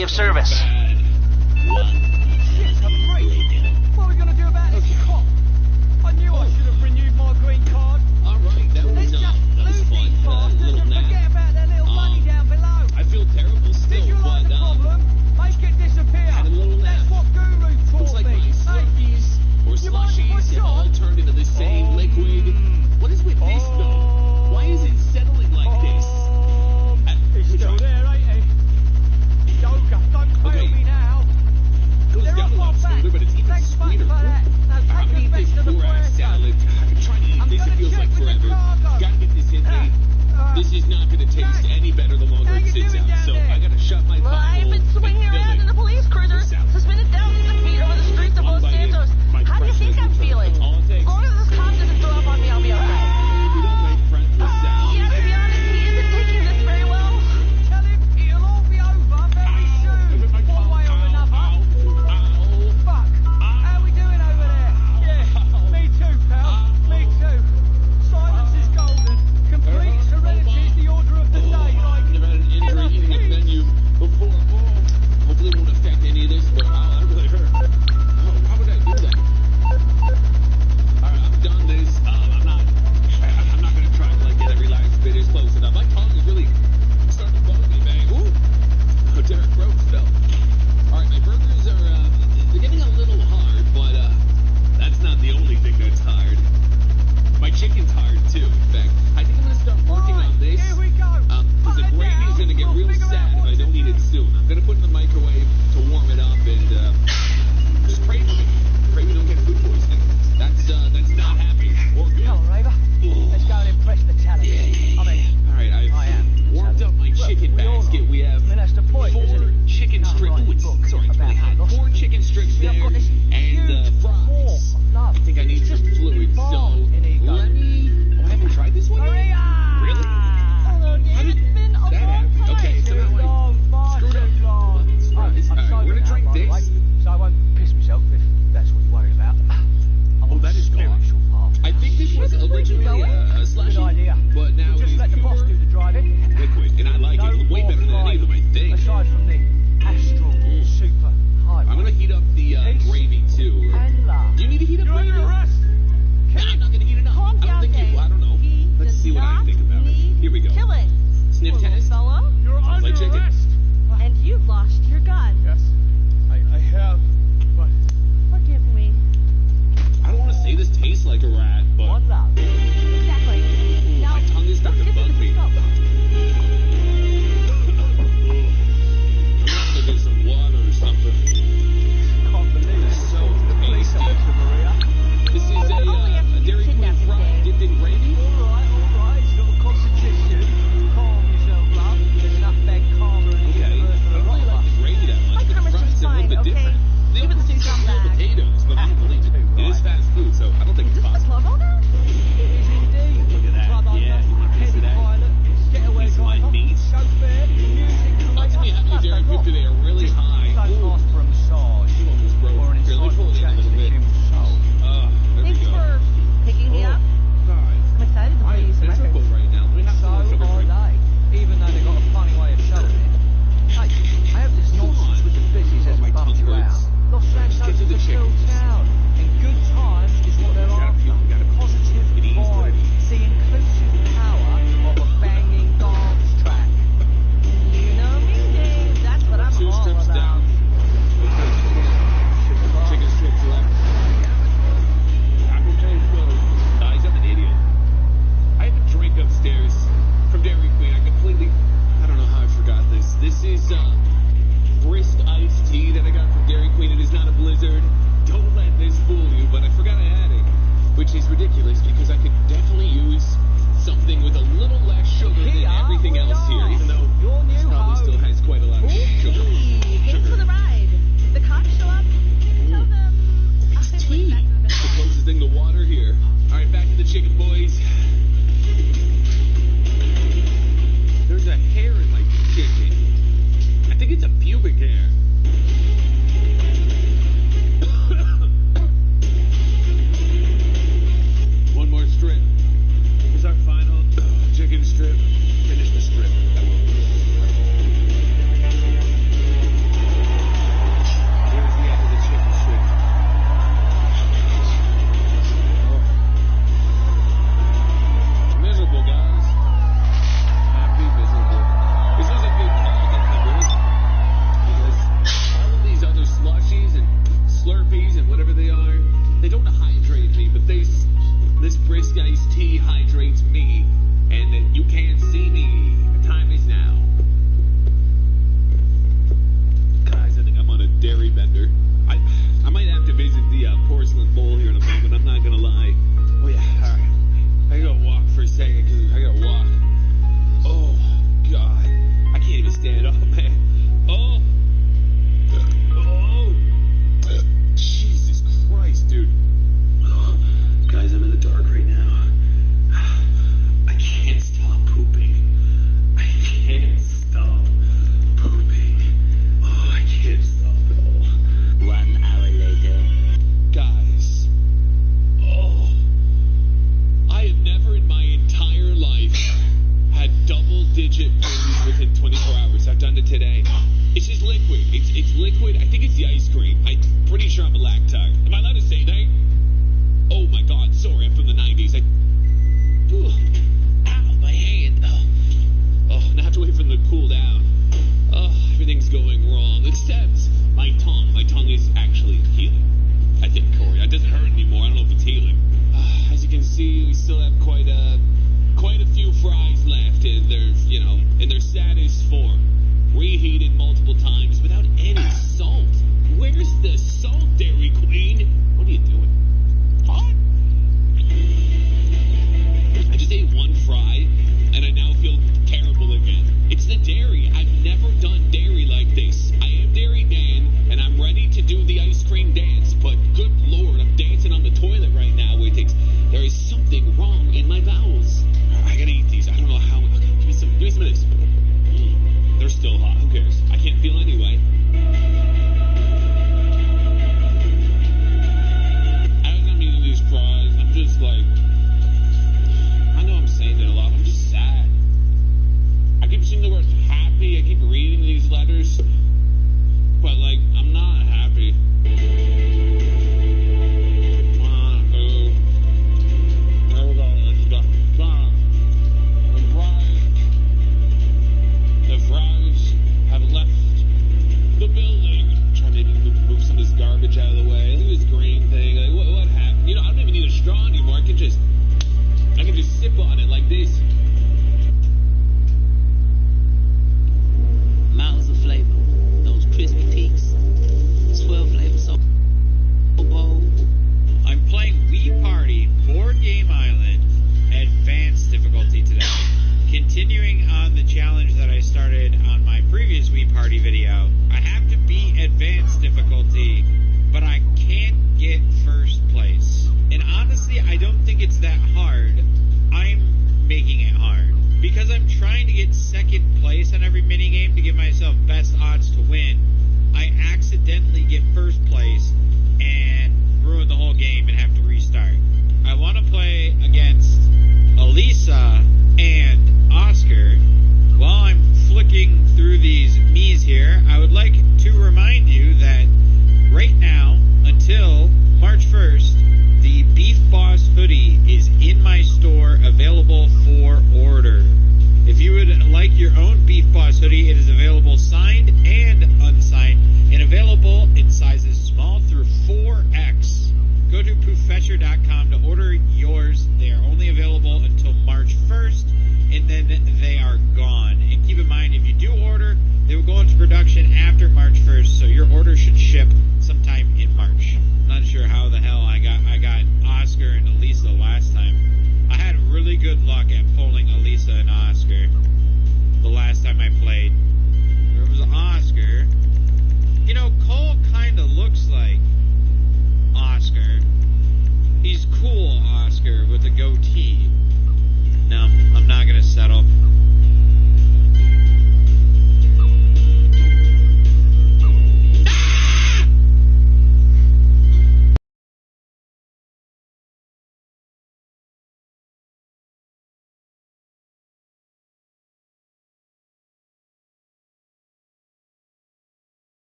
S1: be of service.
S2: What are we gonna do about this cop? I knew I should have renewed my green card.
S20: Alright, that was fine. Little nap.
S2: Forget about that little bunny down below.
S20: I feel terrible still,
S2: Did you like the problem? Make it disappear.
S20: Had a little nap.
S2: That's what Guru taught
S20: Looks like
S2: me.
S20: my Slurpees or slushies have all turned into the same liquid. What is with this though? Why is it settling like this?
S2: He's still there, ain't he? Yoga, don't fail me now.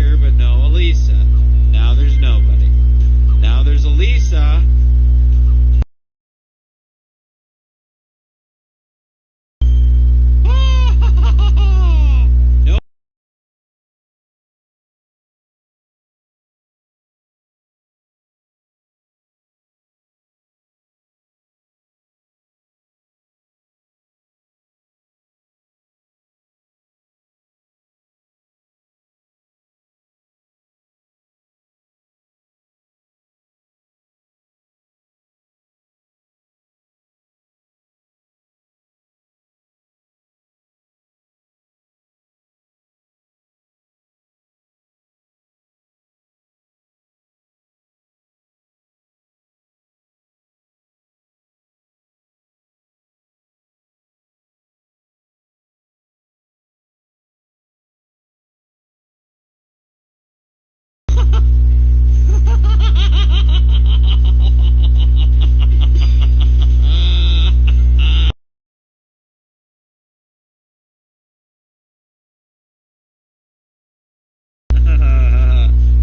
S7: Oscar, but no Elisa. Now there's nobody. Now there's Elisa. No.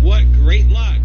S7: What great luck.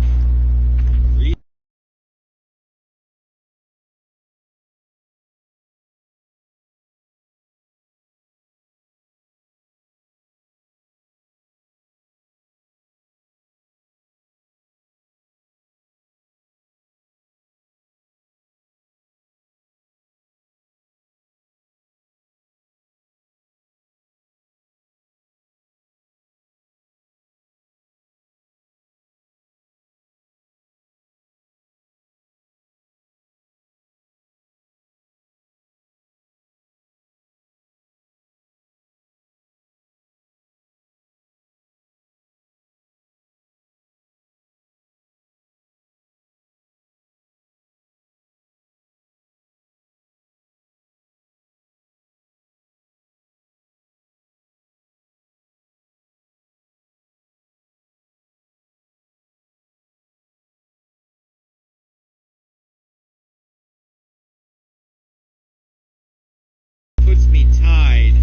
S7: Puts me tied.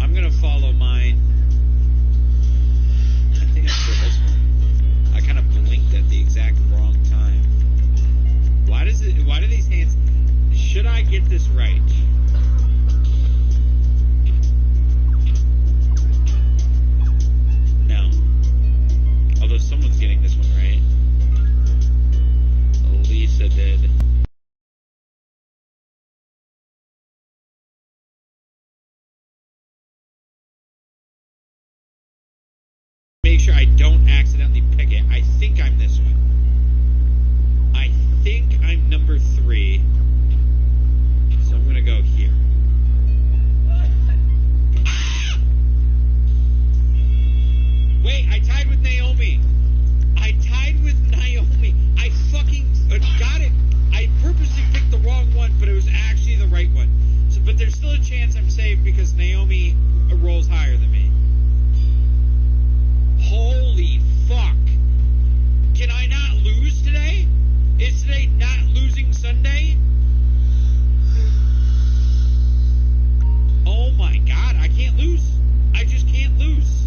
S7: I'm gonna follow mine. I think I'm for this one. I kind of blinked at the exact wrong time. Why do these hands? Should I get this right? No. Although someone's getting this one right. Elisa did. Make sure I don't accidentally pick it. I think I'm this one. I think I'm number 3. So I'm gonna go here. Wait, I tied with Naomi. I tied with Naomi. I fucking got it. I purposely picked the wrong one, but it was actually the right one. So, but there's still a chance I'm saved because Naomi rolls higher than me. Holy fuck. Can I not lose today? Is today not losing Sunday? Oh my god, I can't lose. I just can't lose.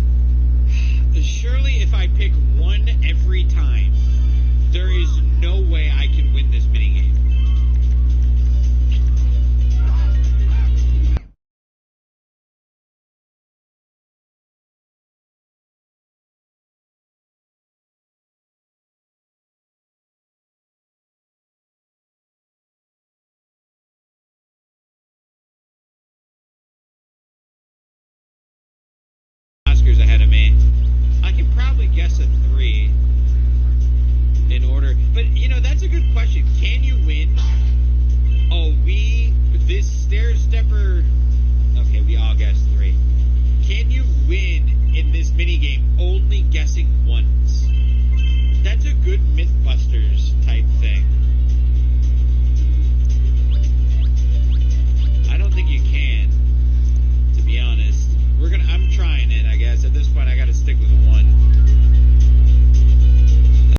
S7: Surely if I pick one every time, there is no way I can win this minigame. Oscar's ahead of me. I can probably guess a 3.